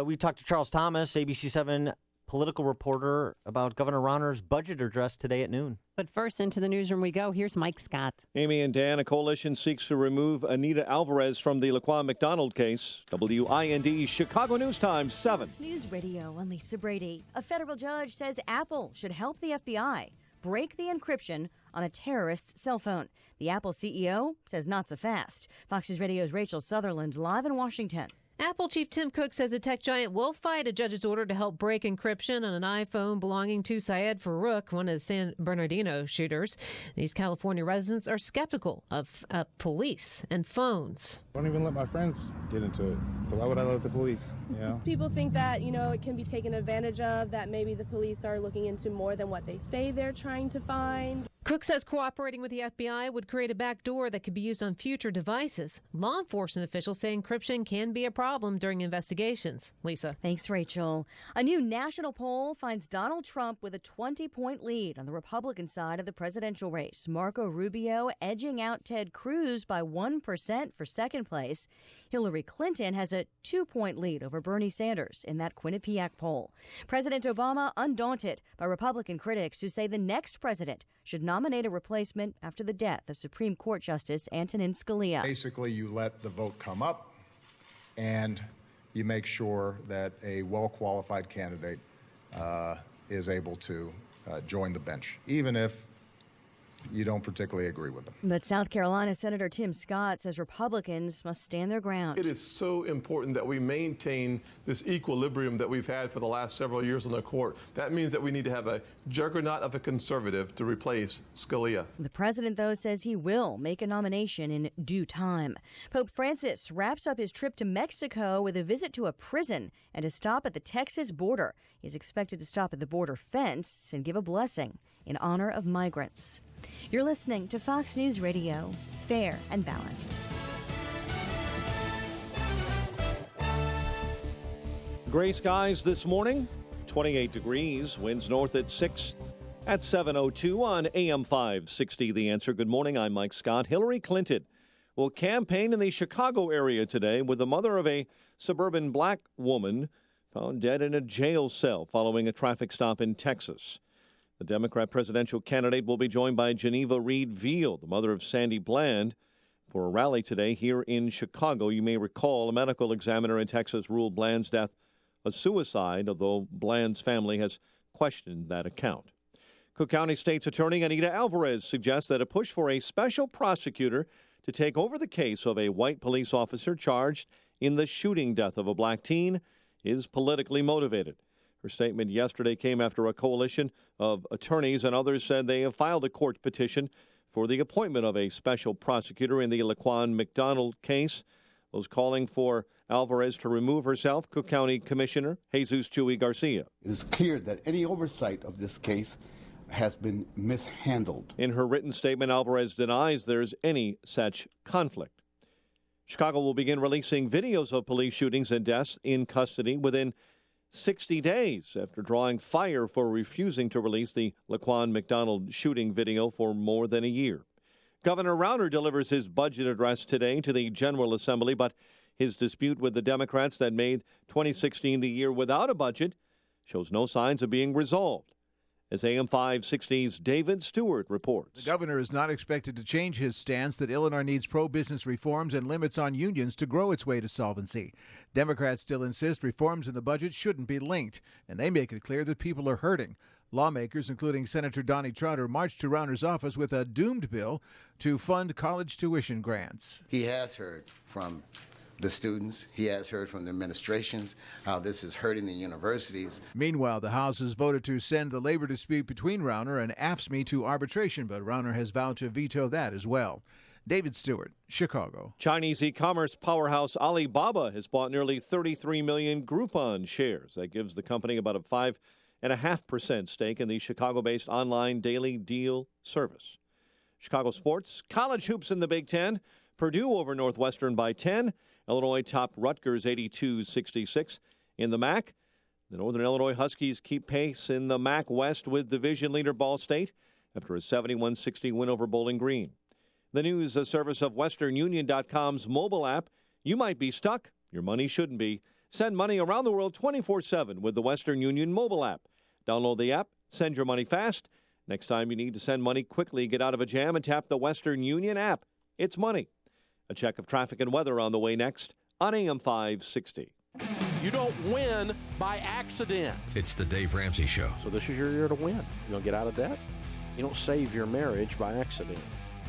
we talked to Charles Thomas, ABC7 political reporter, about Governor Rauner's budget address today at noon. But first, into the newsroom we go. Here's Mike Scott. Amy and Dan, a coalition seeks to remove Anita Alvarez from the Laquan McDonald case. WIND Chicago News Times 7. News Radio, I'm Lisa Brady. A federal judge says Apple should help the FBI break the encryption on a terrorist's cell phone. The Apple CEO says not so fast. Fox News Radio's Rachel Sutherland live in Washington. Apple chief Tim Cook says the tech giant will fight a judge's order to help break encryption on an iPhone belonging to Syed Farouk, one of the San Bernardino shooters. These California residents are skeptical of police and phones. I don't even let my friends get into it, so why would I let the police? People think that, it can be taken advantage of, that maybe the police are looking into more than what they say they're trying to find. Cook says cooperating with the FBI would create a backdoor that could be used on future devices. Law enforcement officials say encryption can be a problem during investigations. Lisa. Thanks, Rachel. A new national poll finds Donald Trump with a 20-point lead on the Republican side of the presidential race. Marco Rubio edging out Ted Cruz by 1% for second place. Hillary Clinton has a 2-point lead over Bernie Sanders in that Quinnipiac poll. President Obama undaunted by Republican critics who say the next president should nominate a replacement after the death of Supreme Court Justice Antonin Scalia. Basically, you let the vote come up and you make sure that a well-qualified candidate is able to join the bench, even if you don't particularly agree with them. But South Carolina Senator Tim Scott says Republicans must stand their ground. It is so important that we maintain this equilibrium that we've had for the last several years on the court. That means that we need to have a juggernaut of a conservative to replace Scalia. The president, though, says he will make a nomination in due time. Pope Francis wraps up his trip to Mexico with a visit to a prison and a stop at the Texas border. He's expected to stop at the border fence and give a blessing in honor of migrants. You're listening to Fox News Radio, fair and balanced. Gray skies this morning, 28 degrees, winds north at 6 at 7:02 on AM 560. The Answer. Good morning, I'm Mike Scott. Hillary Clinton will campaign in the Chicago area today with the mother of a suburban black woman found dead in a jail cell following a traffic stop in Texas. The Democrat presidential candidate will be joined by Geneva Reed Veal, the mother of Sandy Bland, for a rally today here in Chicago. You may recall a medical examiner in Texas ruled Bland's death a suicide, although Bland's family has questioned that account. Cook County State's Attorney Anita Alvarez suggests that a push for a special prosecutor to take over the case of a white police officer charged in the shooting death of a black teen is politically motivated. Her statement yesterday came after a coalition of attorneys and others said they have filed a court petition for the appointment of a special prosecutor in the Laquan McDonald case. Those calling for Alvarez to remove herself, Cook County Commissioner Jesus Chuy Garcia. It is clear that any oversight of this case has been mishandled. In her written statement, Alvarez denies there's any such conflict. Chicago will begin releasing videos of police shootings and deaths in custody within 60 days after drawing fire for refusing to release the Laquan McDonald shooting video for more than a year. Governor Rauner delivers his budget address today to the General Assembly, but his dispute with the Democrats that made 2016 the year without a budget shows no signs of being resolved. As AM 560's David Stewart reports. The governor is not expected to change his stance that Illinois needs pro-business reforms and limits on unions to grow its way to solvency. Democrats still insist reforms in the budget shouldn't be linked, and they make it clear that people are hurting. Lawmakers, including Senator Donnie Trotter, marched to Rauner's office with a doomed bill to fund college tuition grants. He has heard from the students. He has heard from the administrations how this is hurting the universities. Meanwhile, the House has voted to send the labor dispute between Rauner and AFSCME to arbitration, but Rauner has vowed to veto that as well. David Stewart, Chicago. Chinese e-commerce powerhouse Alibaba has bought nearly 33 million Groupon shares. That gives the company about a 5.5% stake in the Chicago-based online daily deal service. Chicago sports, college hoops in the Big Ten. Purdue over Northwestern by 10. Illinois top Rutgers 82-66. In the MAC, the Northern Illinois Huskies keep pace in the MAC West with division leader Ball State after a 71-60 win over Bowling Green. The news, a service of WesternUnion.com's mobile app. You might be stuck. Your money shouldn't be. Send money around the world 24/7 with the Western Union mobile app. Download the app, send your money fast. Next time you need to send money quickly, get out of a jam and tap the Western Union app. It's money. A check of traffic and weather on the way next on AM 560. You don't win by accident. It's the Dave Ramsey Show. So this is your year to win. You don't get out of debt. You don't save your marriage by accident.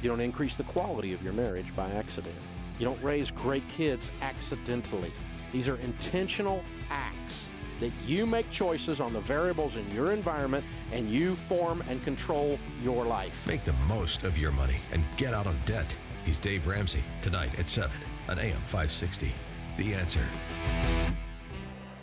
You don't increase the quality of your marriage by accident. You don't raise great kids accidentally. These are intentional acts that you make choices on the variables in your environment and you form and control your life. Make the most of your money and get out of debt. He's Dave Ramsey, tonight at 7 on AM 560. The Answer.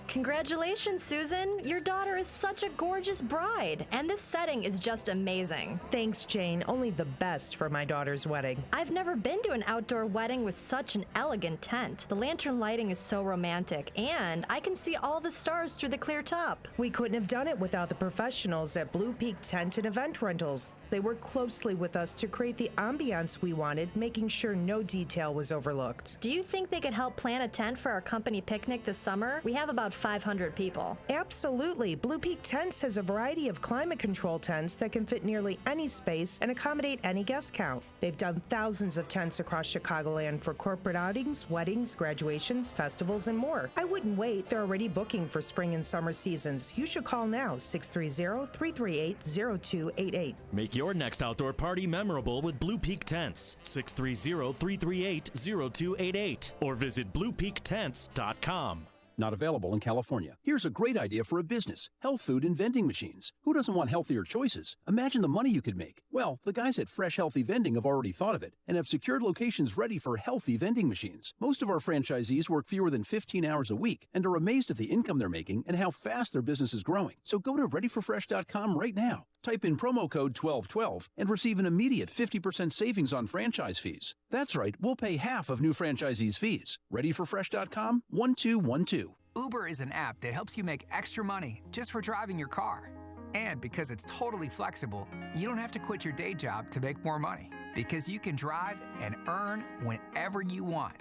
Congratulations, Susan. Your daughter is such a gorgeous bride, and this setting is just amazing. Thanks, Jane. Only the best for my daughter's wedding. I've never been to an outdoor wedding with such an elegant tent. The lantern lighting is so romantic, and I can see all the stars through the clear top. We couldn't have done it without the professionals at Blue Peak Tent and Event Rentals. They worked closely with us to create the ambiance we wanted, making sure no detail was overlooked. Do you think they could help plan a tent for our company picnic this summer? We have about 500 people. Absolutely. Blue Peak Tents has a variety of climate control tents that can fit nearly any space and accommodate any guest count. They've done thousands of tents across Chicagoland for corporate outings, weddings, graduations, festivals, and more. I wouldn't wait. They're already booking for spring and summer seasons. You should call now, 630-338-0288. Make your next outdoor party memorable with Blue Peak Tents. 630-338-0288 or visit bluepeaktents.com. Not available in California. Here's a great idea for a business: health food and vending machines. Who doesn't want healthier choices? Imagine the money you could make. Well, the guys at Fresh Healthy Vending have already thought of it and have secured locations ready for healthy vending machines. Most of our franchisees work fewer than 15 hours a week and are amazed at the income they're making and how fast their business is growing. So go to readyforfresh.com right now. Type in promo code 1212 and receive an immediate 50% savings on franchise fees. That's right, we'll pay half of new franchisees' fees. Readyforfresh.com 1212. Uber is an app that helps you make extra money just for driving your car. And because it's totally flexible, you don't have to quit your day job to make more money, because you can drive and earn whenever you want.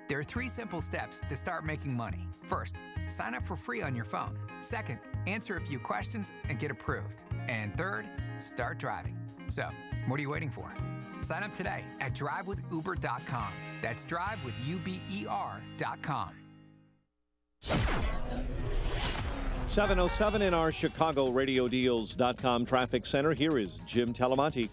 There are 3 simple steps to start making money. First, sign up for free on your phone. Second, answer a few questions and get approved. And third, start driving. So, what are you waiting for? Sign up today at drivewithuber.com. That's drivewithuber.com. 7:07 in our ChicagoRadioDeals.com traffic center. Here is Jim Talamonte.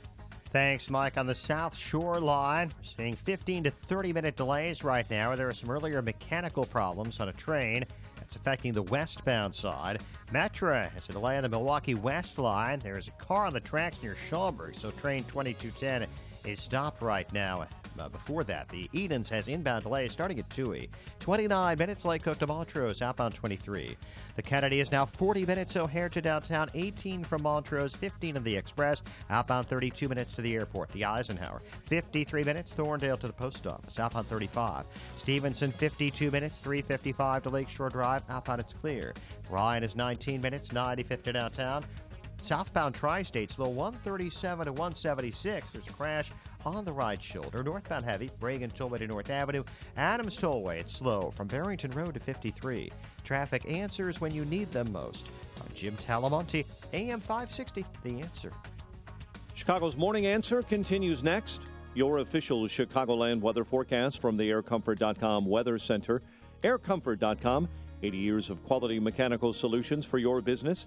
Thanks, Mike. On the South Shore line, we're seeing 15 to 30-minute delays right now. There are some earlier mechanical problems on a train that's affecting the westbound side. Metra has a delay on the Milwaukee West line. There is a car on the tracks near Schaumburg, so train 2210 is stopped right now. Before that, the Edens has inbound delays starting at Toohey. 29 minutes Lake Cook to Montrose, outbound 23. The Kennedy is now 40 minutes O'Hare to downtown, 18 from Montrose, 15 of the Express, outbound 32 minutes to the airport. The Eisenhower, 53 minutes, Thorndale to the post office, outbound 35. Stevenson, 52 minutes, 355 to Lakeshore Drive, outbound it's clear. Ryan is 19 minutes, 95th to downtown. Southbound Tri-State, slow 137 to 176. There's a crash on the right shoulder. Northbound heavy, Reagan Tollway to North Avenue. Adams Tollway, it's slow from Barrington Road to 53. Traffic answers when you need them most. I'm Jim Talamonte, AM 560, The Answer. Chicago's Morning Answer continues next. Your official Chicagoland weather forecast from the AirComfort.com Weather Center. AirComfort.com, 80 years of quality mechanical solutions for your business.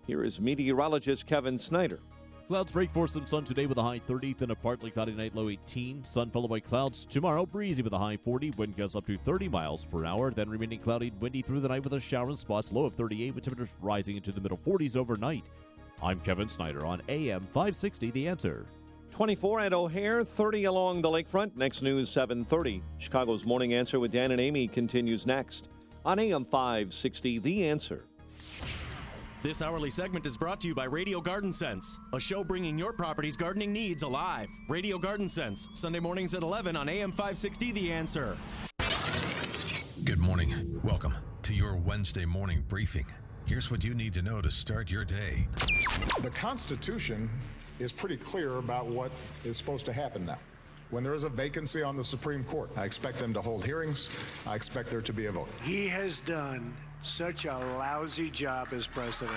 Here is meteorologist Kevin Snyder. Clouds break for some sun today with a high 30, then a partly cloudy night, low 18. Sun followed by clouds tomorrow, breezy with a high 40. Wind gusts up to 30 miles per hour, then remaining cloudy and windy through the night with a shower in spots, low of 38, with temperatures rising into the middle 40s overnight. I'm Kevin Snyder on AM 560, The Answer. 24 at O'Hare, 30 along the lakefront. Next news, 7:30. Chicago's Morning Answer with Dan and Amy continues next on AM 560, The Answer. This hourly segment is brought to you by Radio Garden Sense, a show bringing your property's gardening needs alive. Radio Garden Sense, Sunday mornings at 11 on AM 560, The Answer. Good morning. Welcome to your Wednesday morning briefing. Here's what you need to know to start your day. The Constitution is pretty clear about what is supposed to happen now. When there is a vacancy on the Supreme Court, I expect them to hold hearings. I expect there to be a vote. He has done such a lousy job as president.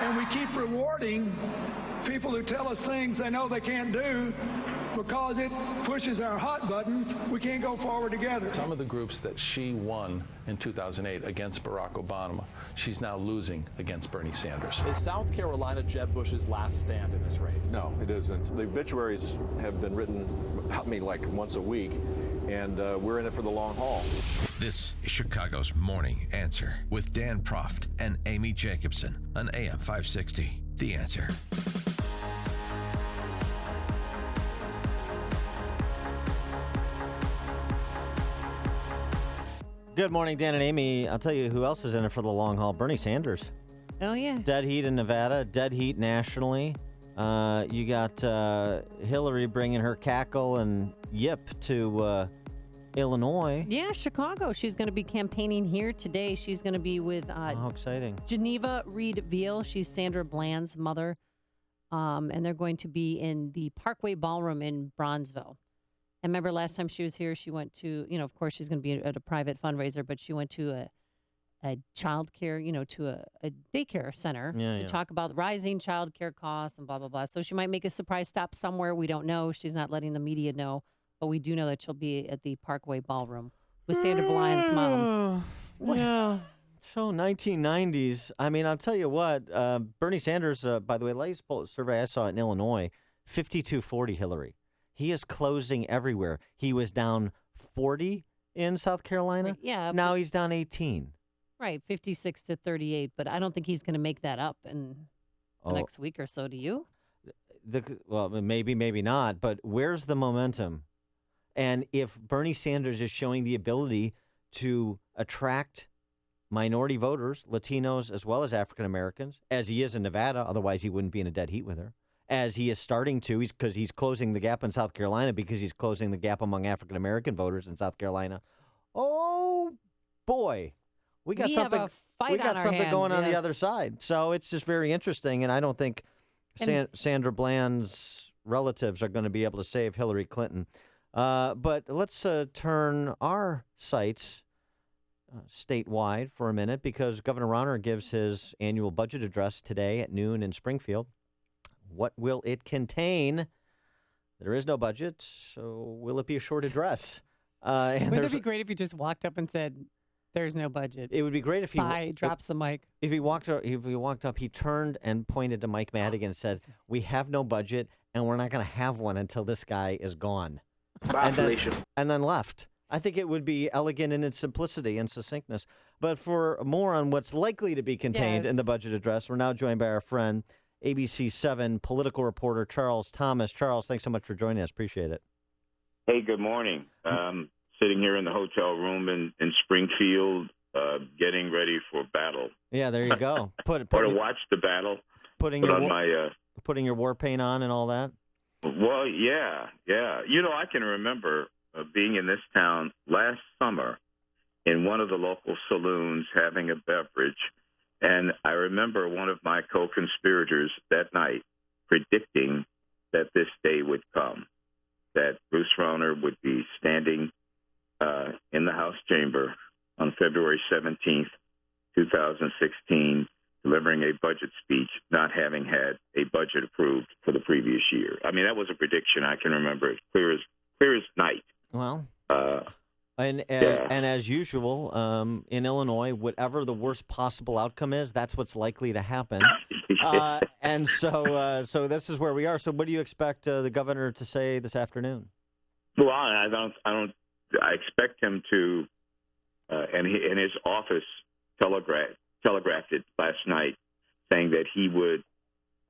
And we keep rewarding people who tell us things they know they can't do because it pushes our hot buttons. We can't go forward together. Some of the groups that she won in 2008 against Barack Obama, she's now losing against Bernie Sanders. Is South Carolina Jeb Bush's last stand in this race? No, it isn't. The obituaries have been written about me like once a week, and we're in it for the long haul. This is Chicago's Morning Answer with Dan Proft and Amy Jacobson on AM 560. The Answer. Good morning, Dan and Amy. I'll tell you who else is in it for the long haul. Bernie Sanders. Oh, yeah. Dead heat in Nevada, dead heat nationally. You got Hillary bringing her cackle and yip to Illinois. Yeah, Chicago. She's going to be campaigning here today. She's going to be with How exciting. Geneva Reed Veal. She's Sandra Bland's mother. And they're going to be in the Parkway Ballroom in Bronzeville. And remember last time she was here, she went to, of course she's going to be at a private fundraiser, but she went to a child care, to a daycare center to talk about rising child care costs and blah, blah, blah. So she might make a surprise stop somewhere. We don't know. She's not letting the media know. But we do know that she'll be at the Parkway Ballroom with Sandra Bland's mom. Yeah. So 1990s. I mean, I'll tell you what. Bernie Sanders, by the way, latest poll survey I saw in Illinois, 52-40 Hillary. He is closing everywhere. He was down 40 in South Carolina. Yeah. Now he's down 18. Right, 56-38. But I don't think he's going to make that up in the next week or so. Do you? Well, maybe, maybe not. But where's the momentum? And if Bernie Sanders is showing the ability to attract minority voters, Latinos as well as African Americans, as he is in Nevada, otherwise he wouldn't be in a dead heat with her, as he is starting to, because he's closing the gap in South Carolina because he's closing the gap among African American voters in South Carolina. Oh, boy. We got something going on the other side. So it's just very interesting, and I don't think Sandra Bland's relatives are going to be able to save Hillary Clinton. But let's turn our sights statewide for a minute, because Governor Rauner gives his annual budget address today at noon in Springfield. What will it contain? There is no budget, so will it be a short address? Wouldn't it be great if you just walked up and said, "There's no budget"? It would be great if he drops the mic. If he walked up, he turned and pointed to Mike Madigan and said, "We have no budget, and we're not going to have one until this guy is gone." And then left. I think it would be elegant in its simplicity and succinctness. But for more on what's likely to be contained in the budget address, we're now joined by our friend, ABC 7 political reporter Charles Thomas. Charles, thanks so much for joining us. Appreciate it. Hey, good morning. Sitting here in the hotel room in Springfield, getting ready for battle. Yeah, there you go. Or to watch the battle. Putting your war paint on and all that. Well, yeah. I can remember being in this town last summer in one of the local saloons having a beverage, and I remember one of my co-conspirators that night predicting that this day would come, that Bruce Rauner would be standing in the House chamber on February 17th, 2016, delivering a budget speech, not having had a budget approved for the previous year. I mean, that was a prediction. I can remember it clear as night. Well, and as usual, in Illinois, whatever the worst possible outcome is, that's what's likely to happen. And so this is where we are. So what do you expect the governor to say this afternoon? Well, I expect him to, and his office telegraphed it last night, saying that he would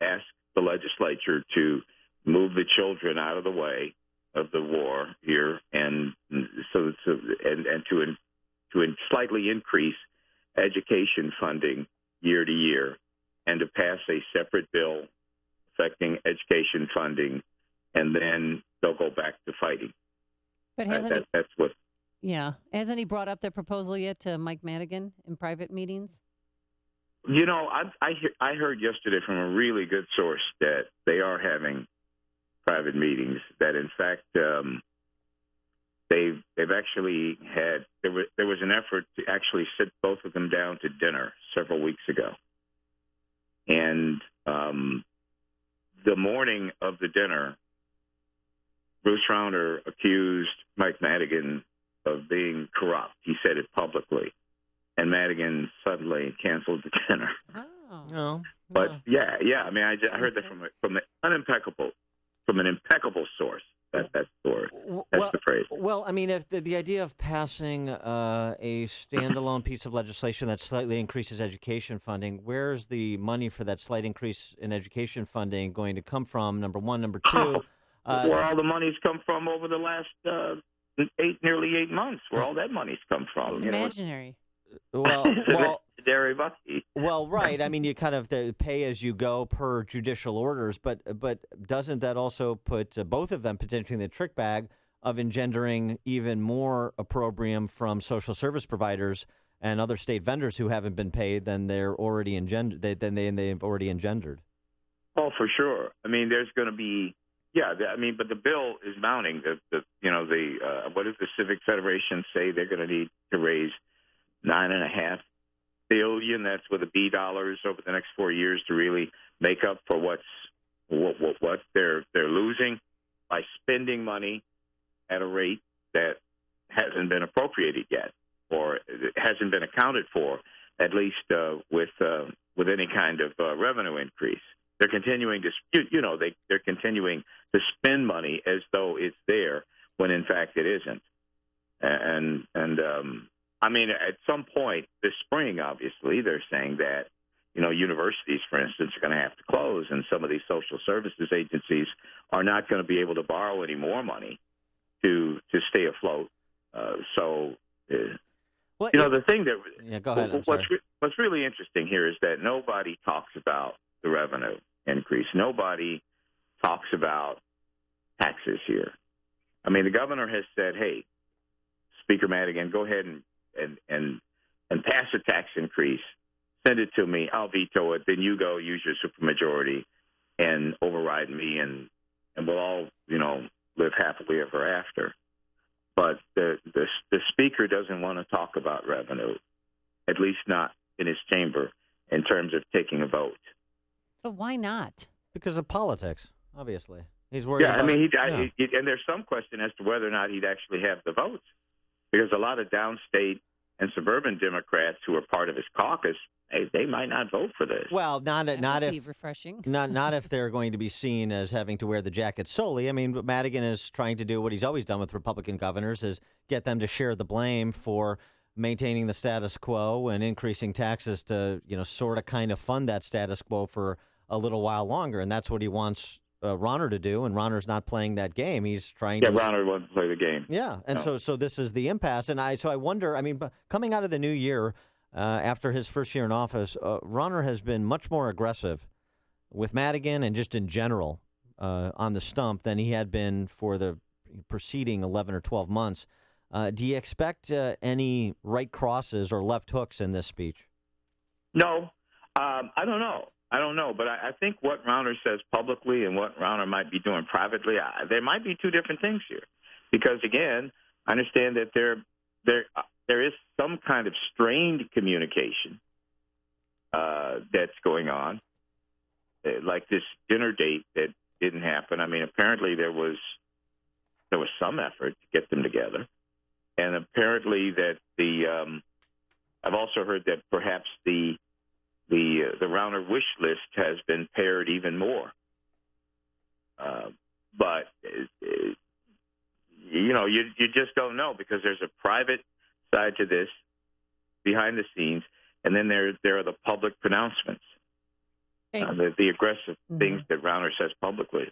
ask the legislature to move the children out of the way of the war here, and to slightly increase education funding year to year, and to pass a separate bill affecting education funding, and then they'll go back to fighting. But hasn't he brought up the proposal yet to Mike Madigan in private meetings? I heard yesterday from a really good source that they are having private meetings, that in fact they've actually had, there was an effort to actually sit both of them down to dinner several weeks ago. And the morning of the dinner, Bruce Rauner accused Mike Madigan of being corrupt. He said it publicly. And Madigan suddenly canceled the dinner. Oh. But yeah. I mean, I heard that from an impeccable source. That's the phrase. That's the phrase. Well, I mean, if the idea of passing a standalone piece of legislation that slightly increases education funding, where's the money for that slight increase in education funding going to come from? Number one. Number two. Where all the money's come from over the last nearly 8 months, where all that money's come from. It's imaginary. Well, Very lucky. Well, right. I mean, you kind of pay as you go per judicial orders, but doesn't that also put both of them potentially in the trick bag of engendering even more opprobrium from social service providers and other state vendors who haven't been paid than they've already engendered? Oh, for sure. I mean, there's going to be, but the bill is mounting. What does the Civic Federation say? They're going to need to raise $9.5 billion. That's with a B dollars over the next 4 years to really make up for what they're losing by spending money at a rate that hasn't been appropriated yet, or it hasn't been accounted for, at least with any kind of revenue increase. They're continuing to, they're continuing to spend money as though it's there when in fact it isn't. And I mean, at some point this spring, obviously, they're saying that, universities, for instance, are going to have to close, and some of these social services agencies are not going to be able to borrow any more money to stay afloat. The thing that go ahead. What's really interesting here is that nobody talks about the revenue increase. Nobody talks about taxes here. I mean, the governor has said, "Hey, Speaker Madigan, go ahead and pass a tax increase. Send it to me. I'll veto it. Then you go use your supermajority and override me, and we'll all, live happily ever after." But the speaker doesn't want to talk about revenue, at least not in his chamber, in terms of taking a vote. But why not? Because of politics, obviously. He's worried about... I mean, and there's some question as to whether or not he'd actually have the votes, because a lot of downstate and suburban Democrats who are part of his caucus, they might not vote for this. Well, not if be refreshing. not if they're going to be seen as having to wear the jacket solely. I mean, Madigan is trying to do what he's always done with Republican governors, is get them to share the blame for maintaining the status quo and increasing taxes to, sort of kind of fund that status quo for a little while longer. And that's what he wants Rauner to do, and Rauner's not playing that game. He's trying to... Yeah, Rauner wants to play the game. Yeah, and so this is the impasse. And I wonder, I mean, coming out of the new year, after his first year in office, Rauner has been much more aggressive with Madigan and just in general on the stump than he had been for the preceding 11 or 12 months. Do you expect any right crosses or left hooks in this speech? No, I don't know. But I think what Rauner says publicly and what Rauner might be doing privately, there might be two different things here. Because, again, I understand that there is some kind of strained communication that's going on, like this dinner date that didn't happen. I mean, apparently there was some effort to get them together. And apparently that I've also heard that perhaps the Rauner wish list has been pared even more. But you just don't know, because there's a private side to this behind the scenes, and then there are the public pronouncements, the aggressive things that Rauner says publicly.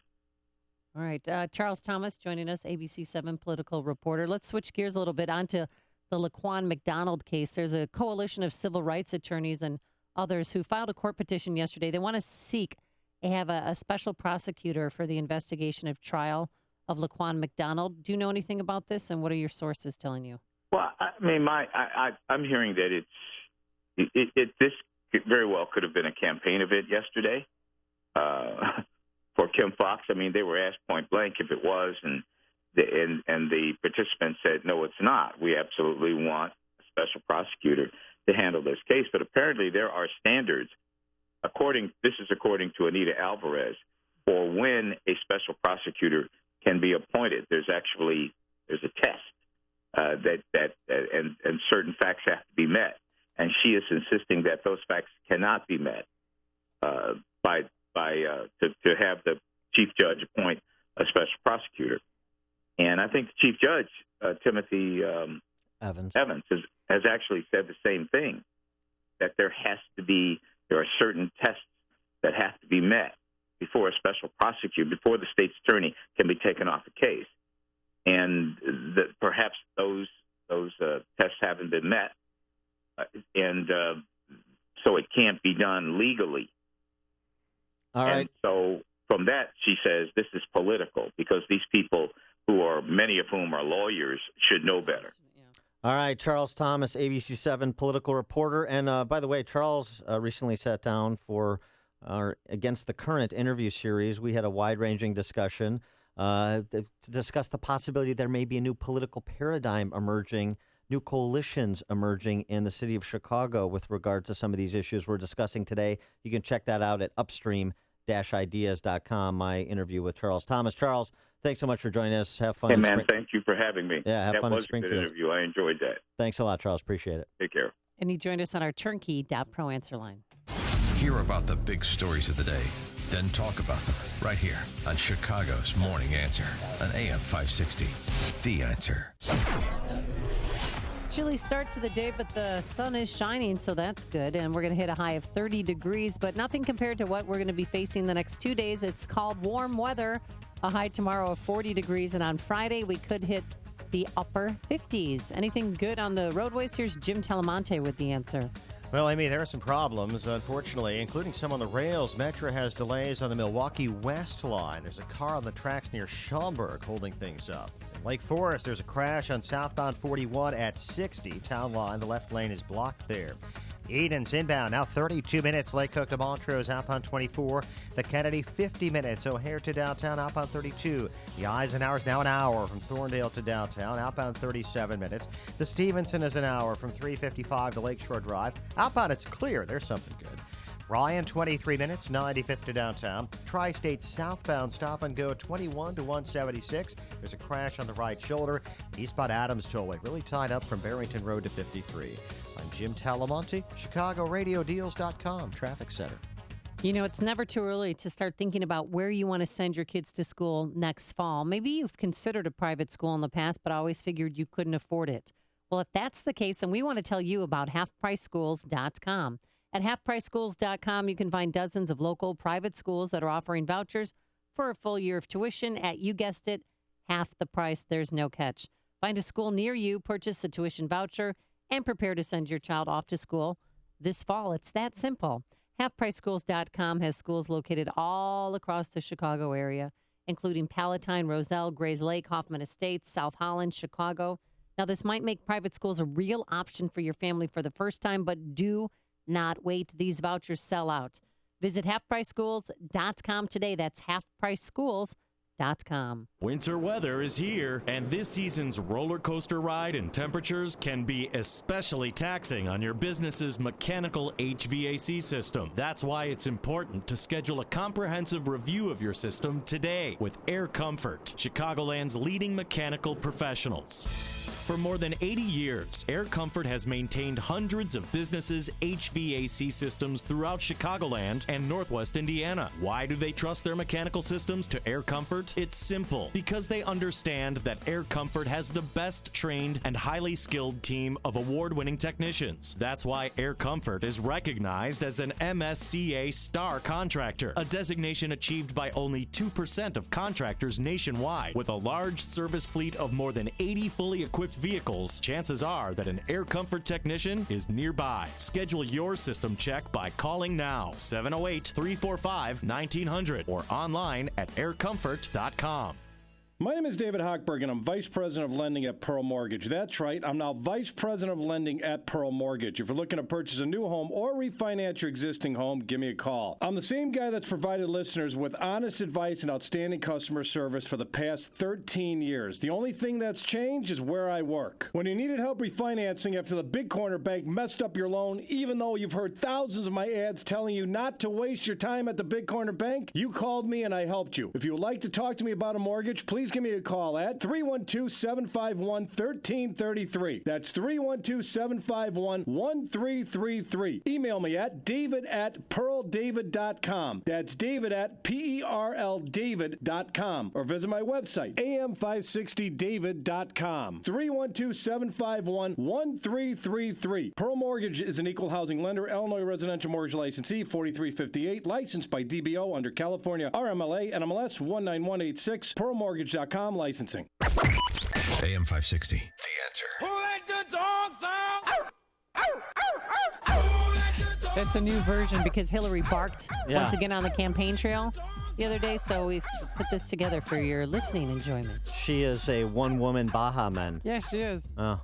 All right. Charles Thomas joining us, ABC 7 political reporter. Let's switch gears a little bit onto the Laquan McDonald case. There's a coalition of civil rights attorneys and others who filed a court petition yesterday. They want to have a special prosecutor for the investigation of trial of Laquan McDonald. Do you know anything about this, and what are your sources telling you? Well, I mean, I'm hearing that this very well could have been a campaign event yesterday for Kim Foxx. I mean, they were asked point blank if it was, and the participants said, no, it's not. We absolutely want a special prosecutor to handle this case. But apparently there are standards, this is according to Anita Alvarez, for when a special prosecutor can be appointed. There's a test and certain facts have to be met. And she is insisting that those facts cannot be met to have the chief judge appoint a special prosecutor. And I think the chief judge Timothy Evans has actually said the same thing, that there are certain tests that have to be met before a special prosecutor, before the state's attorney can be taken off a case. And that perhaps those tests haven't been met, and so it can't be done legally. All right. And so from that, she says this is political because these people, many of whom are lawyers, should know better. All right, Charles Thomas, ABC7 political reporter. And by the way, Charles recently sat down for our Against the Current interview series. We had a wide-ranging discussion to discuss the possibility there may be a new political paradigm emerging, new coalitions emerging in the city of Chicago with regard to some of these issues we're discussing today. You can check that out at upstream-ideas.com, my interview with Charles Thomas. Charles, thanks so much for joining us. Have fun. Hey, man, thank you for having me. Yeah, have fun in Springfield. Springfield. That was a good interview. I enjoyed that. Thanks a lot, Charles. Appreciate it. Take care. And he joined us on our turnkey.pro answer line. Hear about the big stories of the day, then talk about them right here on Chicago's Morning Answer on AM 560. The Answer. Chilly start to the day, but the sun is shining, so that's good. And we're going to hit a high of 30 degrees, but nothing compared to what we're going to be facing the next 2 days. It's called warm weather. A high tomorrow of 40 degrees, and on Friday we could hit the upper 50s. Anything good on the roadways? Here's Jim Telemonte with the answer. Well, Amy, there are some problems, unfortunately, including some on the rails. Metra has delays on the Milwaukee West line. There's a car on the tracks near Schaumburg holding things up. In Lake Forest, there's a crash on southbound 41 at 60. Town line, the left lane is blocked there. Eden's inbound, now 32 minutes. Lake Cook to Montrose, outbound 24. The Kennedy, 50 minutes. O'Hare to downtown, outbound 32. The Eisenhower's now an hour from Thorndale to downtown, outbound 37 minutes. The Stevenson is an hour from 355 to Lakeshore Drive. Outbound, it's clear. There's something good. Ryan, 23 minutes, 95th to downtown. Tri-State southbound stop and go 21 to 176. There's a crash on the right shoulder. Eastbound Adams Tollway really tied up from Barrington Road to 53. I'm Jim Talamonte, ChicagoRadioDeals.com, Traffic Center. You know, it's never too early to start thinking about where you want to send your kids to school next fall. Maybe you've considered a private school in the past, but always figured you couldn't afford it. Well, if that's the case, then we want to tell you about HalfPriceSchools.com. At HalfPriceSchools.com, you can find dozens of local private schools that are offering vouchers for a full year of tuition at, you guessed it, half the price. There's no catch. Find a school near you, purchase a tuition voucher, and prepare to send your child off to school this fall. It's that simple. HalfPriceSchools.com has schools located all across the Chicago area, including Palatine, Roselle, Grays Lake, Hoffman Estates, South Holland, Chicago. Now, this might make private schools a real option for your family for the first time, but do not wait. These vouchers sell out. Visit HalfPriceSchools.com today. That's HalfPriceSchools.com. Winter weather is here, and this season's roller coaster ride and temperatures can be especially taxing on your business's mechanical HVAC system. That's why it's important to schedule a comprehensive review of your system today with Air Comfort, Chicagoland's leading mechanical professionals. For more than 80 years, Air Comfort has maintained hundreds of businesses' HVAC systems throughout Chicagoland and Northwest Indiana. Why do they trust their mechanical systems to Air Comfort? It's simple. Because they understand that Air Comfort has the best trained and highly skilled team of award-winning technicians. That's why Air Comfort is recognized as an MSCA Star Contractor, a designation achieved by only 2% of contractors nationwide. With a large service fleet of more than 80 fully equipped vehicles, chances are that an Air Comfort technician is nearby. Schedule your system check by calling now, 708-345-1900, or online at aircomfort.com. My name is David Hochberg, and I'm Vice President of Lending at Pearl Mortgage. That's right, I'm now Vice President of Lending at Pearl Mortgage. If you're looking to purchase a new home or refinance your existing home, give me a call. I'm the same guy that's provided listeners with honest advice and outstanding customer service for the past 13 years. The only thing that's changed is where I work. When you needed help refinancing after the Big Corner Bank messed up your loan, even though you've heard thousands of my ads telling you not to waste your time at the Big Corner Bank, you called me and I helped you. If you would like to talk to me about a mortgage, please please give me a call at 312-751-1333. That's 312-751-1333. Email me at david@pearldavid.com. That's david@PERLDavid.com. Or visit my website, am560david.com. 312-751-1333. Pearl Mortgage is an equal housing lender, Illinois residential mortgage licensee, 4358, licensed by DBO under California RMLA and MLS 19186, pearlmortgage.com licensing. AM 560, The Answer. Who let the dogs out? That's a new version because Hillary barked Yeah. once again on the campaign trail the other day, so we've put this together for your listening enjoyment. She is a one-woman Baja man. Yes, she is. Oh.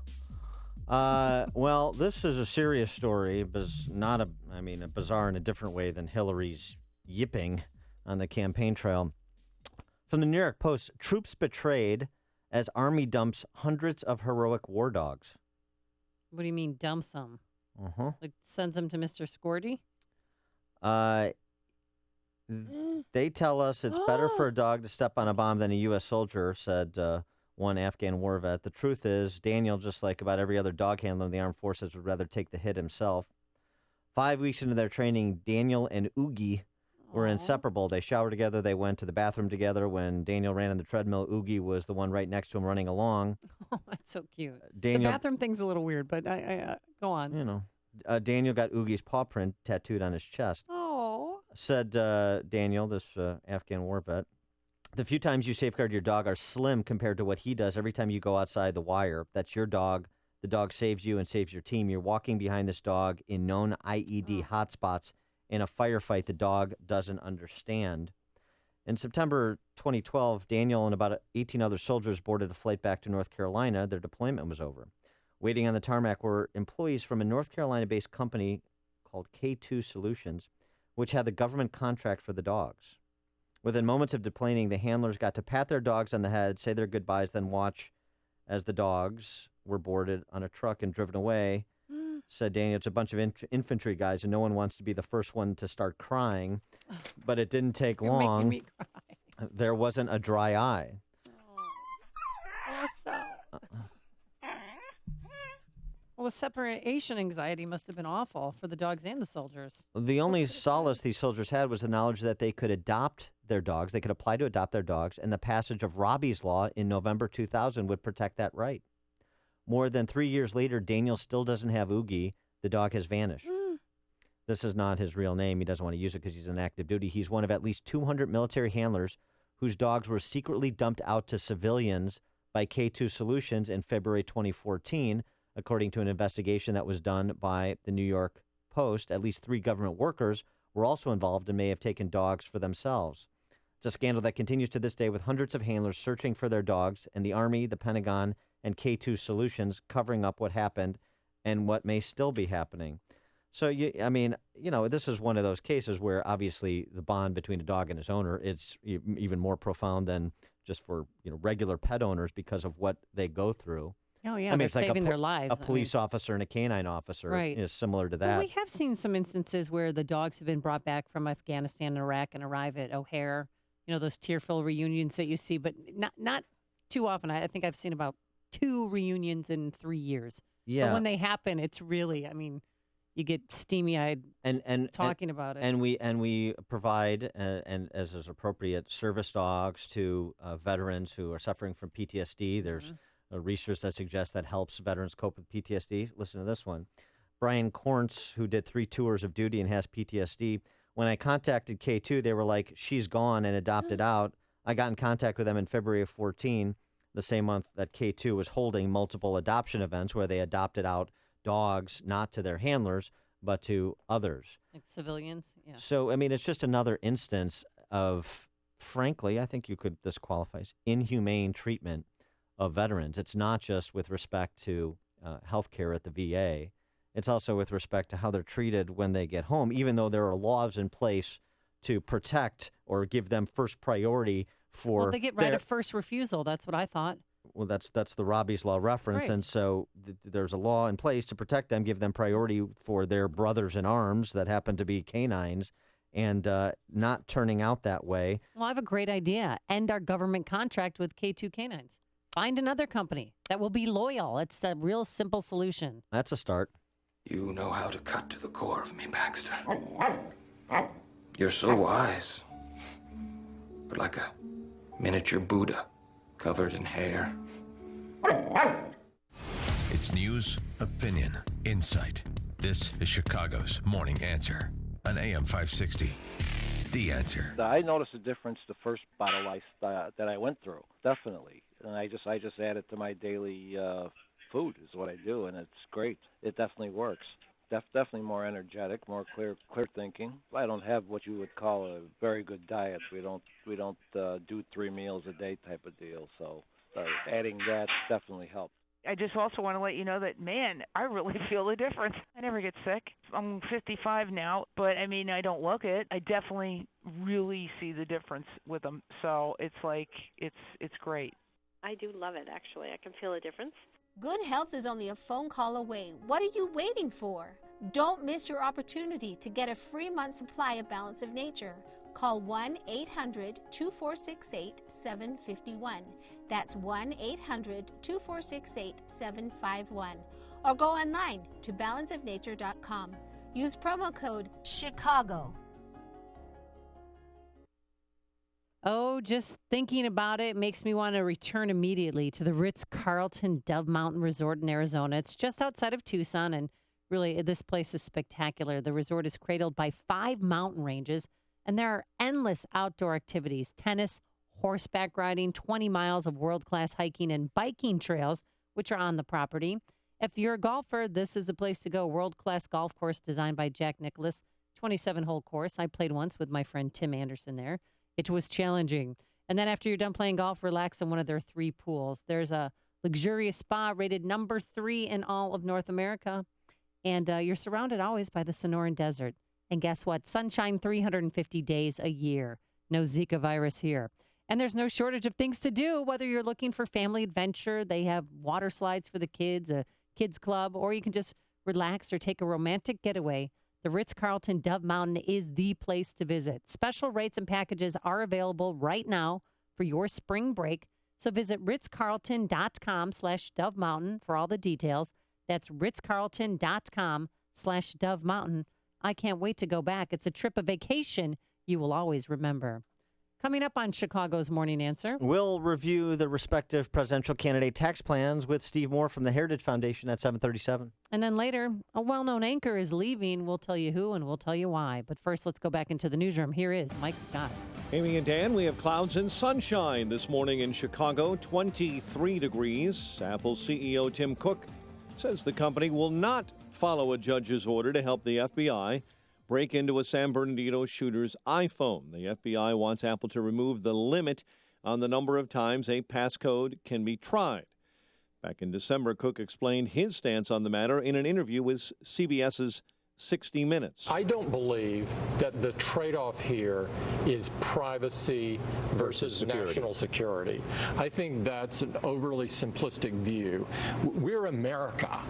Well, this is a serious story, but not a bizarre in a different way than Hillary's yipping on the campaign trail. From the New York Post, troops betrayed as Army dumps hundreds of heroic war dogs. What do you mean dumps them? Uh-huh. Like sends them to Mr. Scorty? They tell us it's better for a dog to step on a bomb than a U.S. soldier, said one Afghan war vet. The truth is, Daniel, just like about every other dog handler in the armed forces, would rather take the hit himself. 5 weeks into their training, Daniel and Oogie were inseparable. They showered together. They went to the bathroom together. When Daniel ran on the treadmill, Oogie was the one right next to him running along. Oh, that's so cute. Daniel- The bathroom thing's a little weird, but I go on. You know, Daniel got Oogie's paw print tattooed on his chest. Oh. Said Daniel, this Afghan war vet, the few times you safeguard your dog are slim compared to what he does every time you go outside the wire. That's your dog. The dog saves you and saves your team. You're walking behind this dog in known IED hotspots in a firefight the dog doesn't understand. In September 2012, Daniel and about 18 other soldiers boarded a flight back to North Carolina. Their deployment was over. Waiting on the tarmac were employees from a North Carolina-based company called K2 Solutions, which had the government contract for the dogs. Within moments of deplaning, the handlers got to pat their dogs on the head, say their goodbyes, then watch as the dogs were boarded on a truck and driven away. Said Daniel, it's a bunch of infantry guys, and no one wants to be the first one to start crying. But it didn't take You're long. making me cry. There wasn't a dry eye. Oh, stop. Well, the separation anxiety must have been awful for the dogs and the soldiers. The only solace these soldiers had was the knowledge that they could adopt their dogs. They could apply to adopt their dogs, and the passage of Robbie's Law in November 2000 would protect that right. More than 3 years later, Daniel still doesn't have Oogie. The dog has vanished. This is not his real name. He doesn't want to use it because he's on active duty. He's one of at least 200 military handlers whose dogs were secretly dumped out to civilians by K2 Solutions in February 2014, according to an investigation that was done by the New York Post. At least 3 government workers were also involved and may have taken dogs for themselves. It's a scandal that continues to this day with hundreds of handlers searching for their dogs and the Army, the Pentagon, and K2 Solutions covering up what happened and what may still be happening. So, this is one of those cases where obviously the bond between a dog and its owner, it's even more profound than just for, regular pet owners because of what they go through. Oh, yeah, they're it's like saving their lives. A police officer and a canine officer Right. is similar to that. Well, we have seen some instances where the dogs have been brought back from Afghanistan and Iraq and arrive at O'Hare. Those tearful reunions that you see, but not too often. I think I've seen about 2 reunions in 3 years. Yeah. But when they happen, it's really, you get steamy-eyed and talking about it. And we provide, and as is appropriate, service dogs to veterans who are suffering from PTSD. There's research that suggests that helps veterans cope with PTSD. Listen to this one. Brian Korntz, who did 3 tours of duty and has PTSD, when I contacted K2, they were like, she's gone and adopted out. I got in contact with them in February of 14, the same month that K2 was holding multiple adoption events where they adopted out dogs, not to their handlers, but to others. Like civilians, yeah. So, it's just another instance of, frankly, I think this qualifies, inhumane treatment of veterans. It's not just with respect to health care at the VA. It's also with respect to how they're treated when they get home, even though there are laws in place to protect or give them first priority for. Well, they get right of first refusal. That's what I thought. Well, that's the Robbie's Law reference, Right. and so there's a law in place to protect them, give them priority for their brothers in arms that happen to be canines, and not turning out that way. Well, I have a great idea. End our government contract with K2 Canines. Find another company that will be loyal. It's a real simple solution. That's a start. You know how to cut to the core of me, Baxter. You're so wise. You're like a miniature Buddha covered in hair. It's news, opinion, insight. This is Chicago's Morning Answer on AM 560. The Answer. I noticed a difference the first bottle that I went through, definitely. And I just add it to my daily food is what I do, and it's great. It definitely works. Definitely more energetic, more clear thinking. I don't have what you would call a very good diet. We don't do 3 meals a day type of deal. So adding that definitely helps. I just also want to let you know that, man, I really feel the difference. I never get sick. I'm 55 now, but I mean, I don't look it. I definitely really see the difference with them. So it's like, it's great. I do love it, actually. I can feel a difference. Good health is only a phone call away. What are you waiting for? Don't miss your opportunity to get a free month supply of Balance of Nature. Call 1-800-2468-751. That's 1-800-2468-751. Or go online to balanceofnature.com. Use promo code CHICAGO. Oh, just thinking about it makes me want to return immediately to the Ritz-Carlton Dove Mountain Resort in Arizona. It's just outside of Tucson, and really, this place is spectacular. The resort is cradled by 5 mountain ranges, and there are endless outdoor activities: tennis, horseback riding, 20 miles of world-class hiking and biking trails, which are on the property. If you're a golfer, this is the place to go. World-class golf course designed by Jack Nicklaus, 27-hole course. I played once with my friend Tim Anderson there. It was challenging. And then after you're done playing golf, relax in one of their 3 pools. There's a luxurious spa rated number 3 in all of North America. And you're surrounded always by the Sonoran Desert. And guess what? Sunshine 350 days a year. No Zika virus here. And there's no shortage of things to do, whether you're looking for family adventure. They have water slides for the kids, a kids club, or you can just relax or take a romantic getaway. The Ritz-Carlton Dove Mountain is the place to visit. Special rates and packages are available right now for your spring break. So visit ritzcarlton.com/Dove Mountain for all the details. That's ritzcarlton.com/Dove Mountain. I can't wait to go back. It's a trip, a vacation you will always remember. Coming up on Chicago's Morning Answer. We'll review the respective presidential candidate tax plans with Steve Moore from the Heritage Foundation at 7:37. And then later, a well-known anchor is leaving. We'll tell you who and we'll tell you why. But first, let's go back into the newsroom. Here is Mike Scott. Amy and Dan, we have clouds and sunshine this morning in Chicago, 23 degrees. Apple CEO Tim Cook says the company will not follow a judge's order to help the FBI break into a San Bernardino shooter's iPhone. The FBI wants Apple to remove the limit on the number of times a passcode can be tried. Back in December, Cook explained his stance on the matter in an interview with CBS's 60 Minutes. I don't believe that the trade-off here is privacy versus national security. I think that's an overly simplistic view. We're America.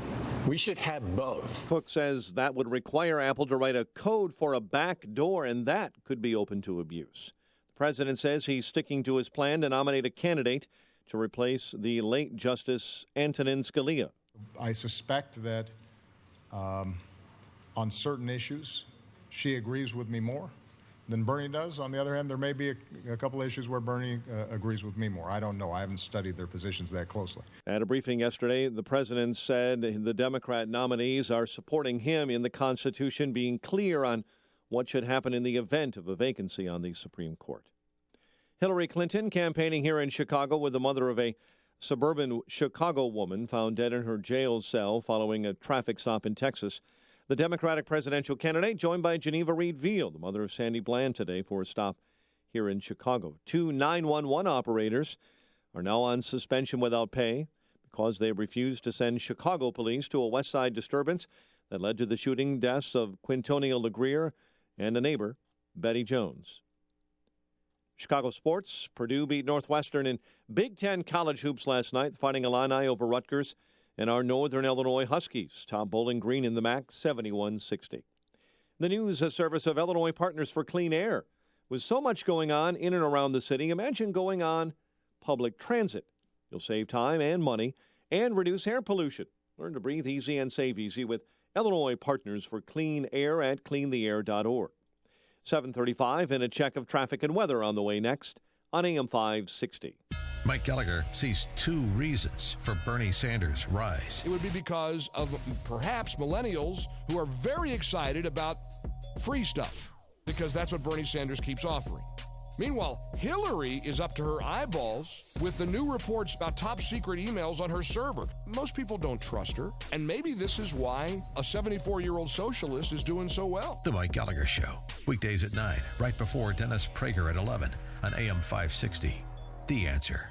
We should have both. Cook says that would require Apple to write a code for a back door, and that could be open to abuse. The president says he's sticking to his plan to nominate a candidate to replace the late Justice Antonin Scalia. I suspect that on certain issues, she agrees with me more than Bernie does. On the other hand, there may be a couple issues where Bernie agrees with me more. I don't know. I haven't studied their positions that closely. At a briefing yesterday, the president said the Democrat nominees are supporting him in the Constitution being clear on what should happen in the event of a vacancy on the Supreme Court. Hillary Clinton campaigning here in Chicago with the mother of a suburban Chicago woman found dead in her jail cell following a traffic stop in Texas. The Democratic presidential candidate joined by Geneva Reed Veal, the mother of Sandy Bland, today for a stop here in Chicago. 2 911 operators are now on suspension without pay because they refused to send Chicago police to a West Side disturbance that led to the shooting deaths of Quintonio LeGrier and a neighbor, Betty Jones. Chicago sports, Purdue beat Northwestern in Big Ten college hoops last night, Fighting Illini over Rutgers and our Northern Illinois Huskies top Bowling Green in the MAC 71-60. The news, a service of Illinois Partners for Clean Air. With so much going on in and around the city, imagine going on public transit. You'll save time and money and reduce air pollution. Learn to breathe easy and save easy with Illinois Partners for Clean Air at cleantheair.org. 7:35 and a check of traffic and weather on the way next on AM 560. Mike Gallagher sees 2 reasons for Bernie Sanders' rise. It would be because of perhaps millennials who are very excited about free stuff, because that's what Bernie Sanders keeps offering. Meanwhile, Hillary is up to her eyeballs with the new reports about top secret emails on her server. Most people don't trust her, and maybe this is why a 74-year-old socialist is doing so well. The Mike Gallagher Show, weekdays at 9, right before Dennis Prager at 11 on AM 560. The Answer.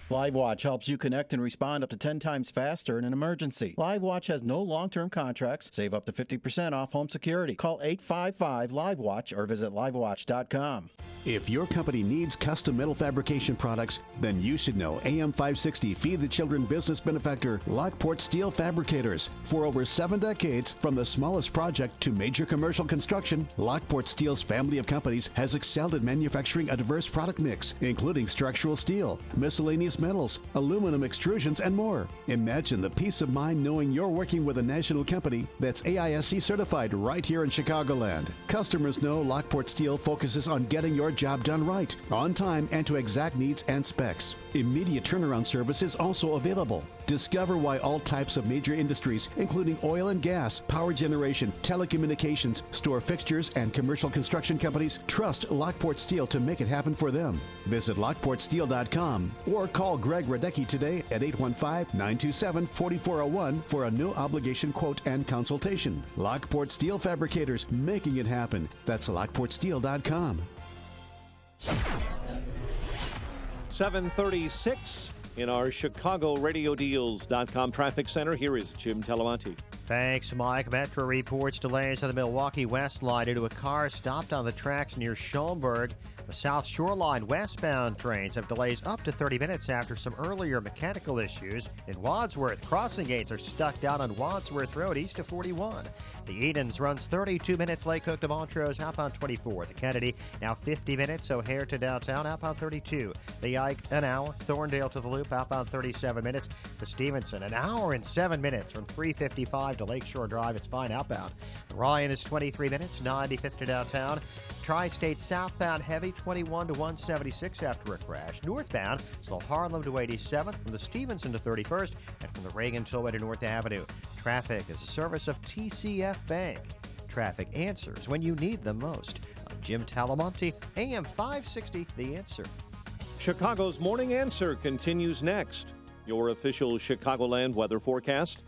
LiveWatch helps you connect and respond up to 10 times faster in an emergency. LiveWatch has no long-term contracts. Save up to 50% off home security. Call 855-LiveWatch or visit livewatch.com. If your company needs custom metal fabrication products, then you should know AM 560 Feed the Children business benefactor Lockport Steel Fabricators. For over 7 decades, from the smallest project to major commercial construction, Lockport Steel's family of companies has excelled at manufacturing a diverse product mix, including structural steel, miscellaneous metals, aluminum extrusions, and more. Imagine the peace of mind knowing you're working with a national company that's AISC certified right here in Chicagoland. Customers know Lockport Steel focuses on getting your job done right, on time, and to exact needs and specs. Immediate turnaround service is also available. Discover why all types of major industries, including oil and gas, power generation, telecommunications, store fixtures, and commercial construction companies, trust Lockport Steel to make it happen for them. Visit lockportsteel.com or call Greg Radecki today at 815-927-4401 for a no obligation quote and consultation. Lockport Steel Fabricators, making it happen. That's lockportsteel.com. 7:36 in our ChicagoRadioDeals.com traffic center. Here is Jim Talamonte. Thanks, Mike. Metro reports delays on the Milwaukee West Line due to a car stopped on the tracks near Schaumburg. The South Shore Line westbound trains have delays up to 30 minutes after some earlier mechanical issues. In Wadsworth, crossing gates are stuck down on Wadsworth Road east of 41. The Edens runs 32 minutes, Lake Hook to Montrose, outbound 24. The Kennedy, now 50 minutes, O'Hare to downtown, outbound 32. The Ike, an hour. Thorndale to the Loop, outbound 37 minutes. The Stevenson, an hour and 7 minutes from 355 to Lakeshore Drive. It's fine outbound. The Ryan is 23 minutes, 95th to downtown. Tri-State southbound heavy, 21 to 176 after a crash. Northbound, slow Harlem to 87th, from the Stevenson to 31st, and from the Reagan Tollway to North Avenue. Traffic is a service of TCF Bank. Traffic answers when you need them most. I'm Jim Talamonte, AM 560, The Answer. Chicago's Morning Answer continues next. Your official Chicagoland weather forecast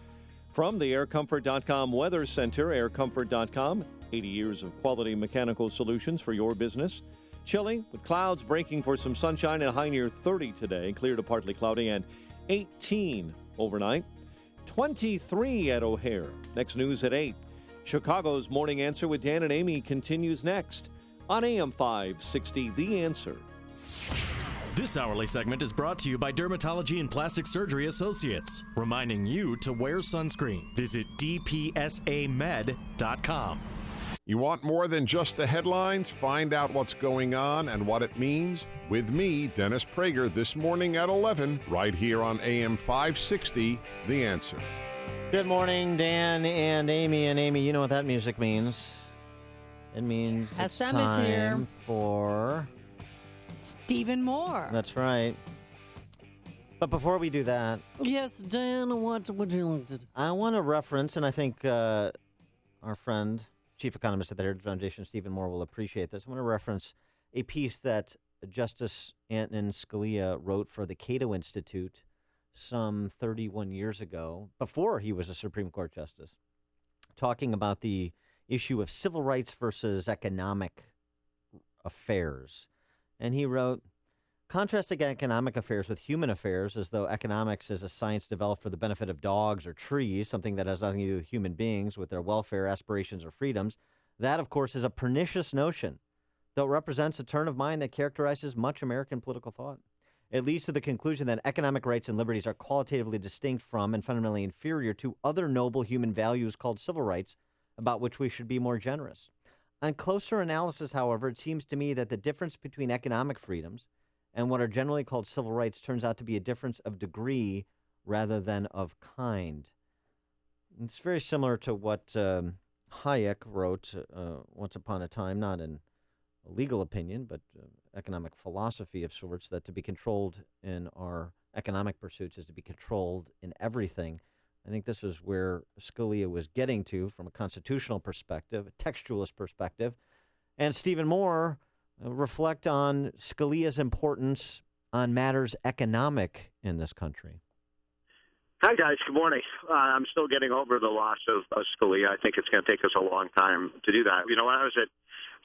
from the AirComfort.com Weather Center, aircomfort.com. 80 years of quality mechanical solutions for your business. Chilly with clouds breaking for some sunshine and a high near 30 today. Clear to partly cloudy and 18 overnight. 23 at O'Hare. Next news at 8. Chicago's Morning Answer with Dan and Amy continues next on AM 560, The Answer. This hourly segment is brought to you by Dermatology and Plastic Surgery Associates, reminding you to wear sunscreen. Visit dpsamed.com. You want more than just the headlines? Find out what's going on and what it means with me, Dennis Prager, this morning at 11, right here on AM 560, The Answer. Good morning, Dan and Amy. And Amy, you know what that music means. It means it's SM time is here. for Stephen Moore. That's right. But before we do that, Yes, Dan, what would you like to do? I want to reference, and I think our friend, Chief Economist at the Heritage Foundation, Stephen Moore, will appreciate this. I want to reference a piece that Justice Antonin Scalia wrote for the Cato Institute some 31 years ago, before he was a Supreme Court justice, talking about the issue of civil rights versus economic affairs. And he wrote, contrasting economic affairs with human affairs as though economics is a science developed for the benefit of dogs or trees, something that has nothing to do with human beings, with their welfare, aspirations, or freedoms, that, of course, is a pernicious notion, though it represents a turn of mind that characterizes much American political thought. It leads to the conclusion that economic rights and liberties are qualitatively distinct from and fundamentally inferior to other noble human values called civil rights, about which we should be more generous. On closer analysis, however, it seems to me that the difference between economic freedoms and what are generally called civil rights turns out to be a difference of degree rather than of kind. It's very similar to what Hayek wrote once upon a time, not in a legal opinion, but economic philosophy of sorts, that to be controlled in our economic pursuits is to be controlled in everything. I think this is where Scalia was getting to from a constitutional perspective, a textualist perspective. And Stephen Moore reflect on Scalia's importance on matters economic in this country. Hi, guys. Good morning. I'm still getting over the loss of Scalia. I think it's going to take us a long time to do that. You know, when I was at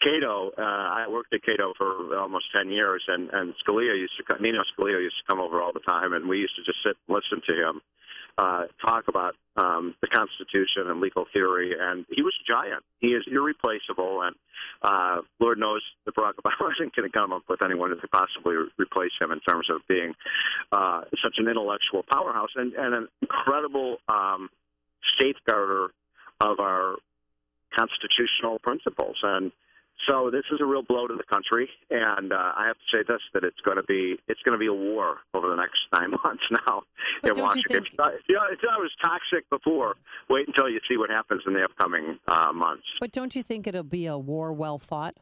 Cato, I worked at Cato for almost 10 years, and Nino Scalia used to come over all the time, and we used to just sit and listen to him talk about the Constitution and legal theory, and he was a giant. He is irreplaceable, and Lord knows that Barack Obama isn't going to come up with anyone who could possibly replace him in terms of being such an intellectual powerhouse and an incredible safeguarder of our constitutional principles. And so this is a real blow to the country, and I have to say this: that it's going to be a war over the next 9 months now in Washington. It was toxic before. Wait until you see what happens in the upcoming months. But don't you think it'll be a war well fought?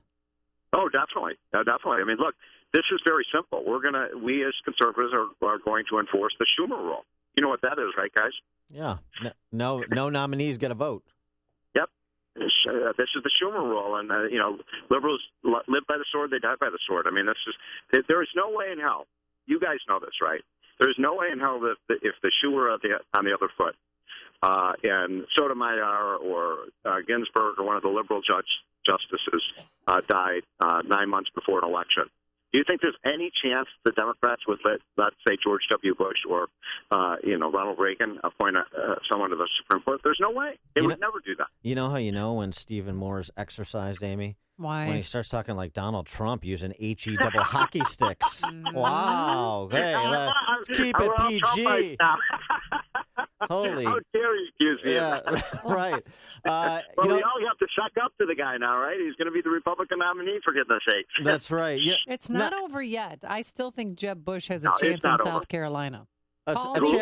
Oh, definitely, definitely. I mean, look, this is very simple. We as conservatives are going to enforce the Schumer rule. You know what that is, right, guys? Yeah. No nominees get a vote. Yep. This is the Schumer rule, and liberals live by the sword, they die by the sword. I mean, there is no way in hell. You guys know this, right? There is no way in hell that if the shoe were on the other foot, and Sotomayor or Ginsburg or one of the liberal justices died 9 months before an election, do you think there's any chance the Democrats would let, let's say, George W. Bush or, Ronald Reagan appoint someone to the Supreme Court? There's no way. They would never do that. You know how you know when Stephen Moore's exercised, Amy? Why? When he starts talking like Donald Trump using HE double hockey sticks. Wow. Hey, let's keep it PG. Holy. How dare you accuse me of that? Right. We all have to suck up to the guy now, right? He's going to be the Republican nominee, for goodness sake. That's right. Yeah. It's not over yet. I still think Jeb Bush has a chance in South Carolina.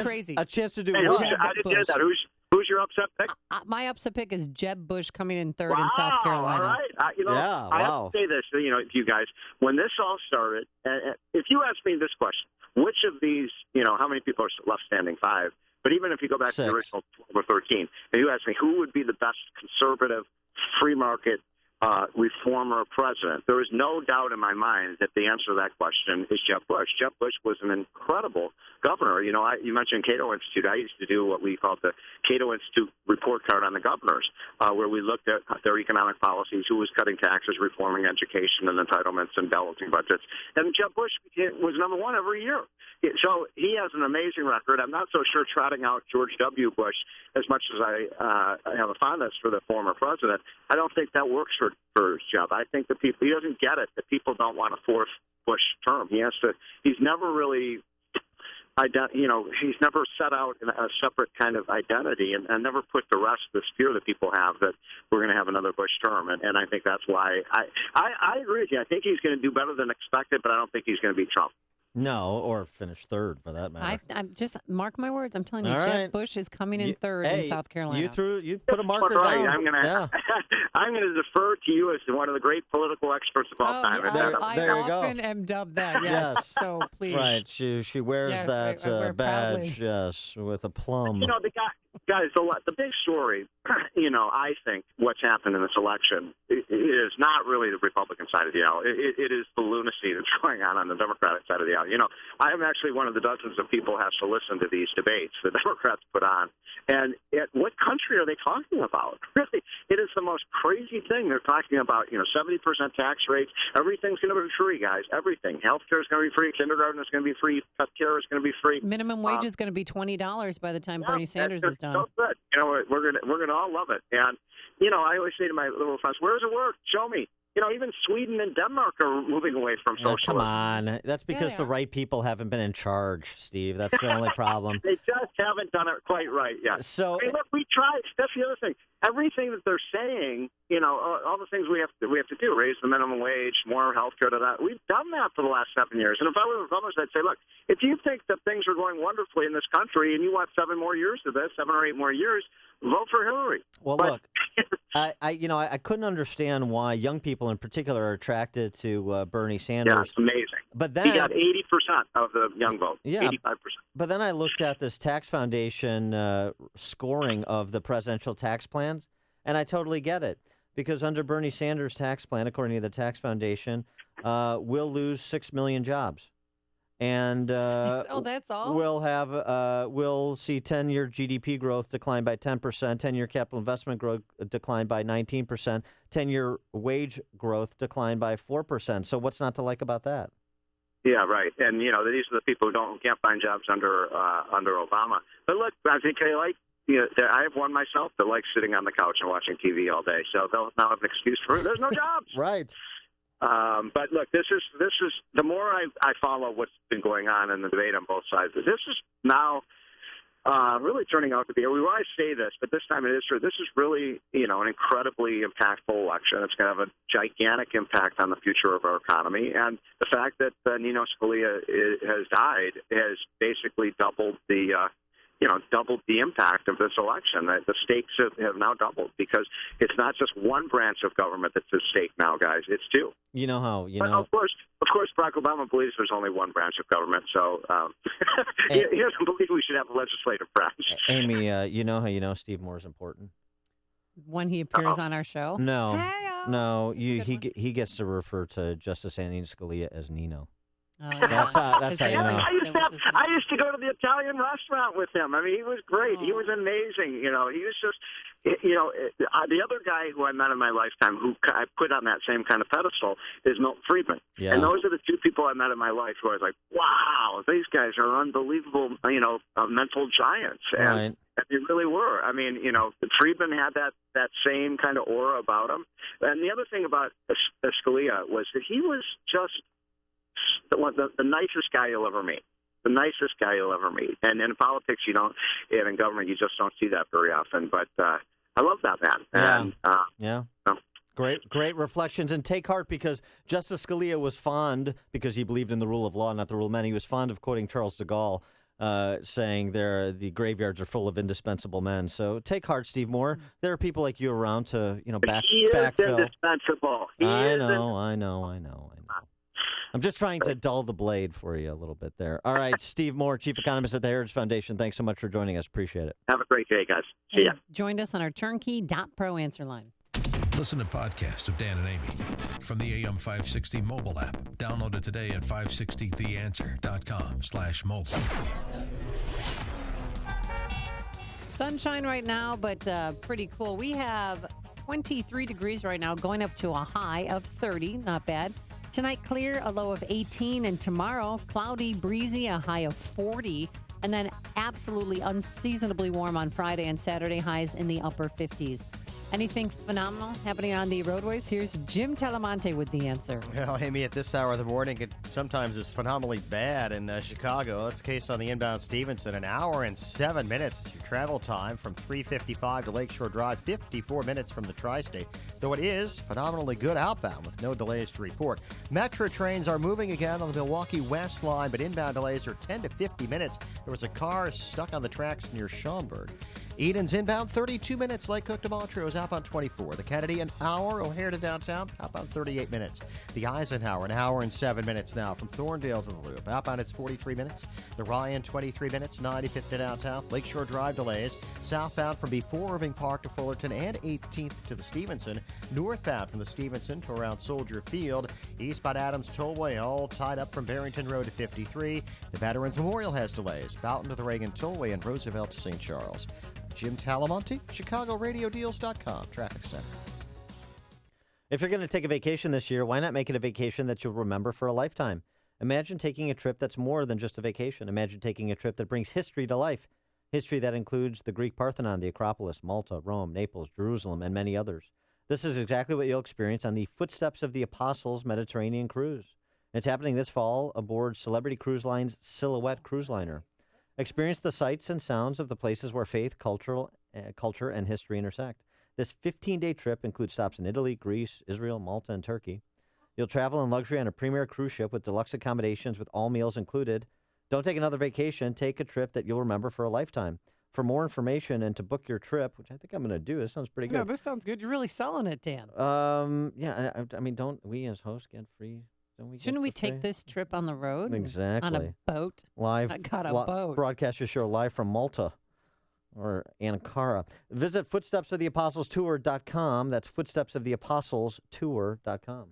Crazy. A chance to do what? I didn't hear that. Who's your upset pick? My upset pick is Jeb Bush coming in third in South Carolina. All right. I have to say this, to you guys. When this all started, if you ask me this question, which of these, how many people are left standing? 5. But even if you go back to the original 12 or 13, and you ask me who would be the best conservative, free market reformer president, there is no doubt in my mind that the answer to that question is Jeb Bush. Jeb Bush was an incredible governor. You mentioned Cato Institute. I used to do what we called the Cato Institute report card on the governors, where we looked at their economic policies, who was cutting taxes, reforming education and entitlements, and balancing budgets. And Jeb Bush was number 1 every year. So he has an amazing record. I'm not so sure trotting out George W. Bush, as much as I have a fondness for the former president. I don't think that works for Jeb. I think he doesn't get it, that people don't want a fourth Bush term. He's never really, he's never set out a separate kind of identity and never put to rest this fear that people have that we're going to have another Bush term. And I think that's why I agree with you. I think he's going to do better than expected, but I don't think he's going to beat Trump. No, or finish third for that matter. I'm just mark my words. I'm telling you, All Jeb right. Bush is coming in third in South Carolina. You put a marker down. I'm going to defer to you as one of the great political experts of all time. I often am dubbed that. Yes. So please. Right. She wears that I wear badge. proudly. Yes, with a plum. Guys, the big story, I think what's happened in this election is not really the Republican side of the aisle. It is the lunacy that's going on the Democratic side of the aisle. I am actually one of the dozens of people who has to listen to these debates the Democrats put on. And what country are they talking about? Really, it is the most crazy thing. They're talking about, 70% tax rates. Everything's going to be free, guys. Everything. Healthcare is going to be free. Kindergarten is going to be free. Pet care is going to be free. Minimum wage is going to be $20 by the time Bernie Sanders is done. So good. We're gonna all love it. And I always say to my little friends, "Where does it work? Show me." even Sweden and Denmark are moving away from socialism. Come on. That's because the right people haven't been in charge, Steve. That's the only problem. They just haven't done it quite right yet. So, look, we tried. That's the other thing. Everything that they're saying, all the things we have to do, raise the minimum wage, more health care to that. We've done that for the last 7 years. And if I were Republicans, I'd say, look, if you think that things are going wonderfully in this country and you want 7 more years of this, 7 or 8 more years, vote for Hillary. Well, look, I couldn't understand why young people in particular are attracted to Bernie Sanders. Yeah, it's amazing. But then he got 80% of the young vote. Yeah, 85%. But then I looked at this Tax Foundation scoring of the presidential tax plans, and I totally get it. Because under Bernie Sanders' tax plan, according to the Tax Foundation, we'll lose 6 million jobs. And that's all? We'll see 10-year GDP growth decline by 10%, 10-year capital investment growth decline by 19%, 10-year wage growth decline by 4%. So what's not to like about that? Yeah, right. And these are the people who can't find jobs under Obama. But look, I think I have one myself that likes sitting on the couch and watching TV all day. So they'll now have an excuse for it. There's no jobs. Right. But look, this is the more I follow what's been going on in the debate on both sides. This is now really turning out to be. We want to say this, but this time in history, this is really an incredibly impactful election. It's going to have a gigantic impact on the future of our economy, and the fact that Nino Scalia has died has basically doubled the impact of this election. The stakes have now doubled because it's not just one branch of government that's at stake now, guys. It's two. You know how Of course, Barack Obama believes there's only one branch of government, so he doesn't believe we should have a legislative branch. Amy, you know how Steve Moore is important? When he appears on our show? No. He gets to refer to Justice Antonin Scalia as Nino. Oh, That's how you know. I used to go to the Italian restaurant with him. I mean, he was great. He was amazing. He was just, the other guy who I met in my lifetime who I put on that same kind of pedestal is Milton Friedman. Yeah. And those are the two people I met in my life who I was like, wow, these guys are unbelievable, mental giants. And they really were. I mean, Friedman had that same kind of aura about him. And the other thing about Scalia was that he was just the nicest guy you'll ever meet. The nicest guy you'll ever meet. And in politics, and in government, you just don't see that very often. But I love that man. Yeah. And, Great reflections. And take heart, because Justice Scalia was fond, because he believed in the rule of law, not the rule of men, he was fond of quoting Charles de Gaulle, saying the graveyards are full of indispensable men. So take heart, Steve Moore. There are people like you around to, backfill. He is indispensable. I know. I'm just trying to dull the blade for you a little bit there. All right, Steve Moore, Chief Economist at the Heritage Foundation. Thanks so much for joining us. Appreciate it. Have a great day, guys. See ya. Joined us on our turnkey.pro answer line. Listen to podcast of Dan and Amy from the AM 560 mobile app. Download it today at 560theanswer.com/mobile. Sunshine right now, but pretty cool. We have 23 degrees right now, going up to a high of 30. Not bad. Tonight, clear, a low of 18. And tomorrow, cloudy, breezy, a high of 40. And then absolutely unseasonably warm on Friday and Saturday, highs in the upper 50s. Anything phenomenal happening on the roadways? Here's Jim Talamonte with the answer. Well, Amy, at this hour of the morning, it sometimes is phenomenally bad in Chicago. That's the case on the inbound Stevenson. An hour and 7 minutes is your travel time from 355 to Lakeshore Drive, 54 minutes from the tri-state. Though it is phenomenally good outbound with no delays to report. Metro trains are moving again on the Milwaukee West line, but inbound delays are 10 to 50 minutes. There was a car stuck on the tracks near Schaumburg. Eden's inbound 32 minutes. Lake Cook to Montrose outbound 24. The Kennedy an hour. O'Hare to downtown outbound 38 minutes. The Eisenhower an hour and 7 minutes now from Thorndale to the Loop. Outbound it's 43 minutes. The Ryan 23 minutes. 95th to downtown. Lakeshore Drive delays. Southbound from before Irving Park to Fullerton and 18th to the Stevenson. Northbound from the Stevenson to around Soldier Field. Eastbound Adams Tollway all tied up from Barrington Road to 53. The Veterans Memorial has delays. Boughton to the Reagan Tollway and Roosevelt to St. Charles. Jim Talamonte, ChicagoRadioDeals.com, Traffic Center. If you're going to take a vacation this year, why not make it a vacation that you'll remember for a lifetime? Imagine taking a trip that's more than just a vacation. Imagine taking a trip that brings history to life. History that includes the Greek Parthenon, the Acropolis, Malta, Rome, Naples, Jerusalem, and many others. This is exactly what you'll experience on the Footsteps of the Apostles Mediterranean Cruise. It's happening this fall aboard Celebrity Cruise Line's Silhouette Cruise Liner. Experience the sights and sounds of the places where faith, culture, and history intersect. This 15-day trip includes stops in Italy, Greece, Israel, Malta, and Turkey. You'll travel in luxury on a premier cruise ship with deluxe accommodations with all meals included. Don't take another vacation. Take a trip that you'll remember for a lifetime. For more information and to book your trip, which I think I'm going to do, this sounds pretty good. No, this sounds good. You're really selling it, Dan. Yeah, I mean, don't we as hosts get free? Shouldn't we take this trip on the road? Exactly. On a boat? Live. I got a boat. Broadcast your show live from Malta or Ankara. Visit footstepsoftheapostlestour.com. That's footstepsoftheapostlestour.com.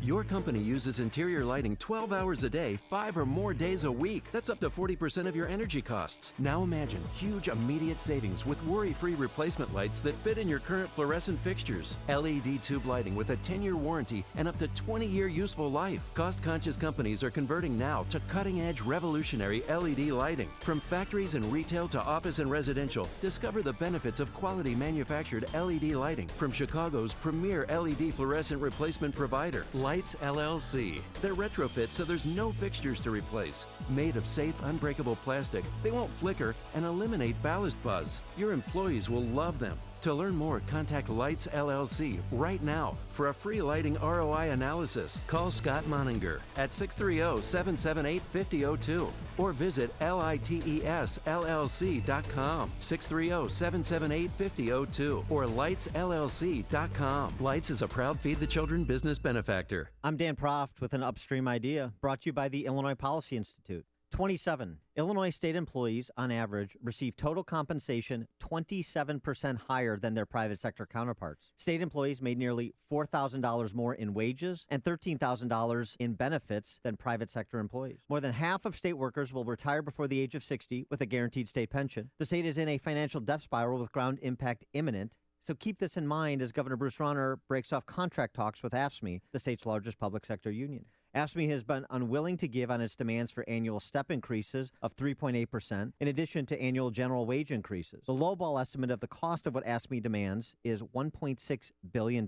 Your company uses interior lighting 12 hours a day, 5 or more days a week. That's up to 40% of your energy costs. Now imagine huge immediate savings with worry-free replacement lights that fit in your current fluorescent fixtures. LED tube lighting with a 10-year warranty and up to 20-year useful life. Cost-conscious companies are converting now to cutting-edge revolutionary LED lighting. From factories and retail to office and residential, discover the benefits of quality manufactured LED lighting from Chicago's premier LED fluorescent replacement provider, Lights LLC. They're retrofit so there's no fixtures to replace. Made of safe, unbreakable plastic, they won't flicker and eliminate ballast buzz. Your employees will love them. To learn more, contact Lights LLC right now for a free lighting ROI analysis. Call Scott Moninger at 630-778-5002 or visit litesllc.com, 630-778-5002 or lightsllc.com. Lights is a proud Feed the Children business benefactor. I'm Dan Proft with an Upstream idea brought to you by the Illinois Policy Institute. 27. Illinois state employees, on average, receive total compensation 27% higher than their private sector counterparts. State employees made nearly $4,000 more in wages and $13,000 in benefits than private sector employees. More than half of state workers will retire before the age of 60 with a guaranteed state pension. The state is in a financial death spiral with ground impact imminent. So keep this in mind as Governor Bruce Rauner breaks off contract talks with AFSCME, the state's largest public sector union. AFSCME has been unwilling to give on its demands for annual step increases of 3.8%, in addition to annual general wage increases. The lowball estimate of the cost of what AFSCME demands is $1.6 billion.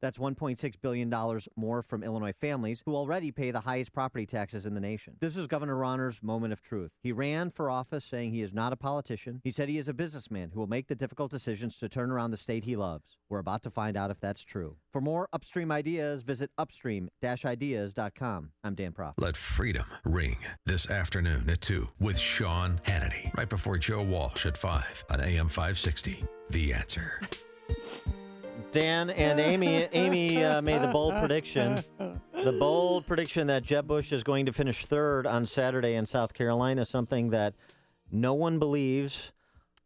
That's $1.6 billion more from Illinois families who already pay the highest property taxes in the nation. This is Governor Rauner's moment of truth. He ran for office saying he is not a politician. He said he is a businessman who will make the difficult decisions to turn around the state he loves. We're about to find out if that's true. For more Upstream ideas, visit upstream-ideas.com. I'm Dan Proft. Let freedom ring this afternoon at 2 with Sean Hannity, right before Joe Walsh at 5 on AM 560. The Answer. Dan and Amy made the bold prediction. The bold prediction that Jeb Bush is going to finish third on Saturday in South Carolina, something that no one believes.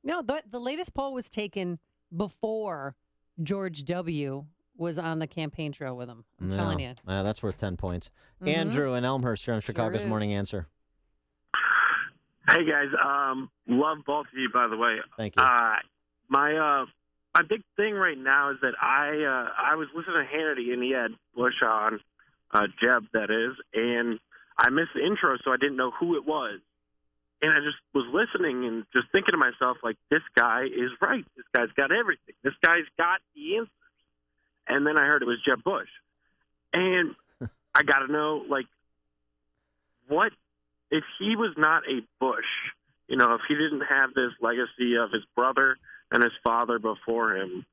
No, the latest poll was taken before George W. was on the campaign trail with him. I'm telling you. That's worth 10 points. Mhm. Andrew and Elmhurst here on Chicago's is. Morning Answer. Hey guys, love both of you, by the way. Thank you. My big thing right now is that I was listening to Hannity and he had Bush on, Jeb that is, and I missed the intro, so I didn't know who it was. And I just was listening and just thinking to myself, like, this guy is right. This guy's got everything. This guy's got the answers. And then I heard it was Jeb Bush. And I got to know, like, what if he was not a Bush, you know, if he didn't have this legacy of his brother and his father before him,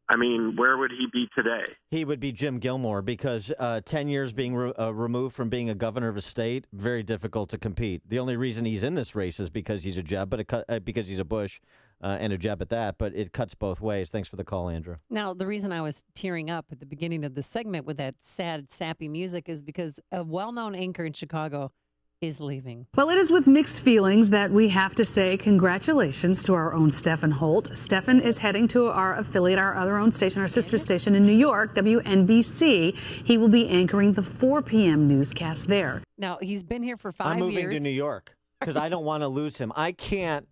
I mean, where would he be today? He would be Jim Gilmore because 10 years being removed from being a governor of a state, very difficult to compete. The only reason he's in this race is because he's a Jeb, but because he's a Bush and a Jeb at that. But it cuts both ways. Thanks for the call, Andrew. Now, the reason I was tearing up at the beginning of the segment with that sad, sappy music is because a well-known anchor in Chicago is leaving. Well, it is with mixed feelings that we have to say congratulations to our own Stephen Holt. Stephen is heading to our affiliate, our other own station, our sister station in New York, WNBC. He will be anchoring the 4 p.m. newscast there. Now, he's been here for 5 years. I'm moving to New York because I don't want to lose him. I can't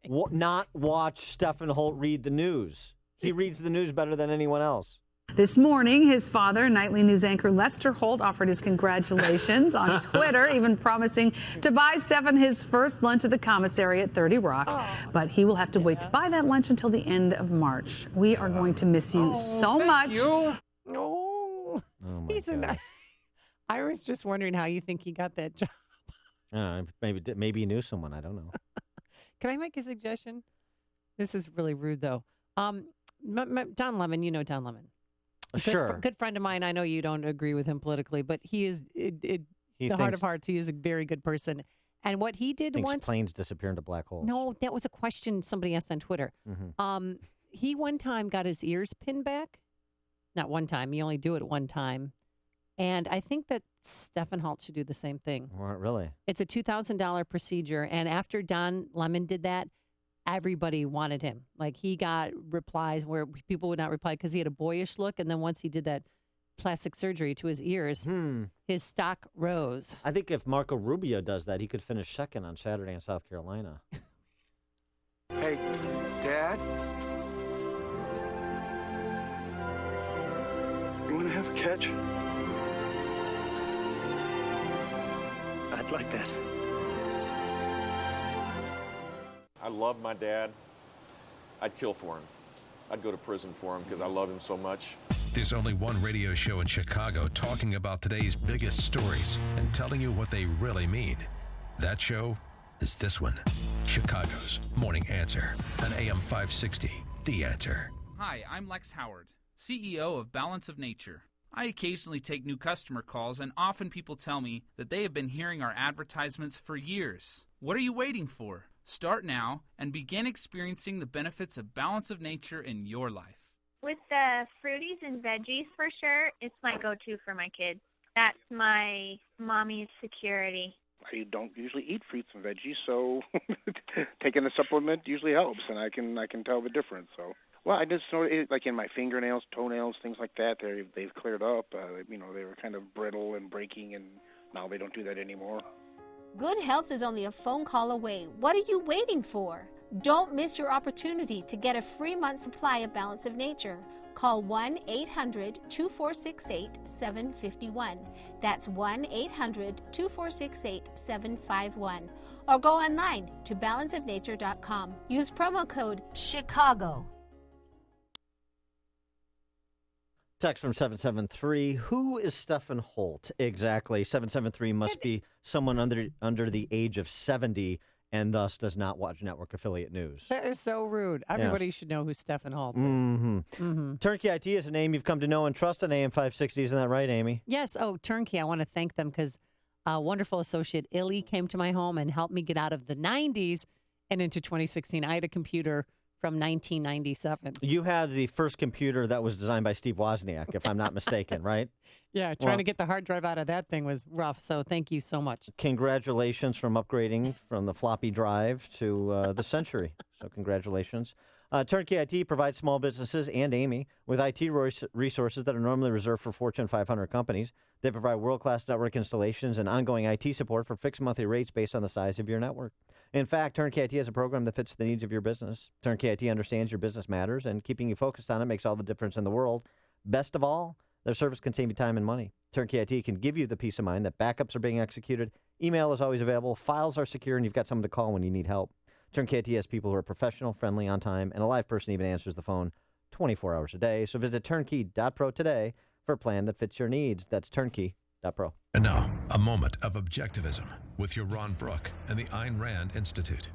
not watch Stephen Holt read the news. He reads the news better than anyone else. This morning, his father, nightly news anchor Lester Holt, offered his congratulations on Twitter, even promising to buy Stefan his first lunch at the commissary at 30 Rock. But he will have to wait to buy that lunch until the end of March. We are going to miss you so much. Oh, he's I was just wondering how you think he got that job. Maybe he knew someone. I don't know. Can I make a suggestion? This is really rude, though. Don Lemon, you know Don Lemon. Sure. Good friend of mine. I know you don't agree with him politically, but he is, heart of hearts, he is a very good person. And what he did thinks once... planes disappear into black holes. No, that was a question somebody asked on Twitter. Mm-hmm. He one time got his ears pinned back. Not one time. You only do it one time. And I think that Stefan Holt should do the same thing. Really? It's a $2,000 procedure. And after Don Lemon did that, everybody wanted him. Like, he got replies where people would not reply because he had a boyish look. And then once he did that plastic surgery to his ears, his stock rose. I think if Marco Rubio does that, he could finish second on Saturday in South Carolina. Hey, Dad? You want to have a catch? I'd like that. I love my dad. I'd kill for him. I'd go to prison for him because I love him so much. There's only one radio show in Chicago talking about today's biggest stories and telling you what they really mean. That show is this one, Chicago's Morning Answer on AM 560, The Answer. Hi, I'm Lex Howard, CEO of Balance of Nature. I occasionally take new customer calls, and often people tell me that they have been hearing our advertisements for years. What are you waiting for? Start now and begin experiencing the benefits of Balance of Nature in your life. With the fruities and veggies, for sure, it's my go-to for my kids. That's my mommy's security. I don't usually eat fruits and veggies, so taking a supplement usually helps, and I can tell the difference. So, well, I just noticed, like in my fingernails, toenails, things like that. They've cleared up. They were kind of brittle and breaking, and now they don't do that anymore. Good health is only a phone call away. What are you waiting for? Don't miss your opportunity to get a free month supply of Balance of Nature. Call 1-800-2468-751. That's 1-800-2468-751. Or go online to balanceofnature.com. Use promo code CHICAGO. Text from 773. Who is Stefan Holt exactly? 773 must be someone under the age of 70 and thus does not watch network affiliate news. That is so rude. Everybody should know who Stefan Holt is. Turnkey IT is a name you've come to know and trust on AM 560. Isn't that right, Amy? Yes. Oh, Turnkey. I want to thank them because a wonderful associate, Illy, came to my home and helped me get out of the 90s and into 2016. I had a computer from 1997. You had the first computer that was designed by Steve Wozniak, if I'm not mistaken, right? Yeah, trying to get the hard drive out of that thing was rough, so thank you so much. Congratulations from upgrading from the floppy drive to the Century. So congratulations. Turnkey IT provides small businesses and Amy with IT resources that are normally reserved for Fortune 500 companies. They provide world-class network installations and ongoing IT support for fixed monthly rates based on the size of your network. In fact, Turnkey IT has a program that fits the needs of your business. Turnkey IT understands your business matters, and keeping you focused on it makes all the difference in the world. Best of all, their service can save you time and money. Turnkey IT can give you the peace of mind that backups are being executed, email is always available, files are secure, and you've got someone to call when you need help. Turnkey IT has people who are professional, friendly, on time, and a live person even answers the phone 24 hours a day. So visit turnkey.pro today for a plan that fits your needs. That's turnkey.pro. And now, a moment of objectivism with your Ron Brook and the Ayn Rand Institute.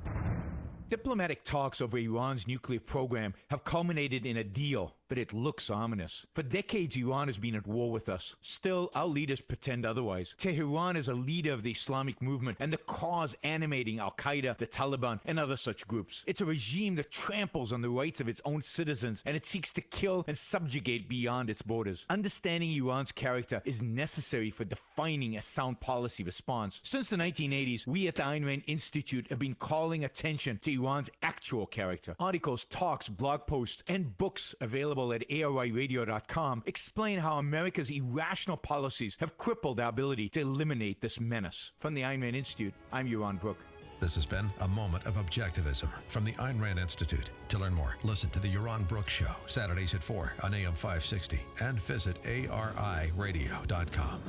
Diplomatic talks over Iran's nuclear program have culminated in a deal, but it looks ominous. For decades, Iran has been at war with us. Still, our leaders pretend otherwise. Tehran is a leader of the Islamic movement and the cause animating Al-Qaeda, the Taliban, and other such groups. It's a regime that tramples on the rights of its own citizens, and it seeks to kill and subjugate beyond its borders. Understanding Iran's character is necessary for defining a sound policy response. Since the 1980s, we at the Ayn Rand Institute have been calling attention to Iran's actual character. Articles, talks, blog posts, and books available at ARIradio.com explain how America's irrational policies have crippled our ability to eliminate this menace. From the Ayn Rand Institute, I'm Ron Brook. This has been A Moment of Objectivism from the Ayn Rand Institute. To learn more, listen to The Yaron Brooks Show, Saturdays at 4 on AM 560, and visit ariradio.com.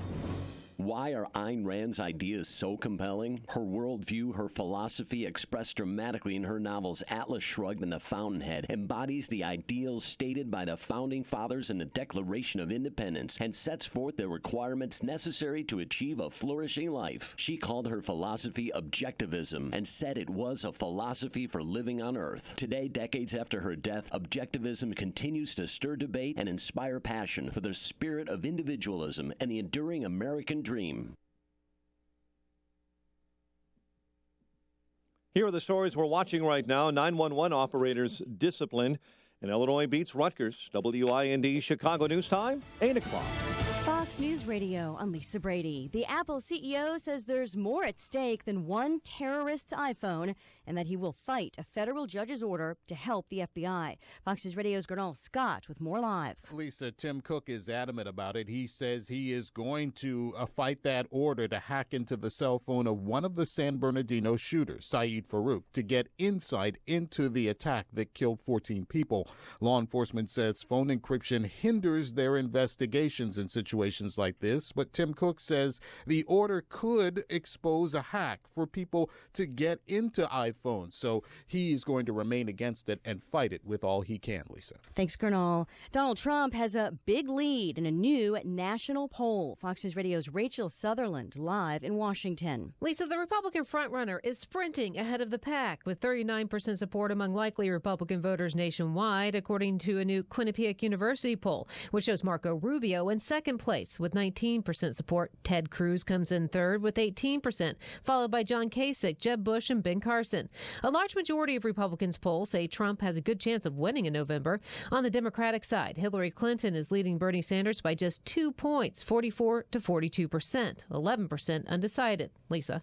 Why are Ayn Rand's ideas so compelling? Her worldview, her philosophy, expressed dramatically in her novels Atlas Shrugged and The Fountainhead, embodies the ideals stated by the Founding Fathers in the Declaration of Independence and sets forth the requirements necessary to achieve a flourishing life. She called her philosophy objectivism and said it was a philosophy for living on Earth. Today, decades after her death, objectivism continues to stir debate and inspire passion for the spirit of individualism and the enduring American dream. Here are the stories we're watching right now. 911 operators disciplined, and Illinois beats Rutgers. WIND Chicago News Time, 8 o'clock. Fox News Radio, I'm Lisa Brady. The Apple CEO says there's more at stake than one terrorist's iPhone and that he will fight a federal judge's order to help the FBI. Fox News Radio's Gernal Scott with more live. Lisa, Tim Cook is adamant about it. He says he is going to fight that order to hack into the cell phone of one of the San Bernardino shooters, Saeed Farouk, to get insight into the attack that killed 14 people. Law enforcement says phone encryption hinders their investigations in situations like this, but Tim Cook says the order could expose a hack for people to get into iPhones, so he is going to remain against it and fight it with all he can, Lisa. Thanks, Gernal. Donald Trump has a big lead in a new national poll. Fox News Radio's Rachel Sutherland live in Washington. Lisa, the Republican frontrunner is sprinting ahead of the pack with 39% support among likely Republican voters nationwide, according to a new Quinnipiac University poll, which shows Marco Rubio in second place with 19% support. Ted Cruz comes in third with 18%, followed by John Kasich, Jeb Bush, and Ben Carson. A large majority of Republicans poll say Trump has a good chance of winning in November. On the Democratic side, Hillary Clinton is leading Bernie Sanders by just 2 points, 44 to 42%, 11% undecided. Lisa.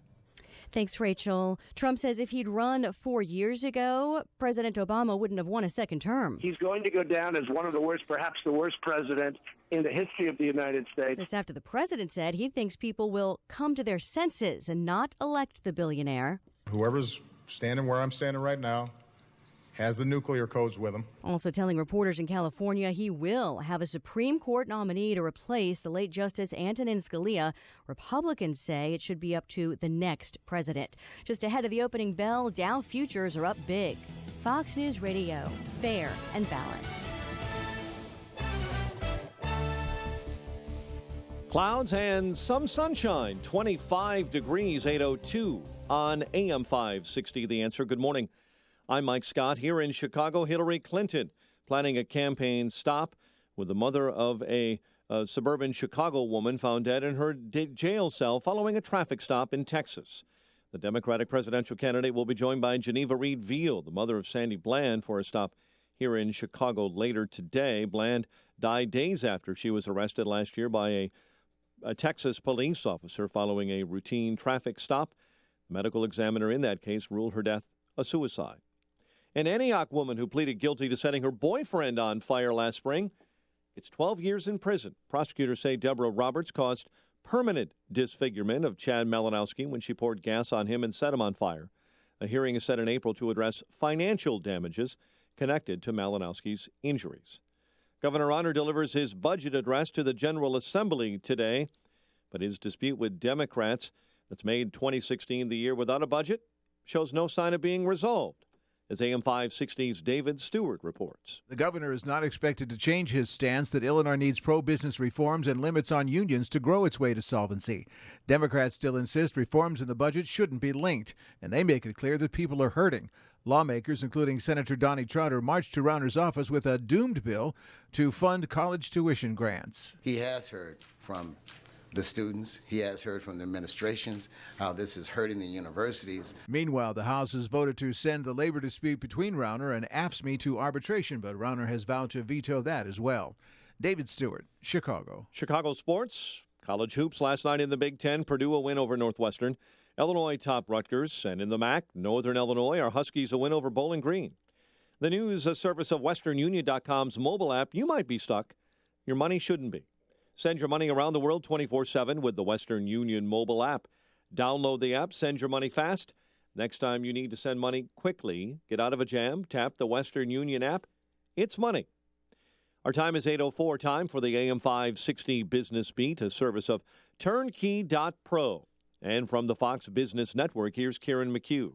Thanks, Rachel. Trump says if he'd run 4 years ago, President Obama wouldn't have won a second term. He's going to go down as one of the worst, perhaps the worst president in the history of the United States. This after the president said he thinks people will come to their senses and not elect the billionaire. Whoever's standing where I'm standing right now has the nuclear codes with him. Also telling reporters in California he will have a Supreme Court nominee to replace the late Justice Antonin Scalia. Republicans say it should be up to the next president. Just ahead of the opening bell, Dow futures are up big. Fox News Radio, fair and balanced. Clouds and some sunshine, 25 degrees, 8:02 on AM 560. The Answer. Good morning. I'm Mike Scott. Here in Chicago, Hillary Clinton planning a campaign stop with the mother of a suburban Chicago woman found dead in her jail cell following a traffic stop in Texas. The Democratic presidential candidate will be joined by Geneva Reed Veal, the mother of Sandy Bland, for a stop here in Chicago later today. Bland died days after she was arrested last year by a Texas police officer following a routine traffic stop. The medical examiner in that case ruled her death a suicide. An Antioch woman who pleaded guilty to setting her boyfriend on fire last spring gets 12 years in prison. Prosecutors say Deborah Roberts caused permanent disfigurement of Chad Malinowski when she poured gas on him and set him on fire. A hearing is set in April to address financial damages connected to Malinowski's injuries. Governor Honor delivers his budget address to the General Assembly today, but his dispute with Democrats that's made 2016 the year without a budget shows no sign of being resolved, as AM 560's David Stewart reports. The governor is not expected to change his stance that Illinois needs pro-business reforms and limits on unions to grow its way to solvency. Democrats still insist reforms in the budget shouldn't be linked, and they make it clear that people are hurting. Lawmakers, including Senator Donnie Trotter, marched to Rauner's office with a doomed bill to fund college tuition grants. He has heard from the students. He has heard from the administrations how this is hurting the universities. Meanwhile, the House has voted to send the labor dispute between Rauner and AFSCME to arbitration, but Rauner has vowed to veto that as well. David Stewart, Chicago. Chicago sports. College hoops last night in the Big Ten. Purdue a win over Northwestern. Illinois top Rutgers. And in the MAC, Northern Illinois, our Huskies a win over Bowling Green. The news service of WesternUnion.com's mobile app. You might be stuck. Your money shouldn't be. Send your money around the world 24/7 with the Western Union mobile app. Download the app, send your money fast, Next time you need to send money quickly, get out of a jam, tap the Western Union app. It's money. Our time is 8:04. Time for the AM 560 Business Beat, a service of Turnkey.pro. And from the Fox Business Network, here's Kieran McHugh.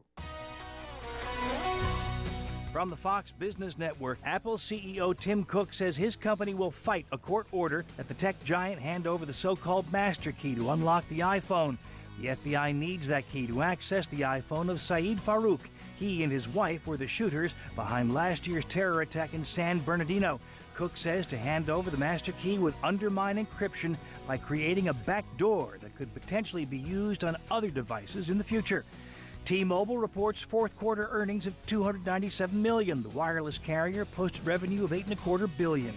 From the Fox Business Network, Apple CEO Tim Cook says his company will fight a court order that the tech giant hand over the so-called master key to unlock the iPhone. The FBI needs that key to access the iPhone of Saeed Farouk. He and his wife were the shooters behind last year's terror attack in San Bernardino. Cook says to hand over the master key would undermine encryption by creating a backdoor that could potentially be used on other devices in the future. T-Mobile reports fourth quarter earnings of $297 million. The wireless carrier posted revenue of $8.25 billion.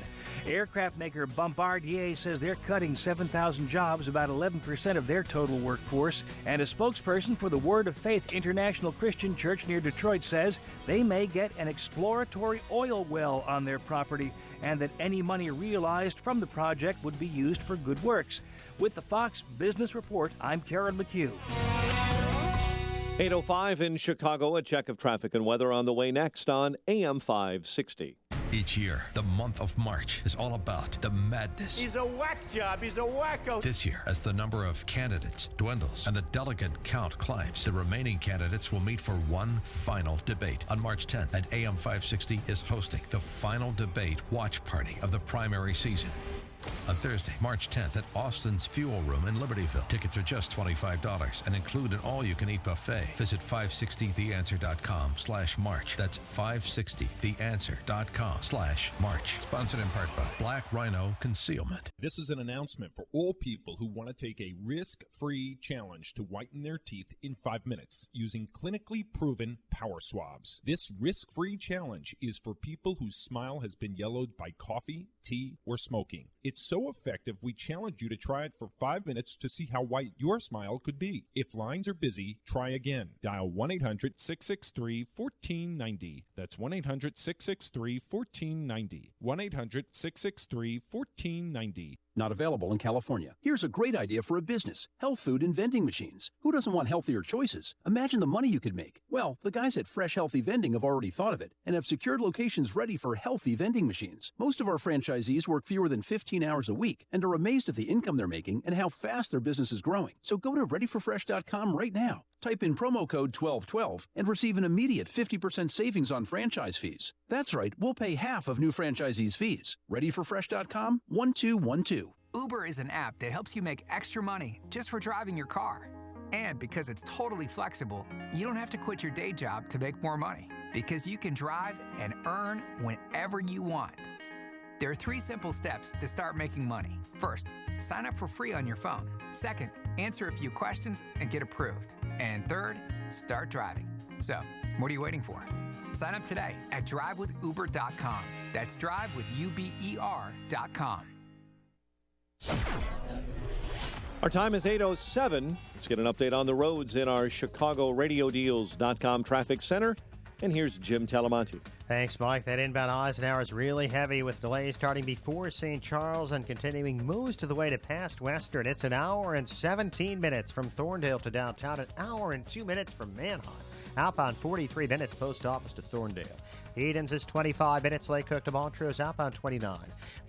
Aircraft maker Bombardier says they're cutting 7,000 jobs, about 11% of their total workforce. And a spokesperson for the Word of Faith International Christian Church near Detroit says they may get an exploratory oil well on their property, and that any money realized from the project would be used for good works. With the Fox Business Report, I'm Karen McHugh. 8:05 in Chicago. A check of traffic and weather on the way next on AM 560. Each year, the month of March is all about the madness. He's a whack job. He's a wacko. This year, as the number of candidates dwindles and the delegate count climbs, the remaining candidates will meet for one final debate. On March 10th, and AM 560 is hosting the final debate watch party of the primary season. On Thursday, March 10th at Austin's Fuel Room in Libertyville. Tickets are just $25 and include an all-you-can-eat buffet. Visit 560theanswer.com/March. That's 560theanswer.com/March. Sponsored in part by Black Rhino Concealment. This is an announcement for all people who want to take a risk-free challenge to whiten their teeth in 5 minutes using clinically proven power swabs. This risk-free challenge is for people whose smile has been yellowed by coffee, tea, or smoking. It's so effective, we challenge you to try it for 5 minutes to see how white your smile could be. If lines are busy, try again. Dial 1-800-663-1490. That's 1-800-663-1490. 1-800-663-1490. Not available in California. Here's a great idea for a business: health food and vending machines. Who doesn't want healthier choices? Imagine the money you could make. Well, the guys at Fresh Healthy Vending have already thought of it and have secured locations ready for healthy vending machines. Most of our franchisees work fewer than 15 hours a week and are amazed at the income they're making and how fast their business is growing. So go to readyforfresh.com right now. Type in promo code 1212 and receive an immediate 50% savings on franchise fees. That's right, we'll pay half of new franchisees' fees. Readyforfresh.com 1212. Uber is an app that helps you make extra money just for driving your car. And because it's totally flexible, you don't have to quit your day job to make more money, because you can drive and earn whenever you want. There are 3 simple steps to start making money. First, sign up for free on your phone. Second, answer a few questions and get approved. And third, start driving. So, what are you waiting for? Sign up today at drivewithuber.com. That's drivewithuber.com. Our time is 8:07. Let's get an update on the roads in our ChicagoRadioDeals.com traffic center. And here's Jim Talamonte. Thanks, Mike. That inbound Eisenhower is really heavy with delays starting before St. Charles and continuing most of the way to past Western. It's an hour and 17 minutes from Thorndale to downtown, an hour and 2 minutes from Manheim. Outbound 43 minutes post office to Thorndale. Edens is 25 minutes, Lake Cook to Montrose, outbound 29.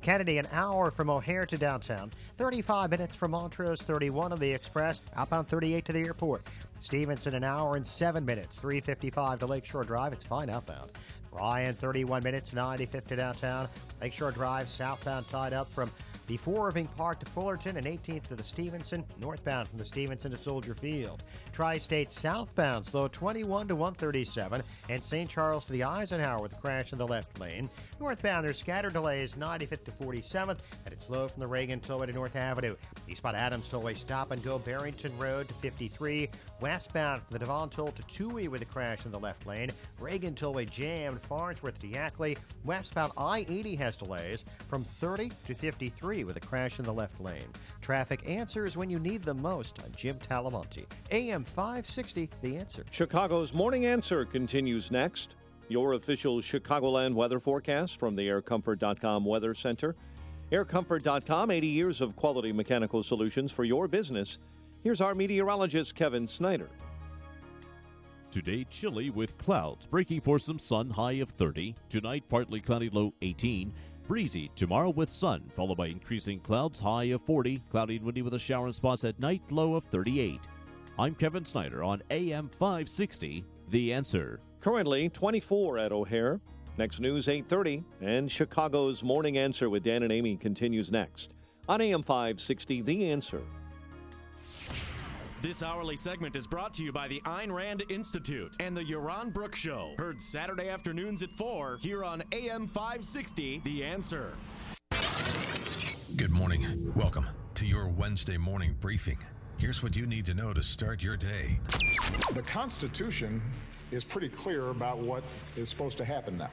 Kennedy, an hour from O'Hare to downtown. 35 minutes from Montrose, 31 on the Express, outbound 38 to the airport. Stevenson, an hour and 7 minutes, 355 to Lakeshore Drive. It's fine outbound. Ryan, 31 minutes, 95th to downtown. Lakeshore Drive, southbound tied up from before Irving Park to Fullerton and 18th to the Stevenson, northbound from the Stevenson to Soldier Field. Tri-State southbound slow 21 to 137, and St. Charles to the Eisenhower with a crash in the left lane. Northbound, there's scattered delays 95th to 47th, and it's slow from the Reagan Tollway to North Avenue. Eastbound Adams Tollway stop and go Barrington Road to 53. Westbound from the Devon Toll to Toohey with a crash in the left lane. Reagan Tollway jammed Farnsworth to Yackley. Westbound I-80 has delays from 30 to 53 with a crash in the left lane. Traffic answers when you need them most. I'm Jim Talamonte. AM 560, The Answer. Chicago's Morning Answer continues next. Your official Chicagoland weather forecast from the AirComfort.com Weather Center. AirComfort.com, 80 years of quality mechanical solutions for your business. Here's our meteorologist, Kevin Snyder. Today, chilly with clouds, breaking for some sun, high of 30. Tonight, partly cloudy, low 18. Breezy tomorrow with sun, followed by increasing clouds, high of 40. Cloudy and windy with a shower in spots at night, low of 38. I'm Kevin Snyder on AM 560, The Answer. Currently 24 at O'Hare. Next news, 8:30. And Chicago's Morning Answer with Dan and Amy continues next on AM 560, The Answer. This hourly segment is brought to you by the Ayn Rand Institute and the Yaron Brook Show. Heard Saturday afternoons at 4 here on AM 560, The Answer. Good morning. Welcome to your Wednesday morning briefing. Here's what you need to know to start your day. The Constitution is pretty clear about what is supposed to happen now.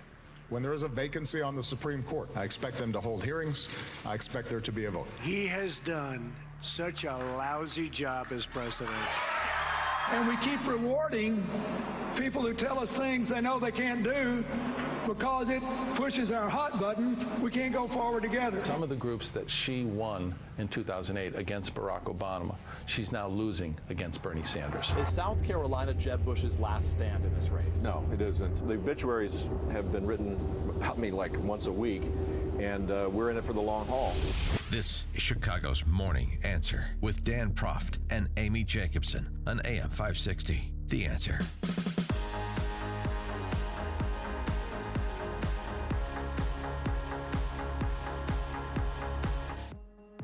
When there is a vacancy on the Supreme Court, I expect them to hold hearings. I expect there to be a vote. He has done such a lousy job as president. And we keep rewarding people who tell us things they know they can't do because it pushes our hot buttons. We can't go forward together. Some of the groups that she won in 2008 against Barack Obama, she's now losing against Bernie Sanders. Is South Carolina Jeb Bush's last stand in this race? No, it isn't. The obituaries have been written about me like once a week, and we're in it for the long haul. This is Chicago's Morning Answer with Dan Proft and Amy Jacobson on AM 560, The Answer.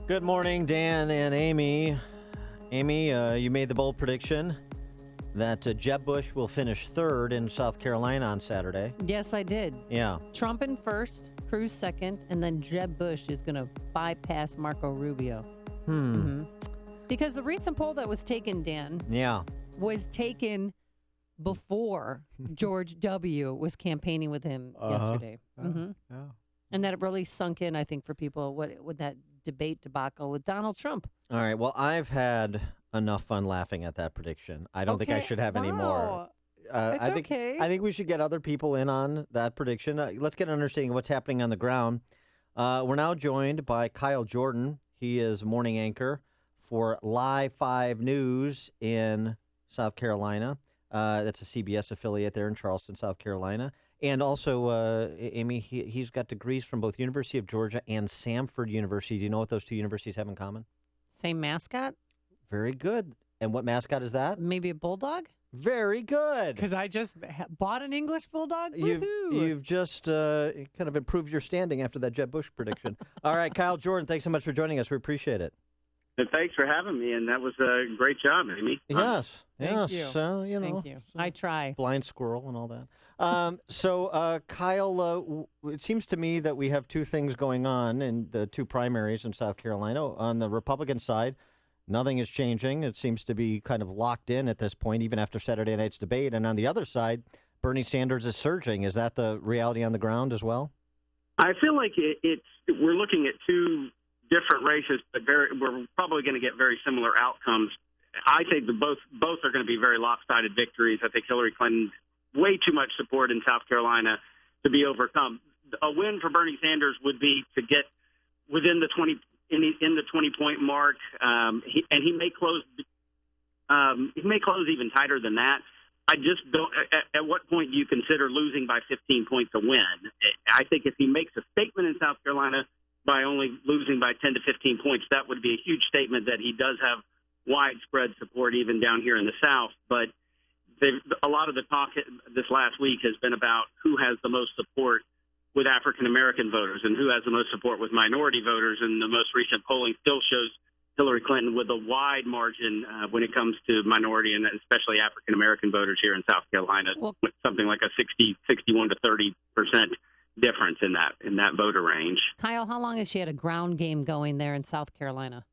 Good morning, Dan and Amy. Amy, you made the bold prediction that Jeb Bush will finish third in South Carolina on Saturday. Yes, I did. Yeah. Trump in first, Cruz second, and then Jeb Bush is going to bypass Marco Rubio. Because the recent poll that was taken, Dan, was taken before George W. was campaigning with him yesterday. And that it really sunk in, I think, for people with that debate debacle with Donald Trump. All right. Well, I've had enough fun laughing at that prediction. I don't think I should have any more. It's I think we should get other people in on that prediction. Let's get an understanding of what's happening on the ground. We're now joined by Kyle Jordan. He is morning anchor for Live 5 News in South Carolina. That's a CBS affiliate there in Charleston, South Carolina. And also, Amy, he's got degrees from both University of Georgia and Samford University. Do you know what those two universities have in common? Same mascot? Very good. And what mascot is that? Maybe a bulldog? Very good. Because I just bought an English bulldog. You've just kind of improved your standing after that Jeb Bush prediction. All right, Kyle Jordan, thanks so much for joining us. We appreciate it. And thanks for having me, and that was a great job, Amy. Yes. Thank you. Thank you. I try. Blind squirrel and all that. Kyle, it seems to me that we have two things going on in the two primaries in South Carolina. On the Republican side, nothing is changing. It seems to be kind of locked in at this point, even after Saturday night's debate. And on the other side, Bernie Sanders is surging. Is that the reality on the ground as well? I feel like we're looking at two different races, but we're probably going to get very similar outcomes. I think both are going to be very lopsided victories. I think Hillary Clinton way too much support in South Carolina to be overcome. A win for Bernie Sanders would be to get within the 20-point mark, and he may close. He may close even tighter than that. I just don't. At what point do you consider losing by 15 points a win? I think if he makes a statement in South Carolina by only losing by 10 to 15 points, that would be a huge statement that he does have widespread support even down here in the South. But a lot of the talk this last week has been about who has the most support with African-American voters and who has the most support with minority voters. And the most recent polling still shows Hillary Clinton with a wide margin when it comes to minority and especially African-American voters here in South Carolina, with something like a 61 to 30% difference in that voter range. Kyle, how long has she had a ground game going there in South Carolina?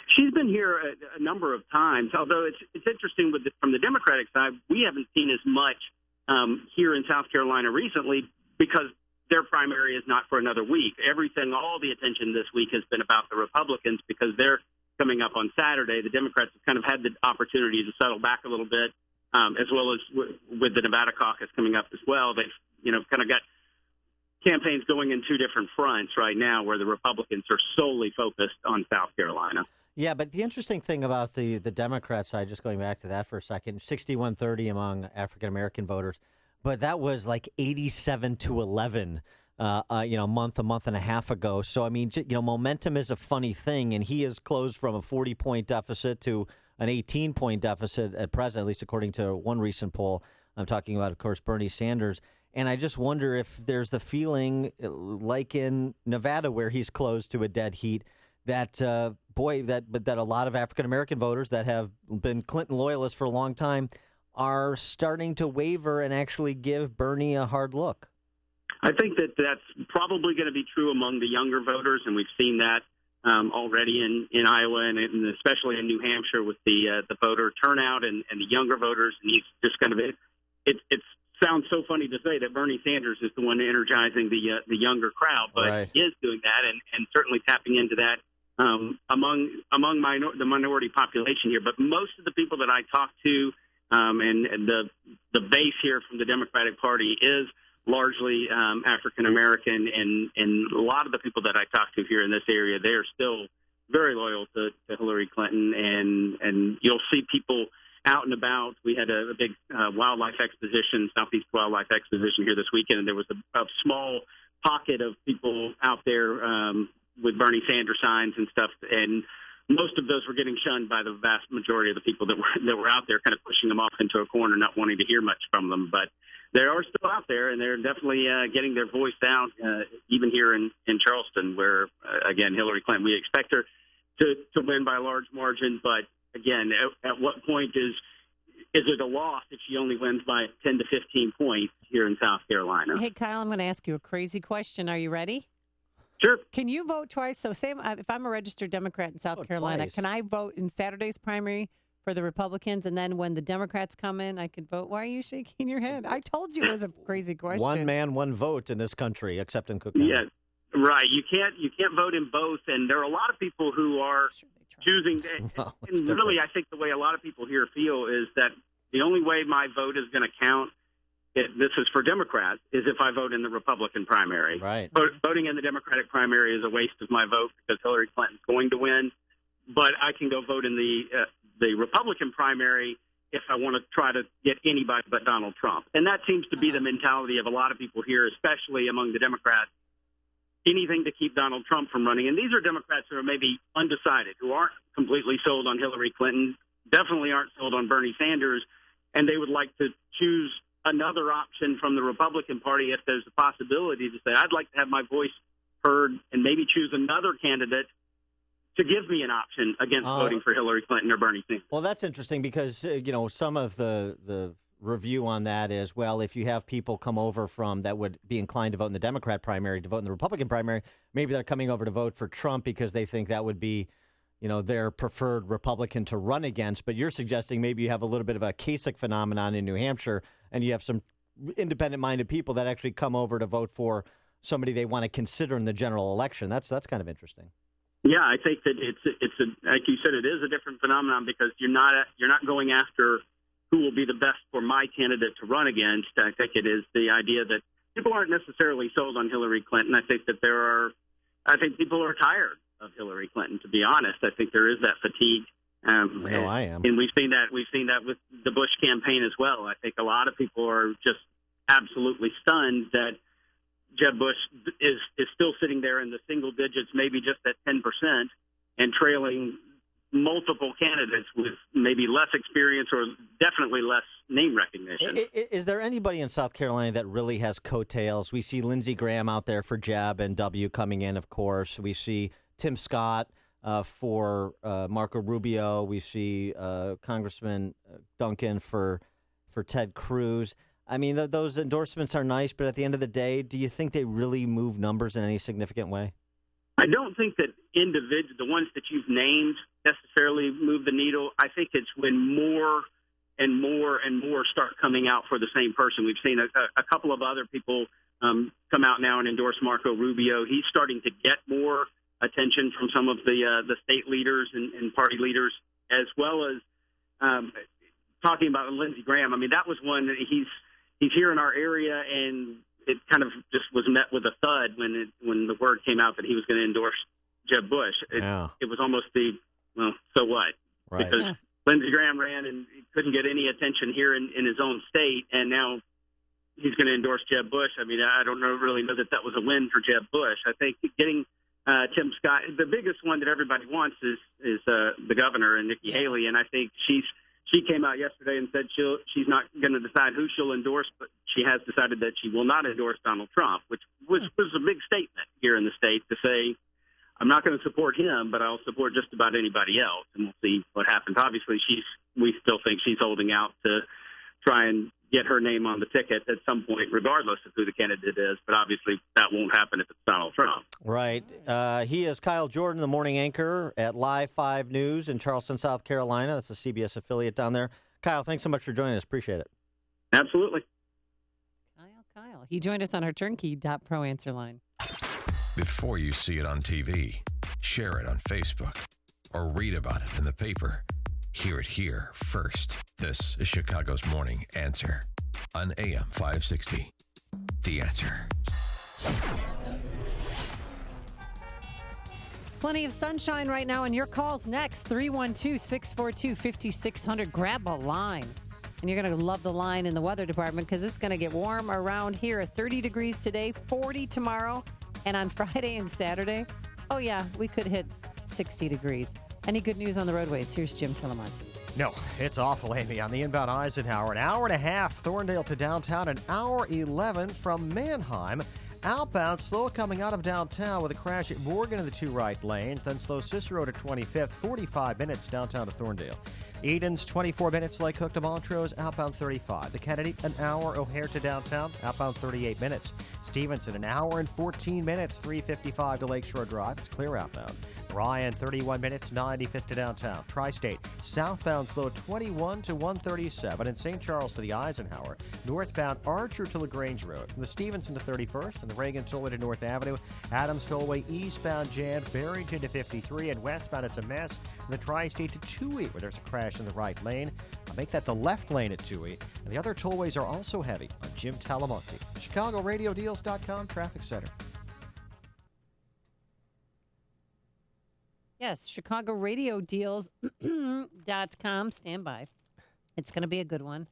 She's been here a number of times, although it's interesting from the Democratic side, we haven't seen as much here in South Carolina recently because their primary is not for another week. All the attention this week has been about the Republicans because they're coming up on Saturday. The Democrats have kind of had the opportunity to settle back a little bit, as well as with the Nevada caucus coming up as well. They've kind of got campaigns going in two different fronts right now where the Republicans are solely focused on South Carolina. Yeah, but the interesting thing about the Democrat side, just going back to that for a second, 61-30 among African-American voters, but that was like 87-11, a month and a half ago. So, I mean, momentum is a funny thing, and he has closed from a 40-point deficit to an 18-point deficit at present, at least according to one recent poll. I'm talking about, of course, Bernie Sanders. And I just wonder if there's the feeling, like in Nevada, where he's closed to a dead heat, that a lot of African-American voters that have been Clinton loyalists for a long time are starting to waver and actually give Bernie a hard look. I think that's probably going to be true among the younger voters, and we've seen that already in Iowa and especially in New Hampshire with the voter turnout and the younger voters. And he's just kind of it sounds so funny to say that Bernie Sanders is the one energizing the younger crowd, but right. He is doing that and certainly tapping into that among the minority population here. But most of the people that I talk to and the base here from the Democratic Party is largely African American, and a lot of the people that I talk to here in this area, they are still very loyal to Hillary Clinton, and you'll see people out and about. We had a big wildlife exposition, Southeast Wildlife Exposition here this weekend, and there was a small pocket of people out there with Bernie Sanders signs and stuff, and most of those were getting shunned by the vast majority of the people that were out there, kind of pushing them off into a corner, not wanting to hear much from them. But they are still out there, and they're definitely getting their voice out, even here in Charleston, where, again, Hillary Clinton, we expect her to win by a large margin. But, again, at what point is it a loss if she only wins by 10 to 15 points here in South Carolina? Hey, Kyle, I'm going to ask you a crazy question. Are you ready? Sure. Can you vote twice? So say if I'm a registered Democrat in South Carolina, twice. Can I vote in Saturday's primary for the Republicans, and then when the Democrats come in, I could vote? Why are you shaking your head? I told you it was a crazy question. One man, one vote in this country, except in Cook County. Yeah, right. You can't vote in both, and there are a lot of people who are choosing. Well, and really, I think the way a lot of people here feel is that the only way my vote is going to count, this is for Democrats, is if I vote in the Republican primary. Right. Voting in the Democratic primary is a waste of my vote because Hillary Clinton's going to win. But I can go vote in the Republican primary if I want to try to get anybody but Donald Trump. And that seems to be the mentality of a lot of people here, especially among the Democrats. Anything to keep Donald Trump from running. And these are Democrats who are maybe undecided, who aren't completely sold on Hillary Clinton, definitely aren't sold on Bernie Sanders, and they would like to choose another option from the Republican Party if there's a possibility to say, I'd like to have my voice heard and maybe choose another candidate to give me an option against voting for Hillary Clinton or Bernie Sanders. Well, that's interesting because, some of the review on that is, well, if you have people come over from that would be inclined to vote in the Democrat primary to vote in the Republican primary, maybe they're coming over to vote for Trump because they think that would be, their preferred Republican to run against. But you're suggesting maybe you have a little bit of a Kasich phenomenon in New Hampshire, and you have some independent-minded people that actually come over to vote for somebody they want to consider in the general election. That's kind of interesting. Yeah, I think that it's like you said, it is a different phenomenon because you're not going after who will be the best for my candidate to run against. I think it is the idea that people aren't necessarily sold on Hillary Clinton. I think that people are tired of Hillary Clinton, to be honest. I think there is that fatigue. I am. And we've seen that with the Bush campaign as well. I think a lot of people are just absolutely stunned that Jeb Bush is still sitting there in the single digits, maybe just at 10%, and trailing multiple candidates with maybe less experience or definitely less name recognition. Is there anybody in South Carolina that really has coattails? We see Lindsey Graham out there for Jeb and W coming in, of course. We see Tim Scott for Marco Rubio. We see Congressman Duncan for Ted Cruz. I mean, those endorsements are nice, but at the end of the day, do you think they really move numbers in any significant way? I don't think that the ones that you've named necessarily move the needle. I think it's when more and more and more start coming out for the same person. We've seen a couple of other people come out now and endorse Marco Rubio. He's starting to get more attention from some of the state leaders and party leaders, as well as talking about Lindsey Graham. I mean, that was one that he's here in our area, and it kind of just was met with a thud when the word came out that he was going to endorse Jeb Bush. It was almost the well, so what? Right. Because Lindsey Graham ran and he couldn't get any attention here in his own state, and now he's going to endorse Jeb Bush. I mean, I don't really know that was a win for Jeb Bush. I think getting Tim Scott, the biggest one that everybody wants is the governor and Nikki Haley, and I think she came out yesterday and said she's not going to decide who she'll endorse, but she has decided that she will not endorse Donald Trump, which was a big statement here in the state to say, I'm not going to support him, but I'll support just about anybody else, and we'll see what happens. Obviously, we still think she's holding out to try and get her name on the ticket at some point, regardless of who the candidate is. But obviously, that won't happen if it's Donald Trump. Right. He is Kyle Jordan, the morning anchor at Live 5 News in Charleston, South Carolina. That's a CBS affiliate down there. Kyle, thanks so much for joining us. Appreciate it. Absolutely. Kyle. He joined us on our Turnkey.pro answer line. Before you see it on TV, share it on Facebook, or read about it in the paper. Hear it here first. This is Chicago's Morning Answer on AM 560. The Answer. Plenty of sunshine right now, and your call's next. 312-642-5600. Grab a line. And you're going to love the line in the weather department because it's going to get warm around here. 30 degrees today, 40 tomorrow. And on Friday and Saturday, oh yeah, we could hit 60 degrees. Any good news on the roadways? Here's Jim Telemonte. No, it's awful, Amy. On the inbound Eisenhower, an hour and a half, Thorndale to downtown, an hour 11 from Manheim. Outbound, slow coming out of downtown with a crash at Morgan in the two right lanes, then slow Cicero to 25th, 45 minutes downtown to Thorndale. Eden's 24 minutes, Lake Hook to Montrose, outbound 35. The Kennedy, an hour, O'Hare to downtown, outbound 38 minutes. Stevenson, an hour and 14 minutes, 3:55 to Lakeshore Drive. It's clear outbound. Ryan, 31 minutes, 95th to downtown. Tri-State, southbound slow 21 to 137. In St. Charles to the Eisenhower. Northbound Archer to LaGrange Road. From the Stevenson to 31st and the Reagan Tollway to North Avenue. Adams Tollway eastbound jammed. Barrington to 53 and westbound it's a mess. From the Tri-State to Toohey where there's a crash in the right lane. I'll make that the left lane at Toohey. And the other tollways are also heavy. I'm Jim Talamonte. ChicagoRadioDeals.com Traffic Center. Yes, ChicagoRadioDeals.com. Stand by. It's going to be a good one.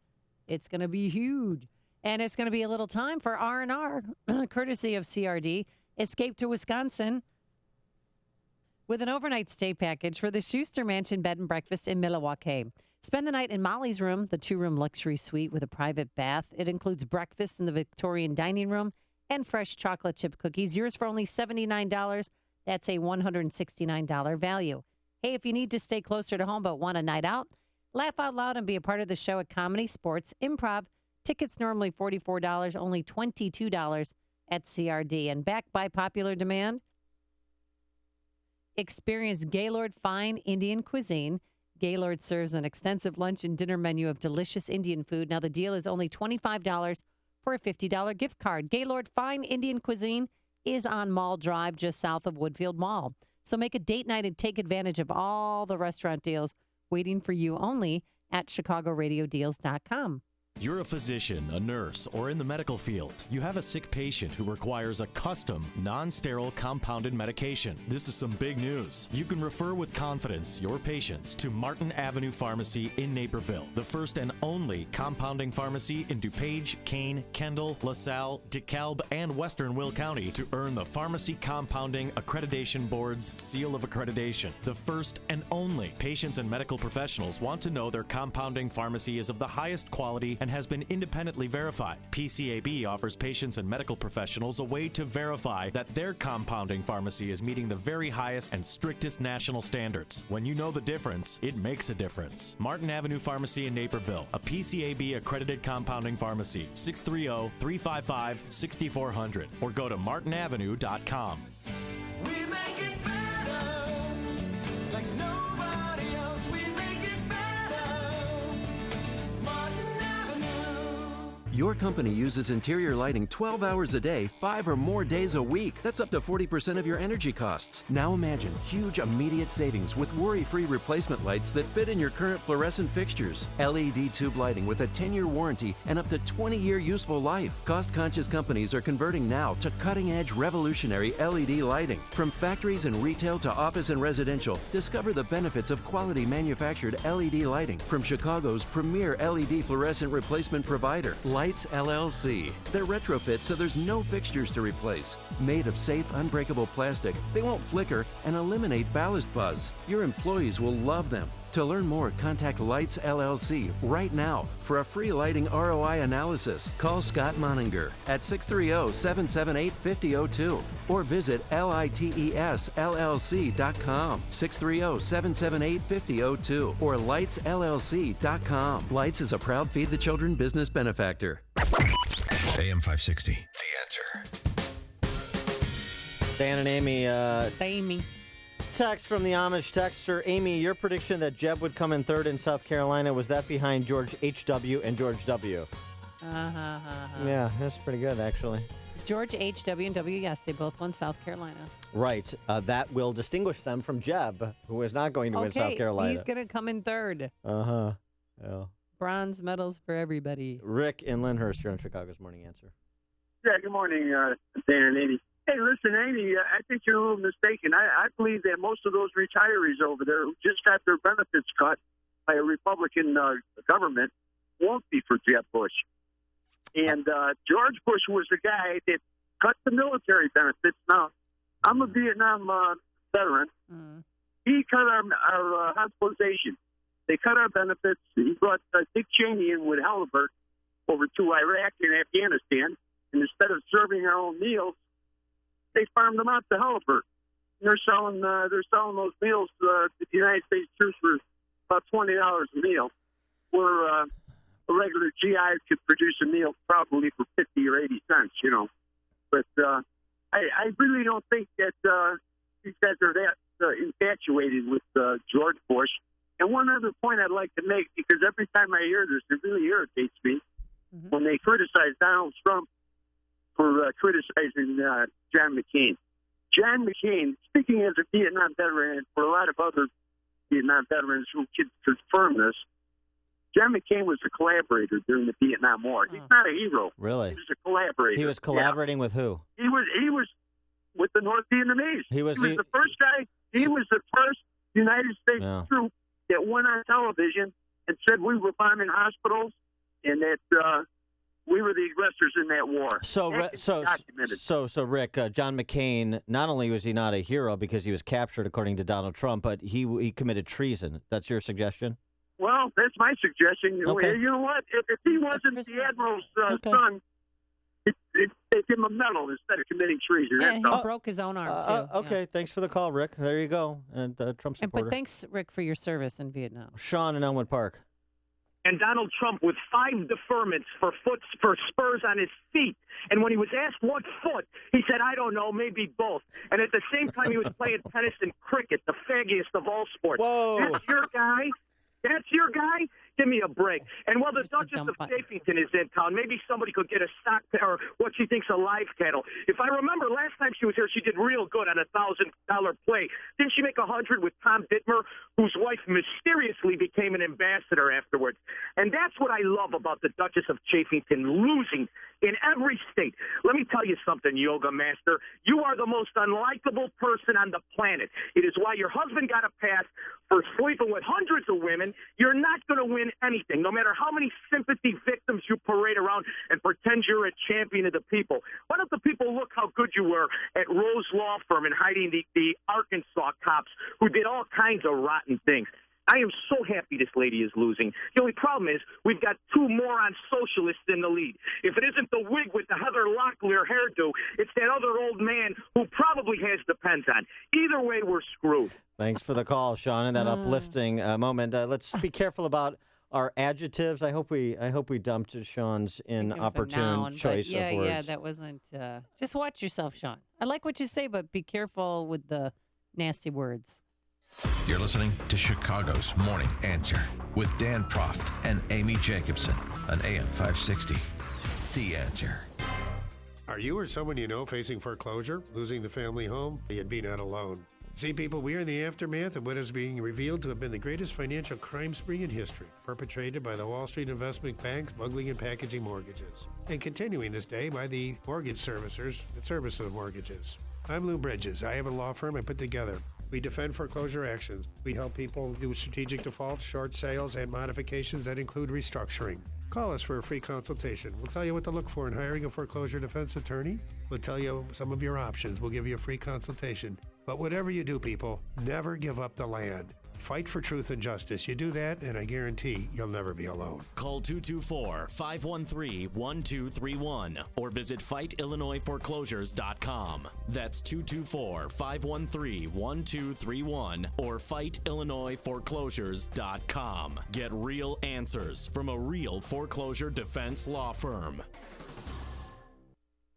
It's going to be huge. And it's going to be a little time for R&R, courtesy of CRD. Escape to Wisconsin with an overnight stay package for the Schuster Mansion Bed and Breakfast in Milwaukee. Spend the night in Molly's room, the two-room luxury suite with a private bath. It includes breakfast in the Victorian dining room and fresh chocolate chip cookies. Yours for only $79. That's a $169 value. Hey, if you need to stay closer to home but want a night out, laugh out loud and be a part of the show at Comedy, Sports, Improv. Tickets normally $44, only $22 at CRD. And backed by popular demand, experience Gaylord Fine Indian Cuisine. Gaylord serves an extensive lunch and dinner menu of delicious Indian food. Now, the deal is only $25 for a $50 gift card. Gaylord Fine Indian Cuisine is on Mall Drive, just south of Woodfield Mall. So make a date night and take advantage of all the restaurant deals waiting for you only at ChicagoRadioDeals.com. You're a physician, a nurse, or in the medical field. You have a sick patient who requires a custom, non-sterile compounded medication. This is some big news. You can refer with confidence your patients to Martin Avenue Pharmacy in Naperville, the first and only compounding pharmacy in DuPage, Kane, Kendall, LaSalle, DeKalb, and Western Will County to earn the Pharmacy Compounding Accreditation Board's seal of accreditation. The first and only. Patients and medical professionals want to know their compounding pharmacy is of the highest quality and has been independently verified. PCAB offers patients and medical professionals a way to verify that their compounding pharmacy is meeting the very highest and strictest national standards. When you know the difference, it makes a difference. Martin Avenue Pharmacy in Naperville, a PCAB accredited compounding pharmacy, 630-355-6400, or go to martinavenue.com. We make it better, like nobody else. We make it better. Martin Avenue. Your company uses interior lighting 12 hours a day, 5 or more days a week. That's up to 40% of your energy costs. Now imagine huge immediate savings with worry-free replacement lights that fit in your current fluorescent fixtures. LED tube lighting with a 10-year warranty and up to 20-year useful life. Cost-conscious companies are converting now to cutting-edge revolutionary LED lighting. From factories and retail to office and residential, discover the benefits of quality manufactured LED lighting from Chicago's premier LED fluorescent replacement provider, Lights LLC. They're retrofit so there's no fixtures to replace. Made of safe, unbreakable plastic, they won't flicker and eliminate ballast buzz. Your employees will love them. To learn more, contact Lights LLC right now for a free lighting ROI analysis. Call Scott Moninger at 630-778-5002 or visit litesllc.com, 630-778-5002 or lightsllc.com. Lights is a proud Feed the Children business benefactor. AM 560, The Answer. Dan and Amy. Amy. Text from the Amish texter. Amy, your prediction that Jeb would come in third in South Carolina, was that behind George H.W. and George W.? Yeah, that's pretty good, actually. George H.W. and W, yes, they both won South Carolina. Right. That will distinguish them from Jeb, who is not going to win South Carolina. He's going to come in third. Uh-huh. Yeah. Bronze medals for everybody. Rick in Lyndhurst, you're on Chicago's Morning Answer. Yeah, good morning, Dan and Amy. Hey, listen, Amy, I think you're a little mistaken. I believe that most of those retirees over there who just got their benefits cut by a Republican government won't be for Jeb Bush. And George Bush was the guy that cut the military benefits. Now, I'm a Vietnam veteran. He cut our hospitalization. They cut our benefits. He brought Dick Cheney in with Halliburton over to Iraq and Afghanistan. And instead of serving our own meals, they farmed them out to Halliburton. They're selling those meals to the United States troops for about $20 a meal, where a regular GI could produce a meal probably for 50 or 80 cents, you know. But I really don't think that these guys are that infatuated with George Bush. And one other point I'd like to make, because every time I hear this, it really irritates me when they criticize Donald Trump for criticizing John McCain. John McCain, speaking as a Vietnam veteran, and for a lot of other Vietnam veterans who can confirm this, John McCain was a collaborator during the Vietnam War. He's not a hero. Really? He was a collaborator. He was collaborating with who? He was with the North Vietnamese. He was the first guy. He was the first United States troop that went on television and said we were bombing hospitals and that we were the aggressors in that war. So Rick, John McCain, not only was he not a hero because he was captured, according to Donald Trump, but he committed treason. That's your suggestion? Well, that's my suggestion. Okay. You know what? If he wasn't the admiral's son, they'd give him a medal instead of committing treason. Yeah, he broke his own arm, too. Okay, thanks for the call, Rick. There you go. And Trump supporter. But thanks, Rick, for your service in Vietnam. Sean in Elmwood Park. And Donald Trump with 5 deferments for spurs on his feet. And when he was asked what foot, he said, I don't know, maybe both. And at the same time, he was playing tennis and cricket, the faggiest of all sports. Whoa. That's your guy? That's your guy? Give me a break. And while the Duchess of Chafington is in town, maybe somebody could get a stock or what she thinks a live cattle. If I remember, last time she was here, she did real good on a $1,000 play. Didn't she make 100 with Tom Dittmer, whose wife mysteriously became an ambassador afterwards? And that's what I love about the Duchess of Chafington losing in every state. Let me tell you something, yoga master. You are the most unlikable person on the planet. It is why your husband got a pass for sleeping with hundreds of women. You're not going to win anything, no matter how many sympathy victims you parade around and pretend you're a champion of the people. Why don't the people look how good you were at Rose Law Firm and hiding the Arkansas cops who did all kinds of rotten things? I am so happy this lady is losing. The only problem is we've got 2 moron socialists in the lead. If it isn't the wig with the Heather Locklear hairdo, it's that other old man who probably has the pens on. Either way, we're screwed. Thanks for the call, Sean, and that uplifting moment. Let's be careful about our adjectives. I hope we dumped Sean's inopportune choice of words. Yeah, that wasn't. Just watch yourself, Sean. I like what you say, but be careful with the nasty words. You're listening to Chicago's Morning Answer with Dan Proft and Amy Jacobson on AM 560. The Answer. Are you or someone you know facing foreclosure, losing the family home? You'd be not alone. See, people, we are in the aftermath of what is being revealed to have been the greatest financial crime spree in history, perpetrated by the Wall Street investment banks smuggling and packaging mortgages, and continuing this day by the mortgage servicers that service those mortgages. I'm Lou Bridges. I have a law firm I put together. We defend foreclosure actions. We help people do strategic defaults, short sales, and modifications that include restructuring. Call us for a free consultation. We'll tell you what to look for in hiring a foreclosure defense attorney. We'll tell you some of your options. We'll give you a free consultation. But whatever you do, people, never give up the land. Fight for truth and justice. You do that, and I guarantee you'll never be alone. Call 224-513-1231 or visit FightIllinoisForeclosures.com. That's 224-513-1231 or FightIllinoisForeclosures.com. Get real answers from a real foreclosure defense law firm.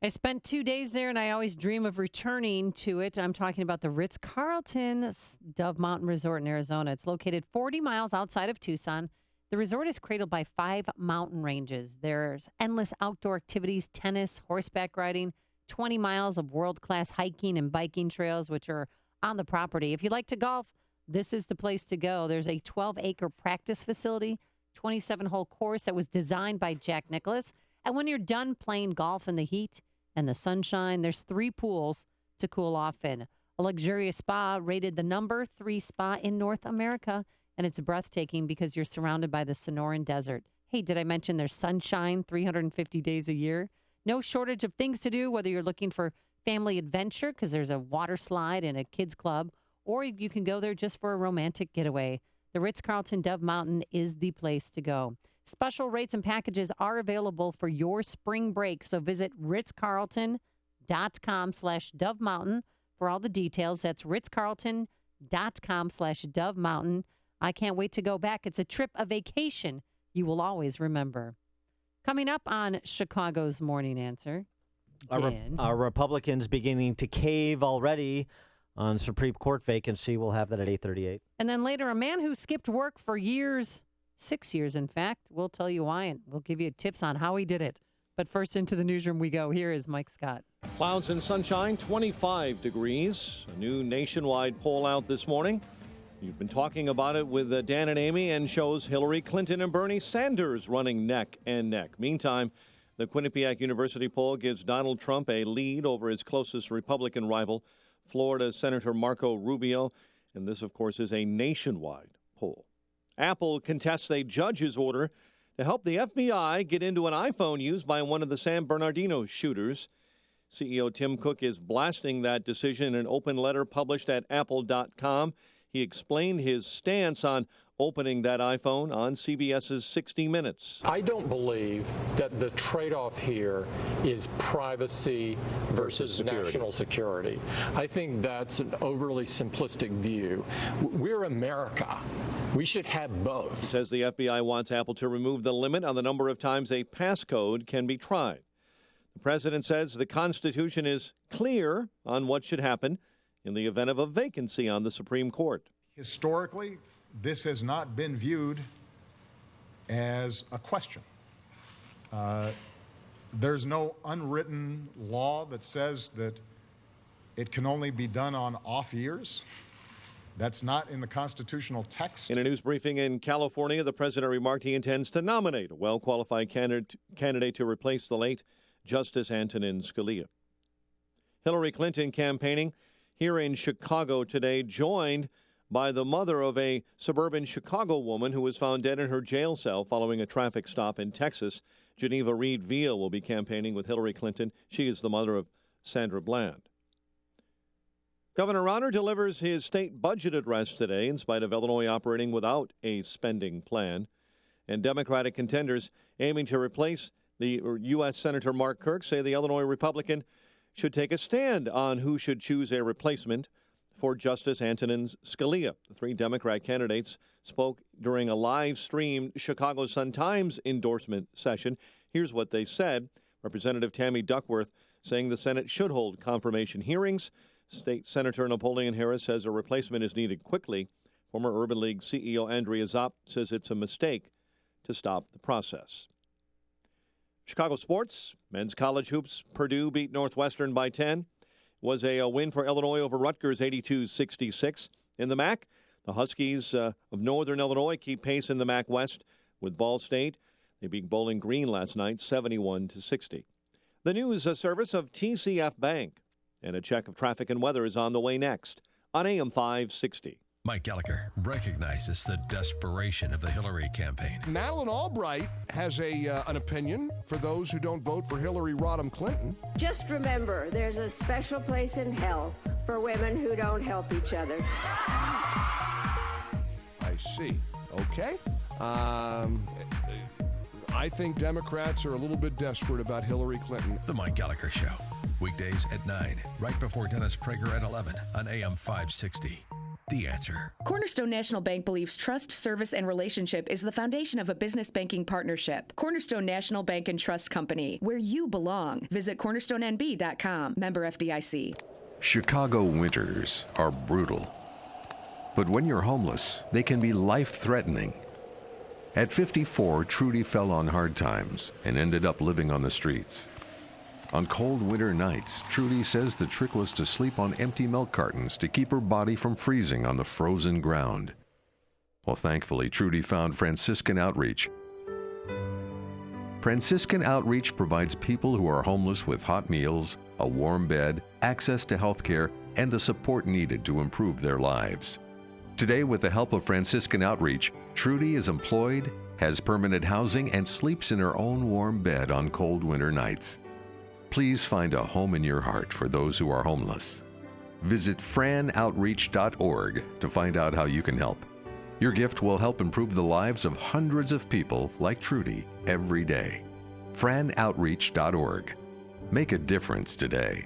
I spent 2 days there, and I always dream of returning to it. I'm talking about the Ritz-Carlton Dove Mountain Resort in Arizona. It's located 40 miles outside of Tucson. The resort is cradled by 5 mountain ranges. There's endless outdoor activities, tennis, horseback riding, 20 miles of world-class hiking and biking trails, which are on the property. If you like to golf, this is the place to go. There's a 12-acre practice facility, 27-hole course that was designed by Jack Nicklaus. And when you're done playing golf in the heat and the sunshine, there's 3 pools to cool off in. A luxurious spa rated the number 3 spa in North America, and it's breathtaking because you're surrounded by the Sonoran Desert. Hey, did I mention there's sunshine 350 days a year? No shortage of things to do, whether you're looking for family adventure because there's a water slide and a kids club, or you can go there just for a romantic getaway. The Ritz-Carlton Dove Mountain is the place to go. Special rates and packages are available for your spring break, so visit ritzcarlton.com/Dove Mountain for all the details. That's ritzcarlton.com/Dove Mountain. I can't wait to go back. It's a trip, a vacation you will always remember. Coming up on Chicago's Morning Answer, Dan. Are Republicans beginning to cave already on Supreme Court vacancy? We'll have that at 8:38. And then later, a man who skipped work for years, 6 years, in fact. We'll tell you why, and we'll give you tips on how he did it. But first, into the newsroom we go. Here is Mike Scott. Clouds and sunshine, 25 degrees. A new nationwide poll out this morning. You've been talking about it with Dan and Amy, and shows Hillary Clinton and Bernie Sanders running neck and neck. Meantime, the Quinnipiac University poll gives Donald Trump a lead over his closest Republican rival, Florida Senator Marco Rubio. And this, of course, is a nationwide poll. Apple contests a judge's order to help the FBI get into an iPhone used by one of the San Bernardino shooters. CEO Tim Cook is blasting that decision in an open letter published at apple.com. He explained his stance on opening that iPhone on CBS's 60 Minutes. I don't believe that the trade-off here is privacy versus national security. I think that's an overly simplistic view. We're America. We should have both. He says the FBI wants Apple to remove the limit on the number of times a passcode can be tried. The president says the Constitution is clear on what should happen in the event of a vacancy on the Supreme Court. Historically, this has not been viewed as a question. There's no unwritten law that says that it can only be done on off years. That's not in the constitutional text. In a news briefing in California, the president remarked he intends to nominate a well-qualified candidate to replace the late Justice Antonin Scalia. Hillary Clinton campaigning here in Chicago today, joined by the mother of a suburban Chicago woman who was found dead in her jail cell following a traffic stop in Texas. Geneva Reed Veal will be campaigning with Hillary Clinton. She is the mother of Sandra Bland. Governor Rauner delivers his state budget address today in spite of Illinois operating without a spending plan. And Democratic contenders aiming to replace the U.S. Senator Mark Kirk say the Illinois Republican should take a stand on who should choose a replacement for Justice Antonin Scalia. The 3 Democrat candidates spoke during a live-streamed Chicago Sun-Times endorsement session. Here's what they said. Representative Tammy Duckworth saying the Senate should hold confirmation hearings. State Senator Napoleon Harris says a replacement is needed quickly. Former Urban League CEO Andrea Zopp says it's a mistake to stop the process. Chicago sports, men's college hoops. Purdue beat Northwestern by 10. Was a win for Illinois over Rutgers, 82-66. In the MAC, the Huskies of Northern Illinois keep pace in the MAC West with Ball State. They beat Bowling Green last night, 71-60. The news service of TCF Bank. And a check of traffic and weather is on the way next on AM 560. Mike Gallagher recognizes the desperation of the Hillary campaign. Madeleine Albright has an opinion for those who don't vote for Hillary Rodham Clinton. Just remember, there's a special place in hell for women who don't help each other. I see. Okay. I think Democrats are a little bit desperate about Hillary Clinton. The Mike Gallagher Show. Weekdays at 9, right before Dennis Prager at 11 on AM 560. The Answer. Cornerstone National Bank believes trust, service, and relationship is the foundation of a business banking partnership. Cornerstone National Bank and Trust Company, where you belong. Visit cornerstonenb.com. Member FDIC. Chicago winters are brutal. But when you're homeless, they can be life-threatening. At 54, Trudy fell on hard times and ended up living on the streets. On cold winter nights, Trudy says the trick was to sleep on empty milk cartons to keep her body from freezing on the frozen ground. Well, thankfully, Trudy found Franciscan Outreach. Franciscan Outreach provides people who are homeless with hot meals, a warm bed, access to health care, and the support needed to improve their lives. Today, with the help of Franciscan Outreach, Trudy is employed, has permanent housing, and sleeps in her own warm bed on cold winter nights. Please find a home in your heart for those who are homeless. Visit franoutreach.org to find out how you can help. Your gift will help improve the lives of hundreds of people like Trudy every day. franoutreach.org. Make a difference today.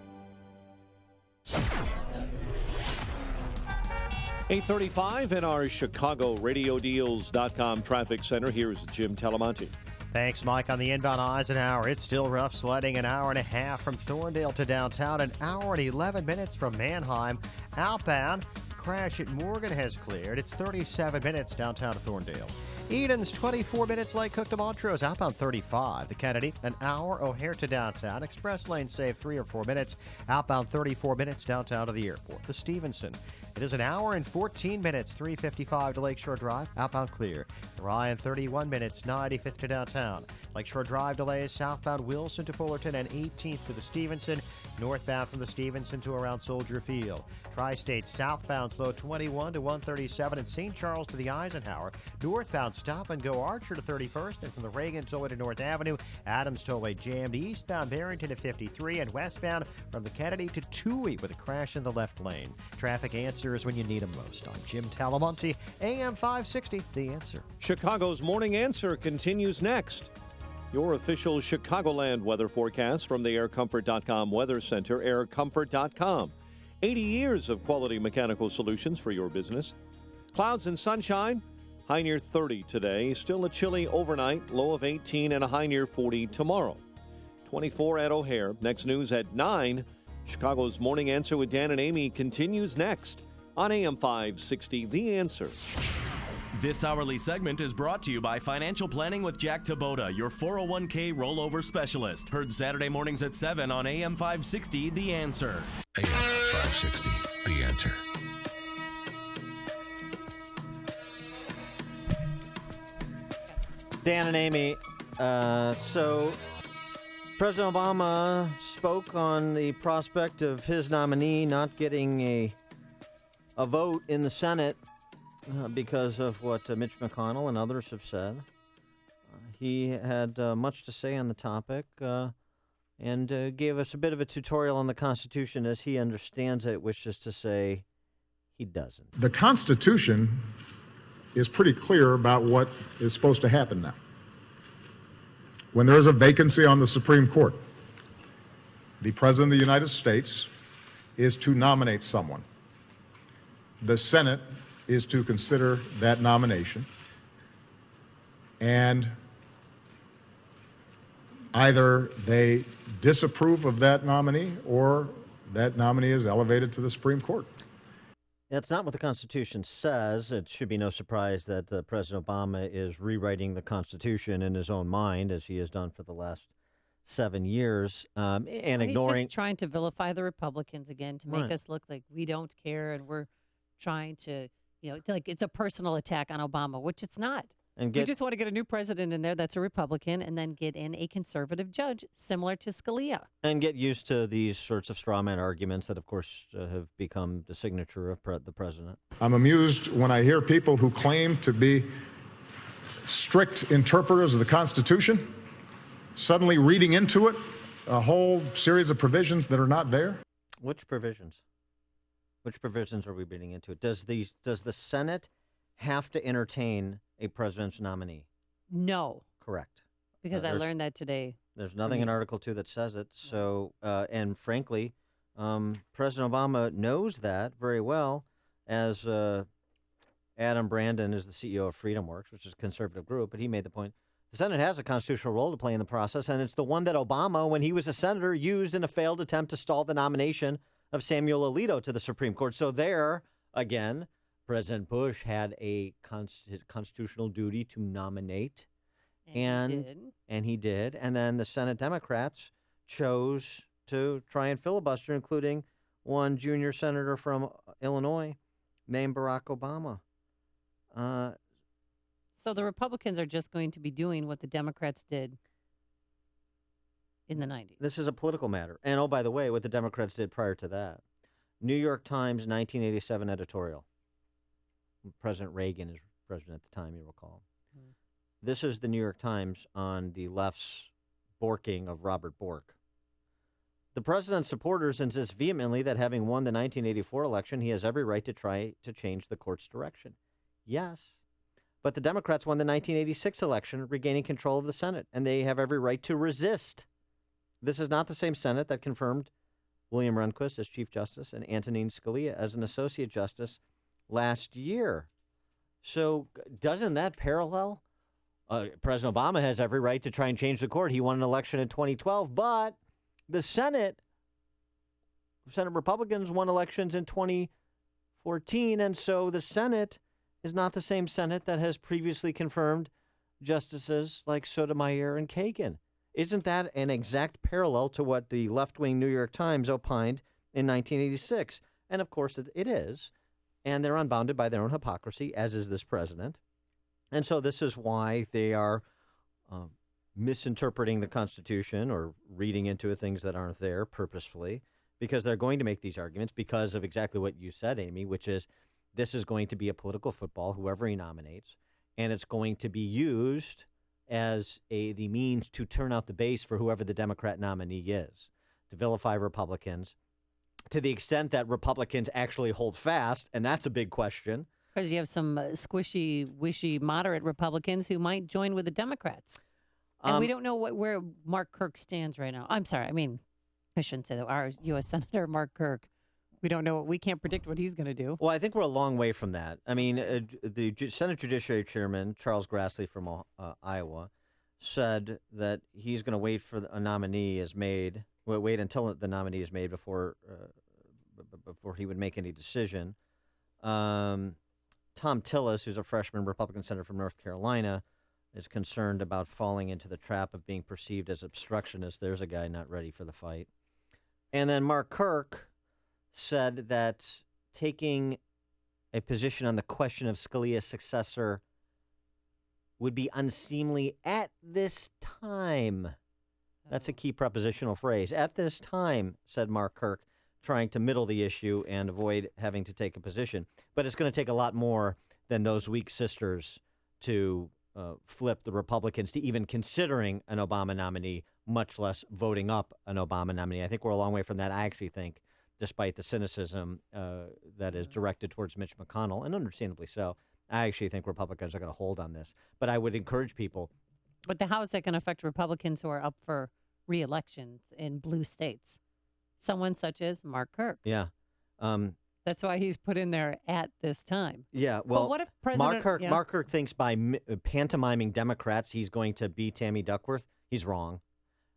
8:35 in our ChicagoRadioDeals.com traffic center. Here's Jim Talamonte. Thanks, Mike. On the inbound Eisenhower, it's still rough sledding, an hour and a half from Thorndale to downtown, an hour and 11 minutes from Manheim. Outbound, crash at Morgan has cleared. It's 37 minutes downtown to Thorndale. Eden's 24 minutes. Lake Cook to Montrose, outbound 35. The Kennedy, an hour. O'Hare to downtown. Express lane save 3 or 4 minutes. Outbound 34 minutes downtown to the airport. The Stevenson, it is an hour and 14 minutes. 3:55 to Lakeshore Drive. Outbound clear. The Ryan, 31 minutes. 95th to downtown. Lakeshore Drive delays. Southbound Wilson to Fullerton and 18th to the Stevenson. Northbound from the Stevenson to around Soldier Field. Tri-State southbound slow 21 to 137 and St. Charles to the Eisenhower. Northbound stop and go Archer to 31st and from the Reagan Tollway to North Avenue. Adams Tollway jammed. Eastbound Barrington to 53 and westbound from the Kennedy to Toohey with a crash in the left lane. Traffic answers when you need them most. I'm Jim Talamonte, AM 560, The Answer. Chicago's Morning Answer continues next. Your official Chicagoland weather forecast from the AirComfort.com Weather Center, aircomfort.com. 80 years of quality mechanical solutions for your business. Clouds and sunshine, high near 30 today. Still a chilly overnight, low of 18 and a high near 40 tomorrow. 24 at O'Hare. Next news at 9. Chicago's Morning Answer with Dan and Amy continues next on AM 560, The Answer. This hourly segment is brought to you by Financial Planning with Jack Taboda, your 401k rollover specialist. Heard Saturday mornings at 7 on AM 560, The Answer. AM 560, The Answer. Dan and Amy, so President Obama spoke on the prospect of his nominee not getting a vote in the Senate because of what Mitch McConnell and others have said. He had much to say on the topic and gave us a bit of a tutorial on the Constitution as he understands it, which is to say he doesn't. The Constitution is pretty clear about what is supposed to happen now. When there is a vacancy on the Supreme Court, the President of the United States is to nominate someone. The Senate is to consider that nomination, and either they disapprove of that nominee or that nominee is elevated to the Supreme Court. That's not what the Constitution says. It should be no surprise that President Obama is rewriting the Constitution in his own mind, as he has done for the last 7 years, and He's ignoring. just trying to vilify the Republicans again to make Right. us look like we don't care and we're trying to, like it's a personal attack on Obama, which it's not. And You get just want to get a new president in there that's a Republican and then get in a conservative judge similar to Scalia. and get used to these sorts of straw man arguments that, of course, have become the signature of the president. I'm amused when I hear people who claim to be strict interpreters of the Constitution suddenly reading into it a whole series of provisions that are not there. Which provisions? Which provisions are we reading into it? Does the Senate have to entertain a president's nominee? No, Correct. because I there's- learned that today. There's nothing in Article 2 that says it. So, and frankly, President Obama knows that very well, as Adam Brandon is the CEO of FreedomWorks, which is a conservative group, but he made the point. The Senate has a constitutional role to play in the process, and it's the one that Obama, when he was a senator, used in a failed attempt to stall the nomination of Samuel Alito to the Supreme Court. So there, again, President Bush had a constitutional duty to nominate, and he did. And then the Senate Democrats chose to try and filibuster, including one junior senator from Illinois named Barack Obama. So the Republicans are just going to be doing what the Democrats did in the 90s. This is a political matter. And, oh, by the way, what the Democrats did prior to that. New York Times 1987 editorial. President Reagan is president at the time, you recall. This is the New York Times on the left's borking of Robert Bork. The president's supporters insist vehemently that having won the 1984 election, he has every right to try to change the court's direction. Yes. But the Democrats won the 1986 election, regaining control of the Senate, and they have every right to resist. This is not the same Senate that confirmed William Rehnquist as Chief Justice and Antonin Scalia as an Associate Justice last year. So doesn't that parallel? President Obama has every right to try and change the court. He won an election in 2012, but the Senate Republicans won elections in 2014, and so the Senate is not the same Senate that has previously confirmed justices like Sotomayor and Kagan. Isn't that an exact parallel to what the left-wing New York Times opined in 1986? And, of course, it is. And they're unbounded by their own hypocrisy, as is this president. And so this is why they are misinterpreting the Constitution or reading into it things that aren't there purposefully, because they're going to make these arguments because of exactly what you said, Amy, which is this is going to be a political football, whoever he nominates, and it's going to be used as the means to turn out the base for whoever the Democrat nominee is, to vilify Republicans to the extent that Republicans actually hold fast, and that's a big question. Because you have some squishy, wishy, moderate Republicans who might join with the Democrats. And we don't know where Mark Kirk stands right now. I'm sorry. I mean, I shouldn't say that. Our U.S. Senator Mark Kirk, we don't know. We can't predict what he's going to do. Well, I think we're a long way from that. I mean, the Senate Judiciary Chairman, Charles Grassley from Iowa, said that he's going to wait for a nominee is made. Wait until the nominee is made before he would make any decision. Tom Tillis, who's a freshman Republican senator from North Carolina, is concerned about falling into the trap of being perceived as obstructionist. There's a guy not ready for the fight. And then Mark Kirk said that taking a position on the question of Scalia's successor would be unseemly at this time. That's a key prepositional phrase. At this time, said Mark Kirk, trying to middle the issue and avoid having to take a position. But it's going to take a lot more than those weak sisters to flip the Republicans to even considering an Obama nominee, much less voting up an Obama nominee. I think we're a long way from that. I actually think, despite the cynicism that is directed towards Mitch McConnell, and understandably so, I actually think Republicans are going to hold on this. But I would encourage people. But how is that going to affect Republicans who are up for re-elections in blue states? Someone such as Mark Kirk. Yeah. That's why he's put in there at this time. Yeah, well, but what if President Mark Kirk thinks by pantomiming Democrats he's going to beat Tammy Duckworth. He's wrong.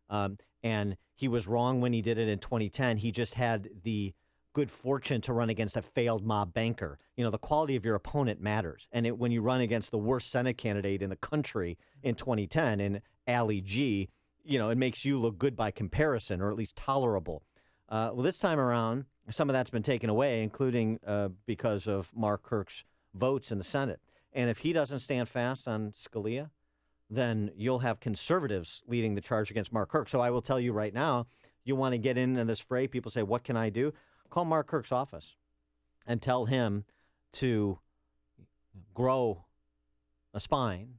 And he was wrong when he did it in 2010. He just had the good fortune to run against a failed mob banker. You know, the quality of your opponent matters. And when you run against the worst Senate candidate in the country in 2010, in Ali G., it makes you look good by comparison, or at least tolerable. Well, this time around, some of that's been taken away, including because of Mark Kirk's votes in the Senate. And if he doesn't stand fast on Scalia, then you'll have conservatives leading the charge against Mark Kirk. So I will tell you right now, you want to get into this fray, people say, what can I do? Call Mark Kirk's office and tell him to grow a spine.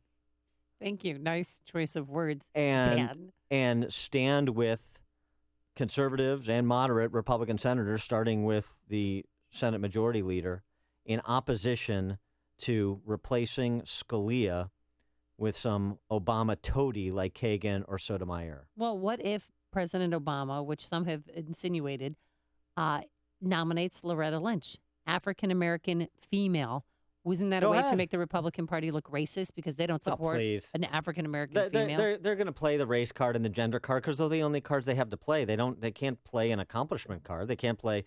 Thank you. Nice choice of words, Dan. And stand with conservatives and moderate Republican senators, starting with the Senate Majority Leader, in opposition to replacing Scalia with some Obama toady like Kagan or Sotomayor. Well, what if President Obama, which some have insinuated, nominates Loretta Lynch, African-American female? Wasn't that a way to make the Republican Party look racist because they don't support an African-American female? They're going to play the race card and the gender card because they're the only cards they have to play. They can't play an accomplishment card. They can't play,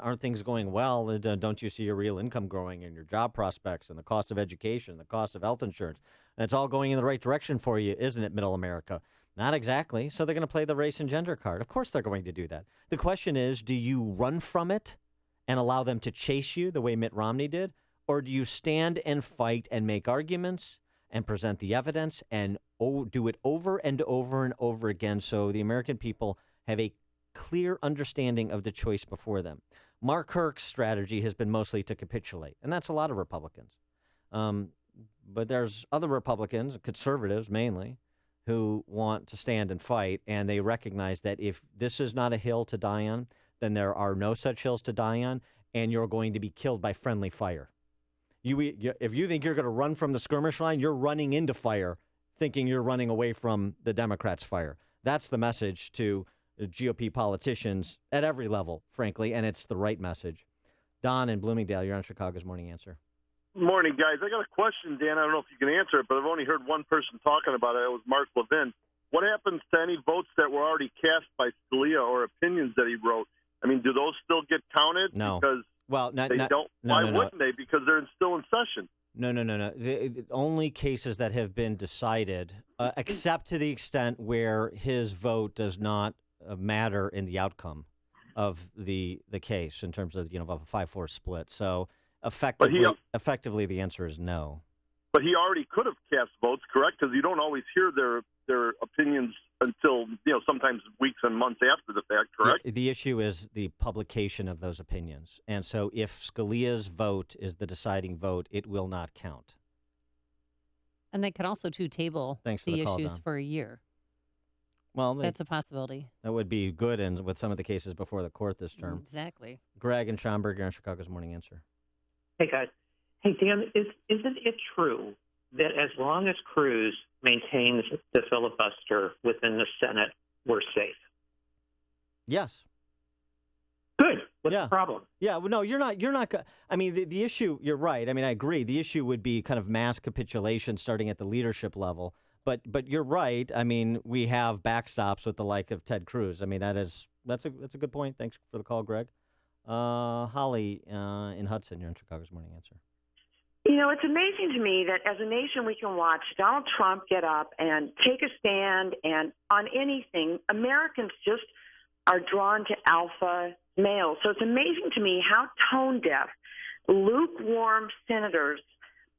aren't things going well? Don't you see your real income growing and your job prospects and the cost of education, the cost of health insurance? And it's all going in the right direction for you, isn't it, Middle America? Not exactly. So they're going to play the race and gender card. Of course they're going to do that. The question is, do you run from it and allow them to chase you the way Mitt Romney did? Or do you stand and fight and make arguments and present the evidence and do it over and over and over again so the American people have a clear understanding of the choice before them? Mark Kirk's strategy has been mostly to capitulate, and that's a lot of Republicans. But there's other Republicans, conservatives mainly, who want to stand and fight, and they recognize that if this is not a hill to die on, then there are no such hills to die on, and you're going to be killed by friendly fire. If you think you're going to run from the skirmish line, you're running into fire, thinking you're running away from the Democrats' fire. That's the message to GOP politicians at every level, frankly, and it's the right message. Don in Bloomingdale, you're on Chicago's Morning Answer. Morning, guys. I got a question, Dan. I don't know if you can answer it, but I've only heard one person talking about it. It was Mark Levin. What happens to any votes that were already cast by Scalia or opinions that he wrote? I mean, do those still get counted? No. Because why wouldn't they? Because they're still in session. No. The only cases that have been decided, except to the extent where his vote does not matter in the outcome of the case in terms of of a 5-4 split. So effectively, the answer is no. But he already could have cast votes, correct? Because you don't always hear their opinions until sometimes weeks and months after the fact, correct? The issue is the publication of those opinions, and so if Scalia's vote is the deciding vote, it will not count. And they could also table the issues for a year. Well, that's a possibility. That would be good, and with some of the cases before the court this term. Exactly. Greg and Schaumburg, you're on Chicago's Morning Answer. Hey, guys. Hey, Dan, isn't it true that as long as Cruz maintains the filibuster within the Senate, we're safe? Yes. Good. What's the problem? Yeah. Well, no, you're not. I mean, the issue. You're right. I mean, I agree. The issue would be kind of mass capitulation, starting at the leadership level. But you're right. I mean, we have backstops with the like of Ted Cruz. I mean, that's a good point. Thanks for the call, Greg. Holly in Hudson, you're on Chicago's Morning Answer. It's amazing to me that as a nation we can watch Donald Trump get up and take a stand, and on anything, Americans just are drawn to alpha males. So it's amazing to me how tone deaf, lukewarm senators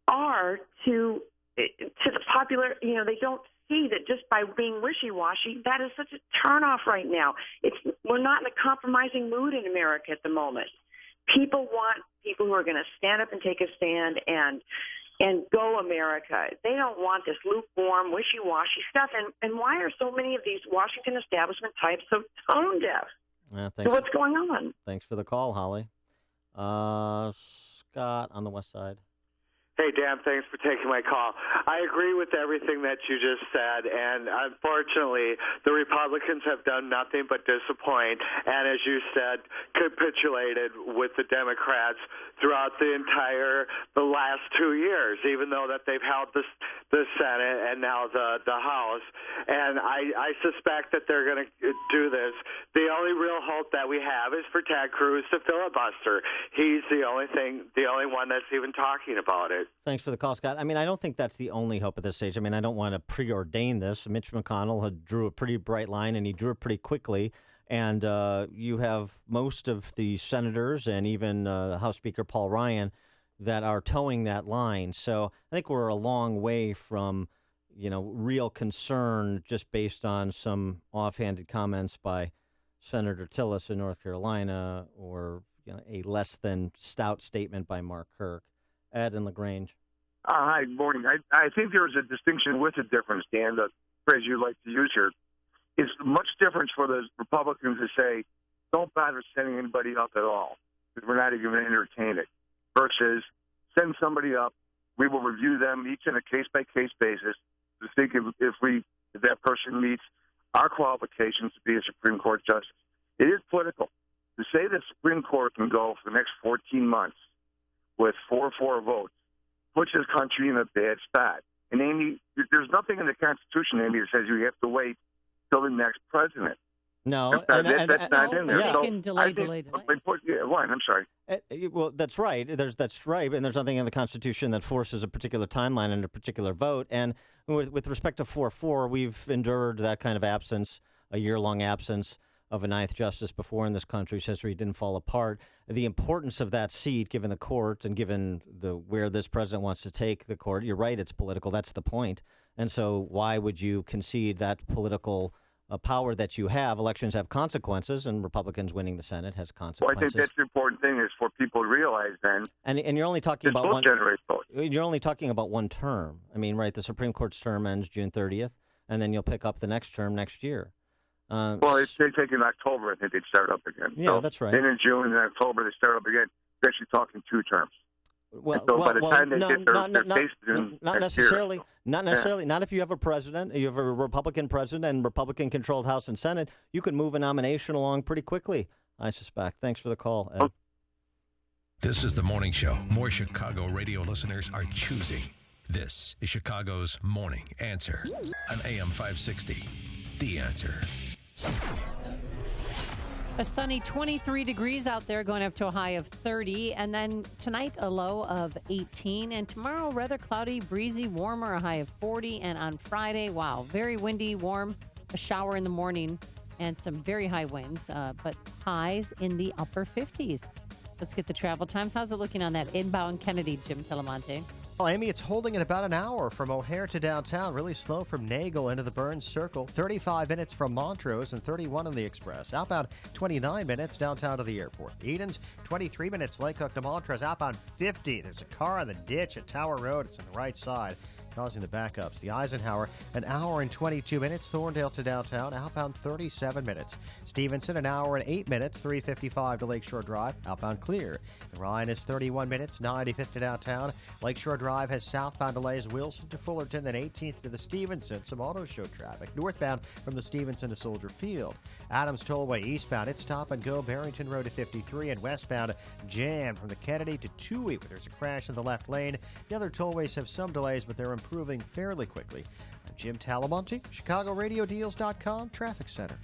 are to the popular. They don't see that just by being wishy-washy, that is such a turnoff right now. We're not in a compromising mood in America at the moment. People want people who are going to stand up and take a stand and go America. They don't want this lukewarm, wishy-washy stuff. And why are so many of these Washington establishment types so tone deaf? So what's going on? Thanks for the call, Holly. Scott on the west side. Hey, Dan, thanks for taking my call. I agree with everything that you just said, and unfortunately, the Republicans have done nothing but disappoint, and as you said, capitulated with the Democrats throughout the last 2 years, even though that they've held the Senate and now the House. And I suspect that they're going to do this. The only real hope that we have is for Ted Cruz to filibuster. He's the only one that's even talking about it. Thanks for the call, Scott. I mean, I don't think that's the only hope at this stage. I mean, I don't want to preordain this. Mitch McConnell had drew a pretty bright line, and he drew it pretty quickly. And you have most of the senators and even House Speaker Paul Ryan that are towing that line. So I think we're a long way from, real concern just based on some offhanded comments by Senator Tillis in North Carolina or a less than stout statement by Mark Kirk. Ed in LaGrange. Hi, good morning. I think there's a distinction with a difference, Dan, the phrase you like to use here. It's much different for the Republicans to say, don't bother sending anybody up at all, because we're not even going to entertain it, versus send somebody up, we will review them each on a case-by-case basis to think if that person meets our qualifications to be a Supreme Court justice. It is political. To say the Supreme Court can go for the next 14 months with 4-4 votes puts this country in a bad spot. And, Amy, there's nothing in the Constitution, Amy, that says you have to wait till the next president. No, that's not in there. Yeah. So Can delay. I'm sorry. Well, that's right. That's right, and there's nothing in the Constitution that forces a particular timeline and a particular vote. And with respect to 4-4, we've endured that kind of absence, a year-long absence of a ninth justice before in this country's history. It didn't fall apart. The importance of that seat, given the court and given where this president wants to take the court, you're right, it's political. That's the point. And so why would you concede that political power that you have? Elections have consequences, and Republicans winning the Senate has consequences. Well, I think that's the important thing is for people to realize then. And you're only talking about one. Generate votes. You're only talking about one term. I mean, right? The Supreme Court's term ends June 30th, and then you'll pick up the next term next year. Well, they take in October. I think they'd start up again. Yeah, so that's right. Then in June and October they start up again. They're actually talking 2 terms. Well, by the time they get their cases in not next necessarily. Year, Not necessarily. Not if you have a president. You have a Republican president and Republican-controlled House and Senate. You can move a nomination along pretty quickly, I suspect. Thanks for the call, Ed. This is the morning show more Chicago radio listeners are choosing. This is Chicago's Morning Answer on AM 560. The Answer. A sunny 23 degrees out there, going up to a high of 30. And then tonight, a low of 18. And tomorrow, rather cloudy, breezy, warmer, a high of 40. And on Friday, wow, very windy, warm, a shower in the morning, and some very high winds, but highs in the upper 50s. Let's get the travel times. How's it looking on that inbound Kennedy, Jim Telemonte? Well, Amy, it's holding at about an hour from O'Hare to downtown. Really slow from Nagel into the Burns Circle. 35 minutes from Montrose and 31 on the Express. Outbound 29 minutes downtown to the airport. Edens 23 minutes Lakehook to Montrose. Outbound 50. There's a car on the ditch at Tower Road. It's on the right side, causing the backups. The Eisenhower, an hour and 22 minutes. Thorndale to downtown, outbound 37 minutes. Stevenson, an hour and 8 minutes. 3:55 to Lakeshore Drive, outbound clear. And Ryan is 31 minutes. 95th to downtown. Lakeshore Drive has southbound delays. Wilson to Fullerton, then 18th to the Stevenson. Some auto show traffic. Northbound from the Stevenson to Soldier Field. Adams Tollway eastbound, it's stop and go. Barrington Road to 53, and westbound jammed from the Kennedy to Toohey, where there's a crash in the left lane. The other tollways have some delays, but they're improving fairly quickly. I'm Jim Talamonte, ChicagoRadioDeals.com Traffic Center.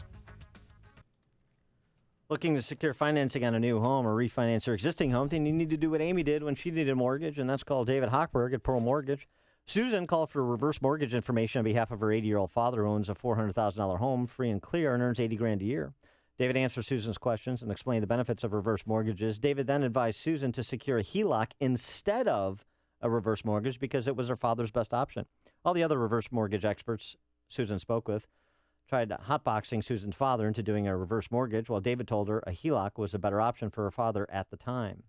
Looking to secure financing on a new home or refinance your existing home, then you need to do what Amy did when she needed a mortgage, and that's call David Hochberg at Pearl Mortgage. Susan called for reverse mortgage information on behalf of her 80-year-old father who owns a $400,000 home, free and clear, and earns $80,000 a year. David answered Susan's questions and explained the benefits of reverse mortgages. David then advised Susan to secure a HELOC instead of a reverse mortgage because it was her father's best option. All the other reverse mortgage experts Susan spoke with tried hotboxing Susan's father into doing a reverse mortgage, while David told her a HELOC was a better option for her father at the time.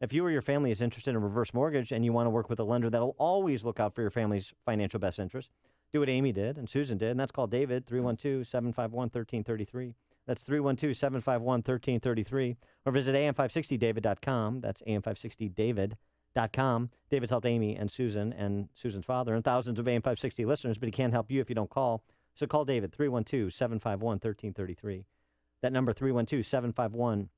If you or your family is interested in a reverse mortgage and you want to work with a lender that'll always look out for your family's financial best interest, do what Amy did and Susan did, and that's called David, 312-751-1333. That's 312-751-1333. Or visit am560david.com. That's am560david.com. David's helped Amy and Susan's father and thousands of AM560 listeners, but he can't help you if you don't call. So call David, 312-751-1333. That number, 312-751-1333.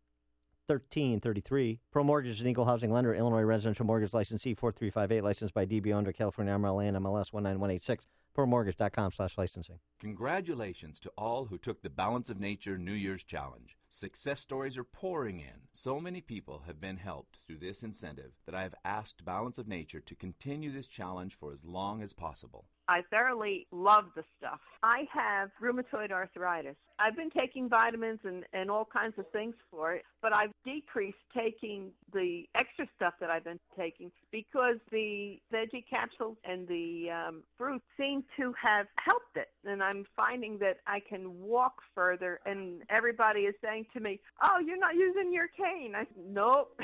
1333. Pro Mortgage is an equal housing lender. Illinois Residential Mortgage Licensee 4358. Licensed by DBO under California MLA and MLS 19186. ProMortgage.com/licensing. Congratulations to all who took the Balance of Nature New Year's Challenge. Success stories are pouring in. So many people have been helped through this incentive that I have asked Balance of Nature to continue this challenge for as long as possible. I thoroughly love the stuff. I have rheumatoid arthritis. I've been taking vitamins and all kinds of things for it, but I've decreased taking the extra stuff that I've been taking because the veggie capsules and the fruit seem to have helped it. And I'm finding that I can walk further, and everybody is saying to me, "Oh, you're not using your cane." I said, "Nope."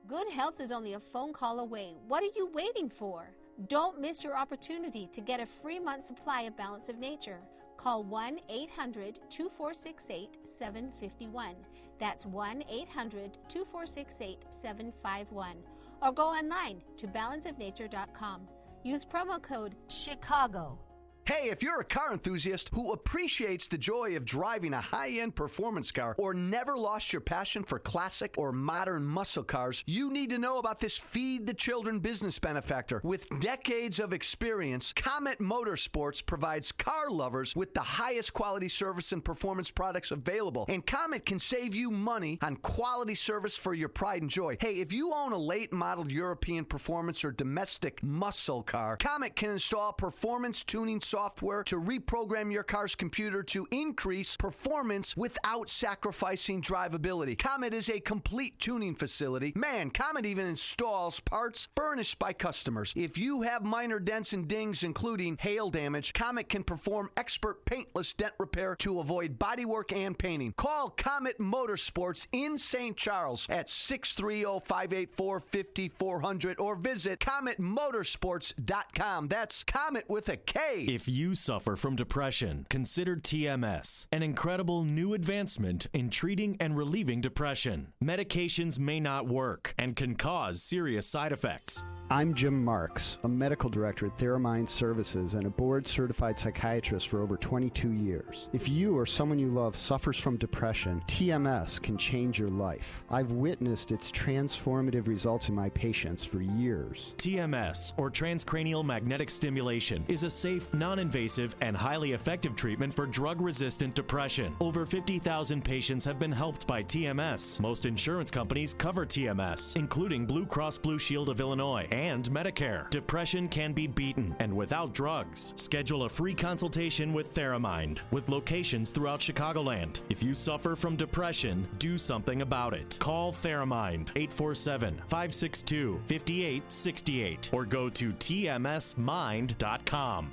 Good health is only a phone call away. What are you waiting for? Don't miss your opportunity to get a free month supply of Balance of Nature. Call 1-800-2468-751. That's 1-800-2468-751. Or go online to balanceofnature.com. Use promo code CHICAGO. Hey, if you're a car enthusiast who appreciates the joy of driving a high-end performance car or never lost your passion for classic or modern muscle cars, you need to know about this Feed the Children business benefactor. With decades of experience, Comet Motorsports provides car lovers with the highest quality service and performance products available. And Comet can save you money on quality service for your pride and joy. Hey, if you own a late-model European performance or domestic muscle car, Comet can install performance tuning software to reprogram your car's computer to increase performance without sacrificing drivability. Comet is a complete tuning facility. Man, Comet even installs parts furnished by customers. If you have minor dents and dings, including hail damage, Comet can perform expert paintless dent repair to avoid bodywork and painting. Call Comet Motorsports in St. Charles at 630-584-5400 or visit CometMotorsports.com. That's Comet with a K. If you suffer from depression, consider TMS, an incredible new advancement in treating and relieving depression. Medications may not work and can cause serious side effects. I'm Jim Marks, a medical director at Theramind Services and a board-certified psychiatrist for over 22 years. If you or someone you love suffers from depression, TMS can change your life. I've witnessed its transformative results in my patients for years. TMS, or transcranial magnetic stimulation, is a safe, non-invasive, and highly effective treatment for drug-resistant depression. Over 50,000 patients have been helped by TMS. Most insurance companies cover TMS, including Blue Cross Blue Shield of Illinois and Medicare. Depression can be beaten, and without drugs. Schedule a free consultation with Theramind, with locations throughout Chicagoland. If you suffer from depression, do something about it. Call Theramind, 847-562-5868, or go to tmsmind.com.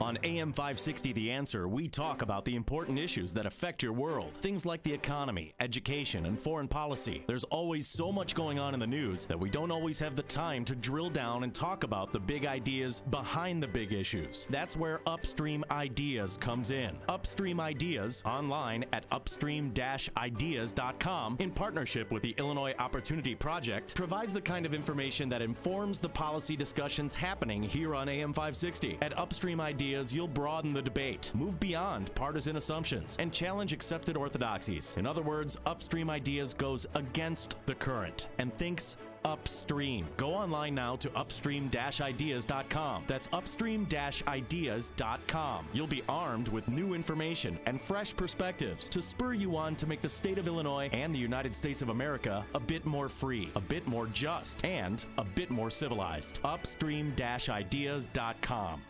On AM 560 The Answer, we talk about the important issues that affect your world. Things like the economy, education, and foreign policy. There's always so much going on in the news that we don't always have the time to drill down and talk about the big ideas behind the big issues. That's where Upstream Ideas comes in. Upstream Ideas, online at upstream-ideas.com, in partnership with the Illinois Opportunity Project, provides the kind of information that informs the policy discussions happening here on AM 560. At Upstream Ideas, you'll broaden the debate, move beyond partisan assumptions, and challenge accepted orthodoxies. In other words, Upstream Ideas goes against the current and thinks upstream. Go online now to upstream-ideas.com. That's upstream-ideas.com. You'll be armed with new information and fresh perspectives to spur you on to make the state of Illinois and the United States of America a bit more free, a bit more just, and a bit more civilized. Upstream-ideas.com.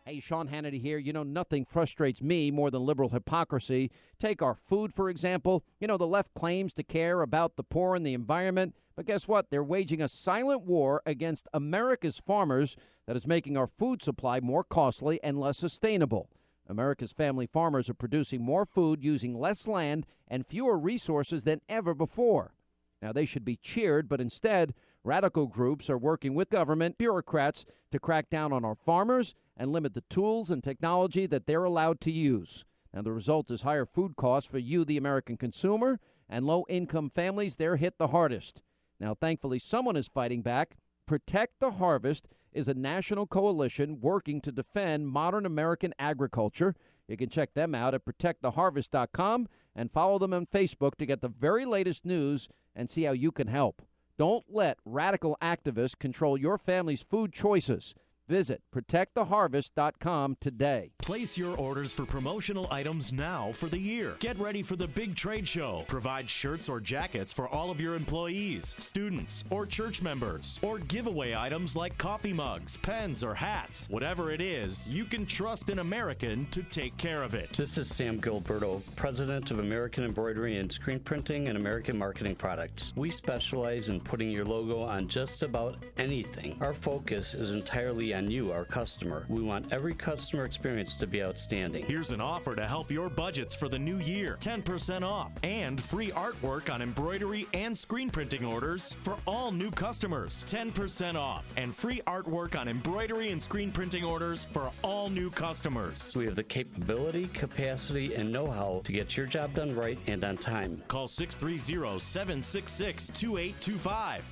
Hey, Sean Hannity here. You know, nothing frustrates me more than liberal hypocrisy. Take our food, for example. You know, the left claims to care about the poor and the environment, but guess what? They're waging a silent war against America's farmers that is making our food supply more costly and less sustainable. America's family farmers are producing more food using less land and fewer resources than ever before. Now, they should be cheered, but instead, radical groups are working with government bureaucrats to crack down on our farmers and limit the tools and technology that they're allowed to use. And the result is higher food costs for you, the American consumer, and low-income families, they're hit the hardest. Now, thankfully, someone is fighting back. Protect the Harvest is a national coalition working to defend modern American agriculture. You can check them out at protecttheharvest.com and follow them on Facebook to get the very latest news and see how you can help. Don't let radical activists control your family's food choices. Visit protecttheharvest.com today. Place your orders for promotional items now for the year. Get ready for the big trade show. Provide shirts or jackets for all of your employees, students, or church members. Or giveaway items like coffee mugs, pens, or hats. Whatever it is, you can trust an American to take care of it. This is Sam Gilberto, president of American Embroidery and Screen Printing and American Marketing Products. We specialize in putting your logo on just about anything. Our focus is entirely on you, our customer. We want every customer experience to be outstanding. Here's an offer to help your budgets for the new year. 10% off and free artwork on embroidery and screen printing orders for all new customers. 10% off and free artwork on embroidery and screen printing orders for all new customers. We have the capability, capacity, and know-how to get your job done right and on time. Call 630-766-2825.